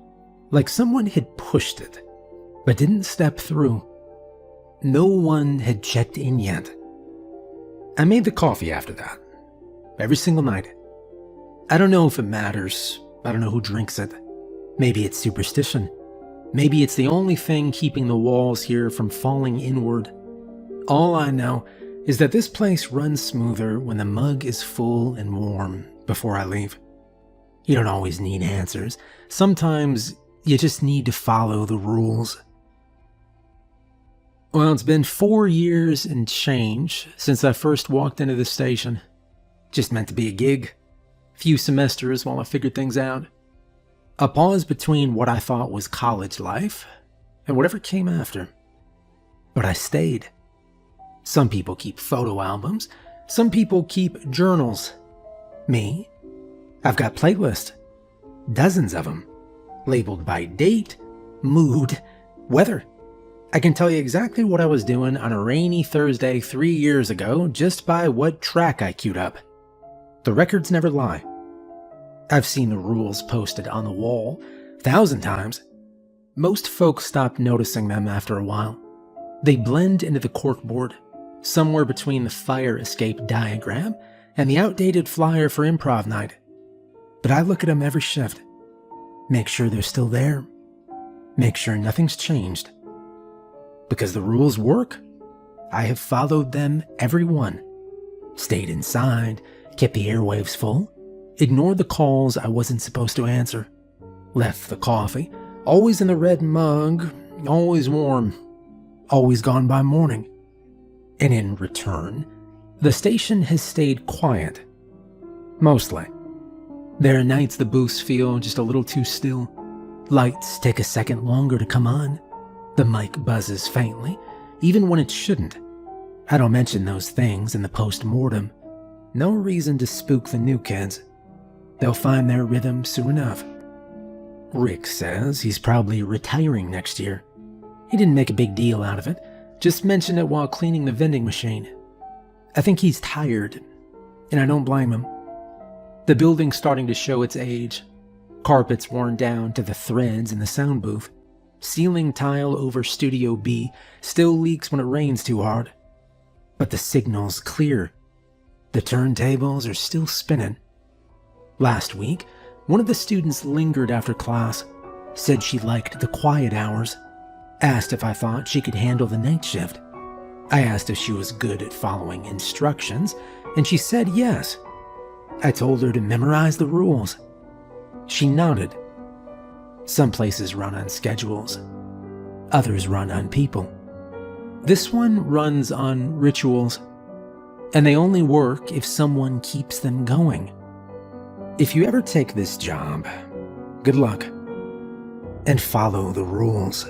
Like someone had pushed it, but didn't step through. No one had checked in yet. I made the coffee after that. Every single night. I don't know if it matters. I don't know who drinks it. Maybe it's superstition. Maybe it's the only thing keeping the walls here from falling inward. All I know is that this place runs smoother when the mug is full and warm before I leave. You don't always need answers. Sometimes you just need to follow the rules. Well, it's been 4 years and change since I first walked into the station. Just meant to be a gig. Few semesters while I figured things out. A pause between what I thought was college life and whatever came after. But I stayed. Some people keep photo albums. Some people keep journals. Me? I've got playlists. Dozens of them. Labeled by date, mood, weather. I can tell you exactly what I was doing on a rainy Thursday 3 years ago just by what track I queued up. The records never lie. I've seen the rules posted on the wall 1,000 times. Most folks stop noticing them after a while. They blend into the corkboard, somewhere between the fire escape diagram and the outdated flyer for improv night. But I look at them every shift. Make sure they're still there. Make sure nothing's changed. Because the rules work. I have followed them, every one. Stayed inside, kept the airwaves full, ignored the calls I wasn't supposed to answer, left the coffee, always in the red mug, always warm, always gone by morning. And in return, the station has stayed quiet. Mostly. There are nights the booths feel just a little too still. Lights take a second longer to come on. The mic buzzes faintly, even when it shouldn't. I don't mention those things in the post-mortem. No reason to spook the new kids. They'll find their rhythm soon enough. Rick says he's probably retiring next year. He didn't make a big deal out of it, just mentioned it while cleaning the vending machine. I think he's tired, and I don't blame him. The building's starting to show its age. Carpets worn down to the threads in the sound booth. Ceiling tile over Studio B still leaks when it rains too hard. But the signal's clear. The turntables are still spinning. Last week, one of the students lingered after class, said she liked the quiet hours, asked if I thought she could handle the night shift. I asked if she was good at following instructions, and she said yes. I told her to memorize the rules. She nodded. Some places run on schedules. Others run on people. This one runs on rituals, and they only work if someone keeps them going. If you ever take this job, good luck, and follow the rules.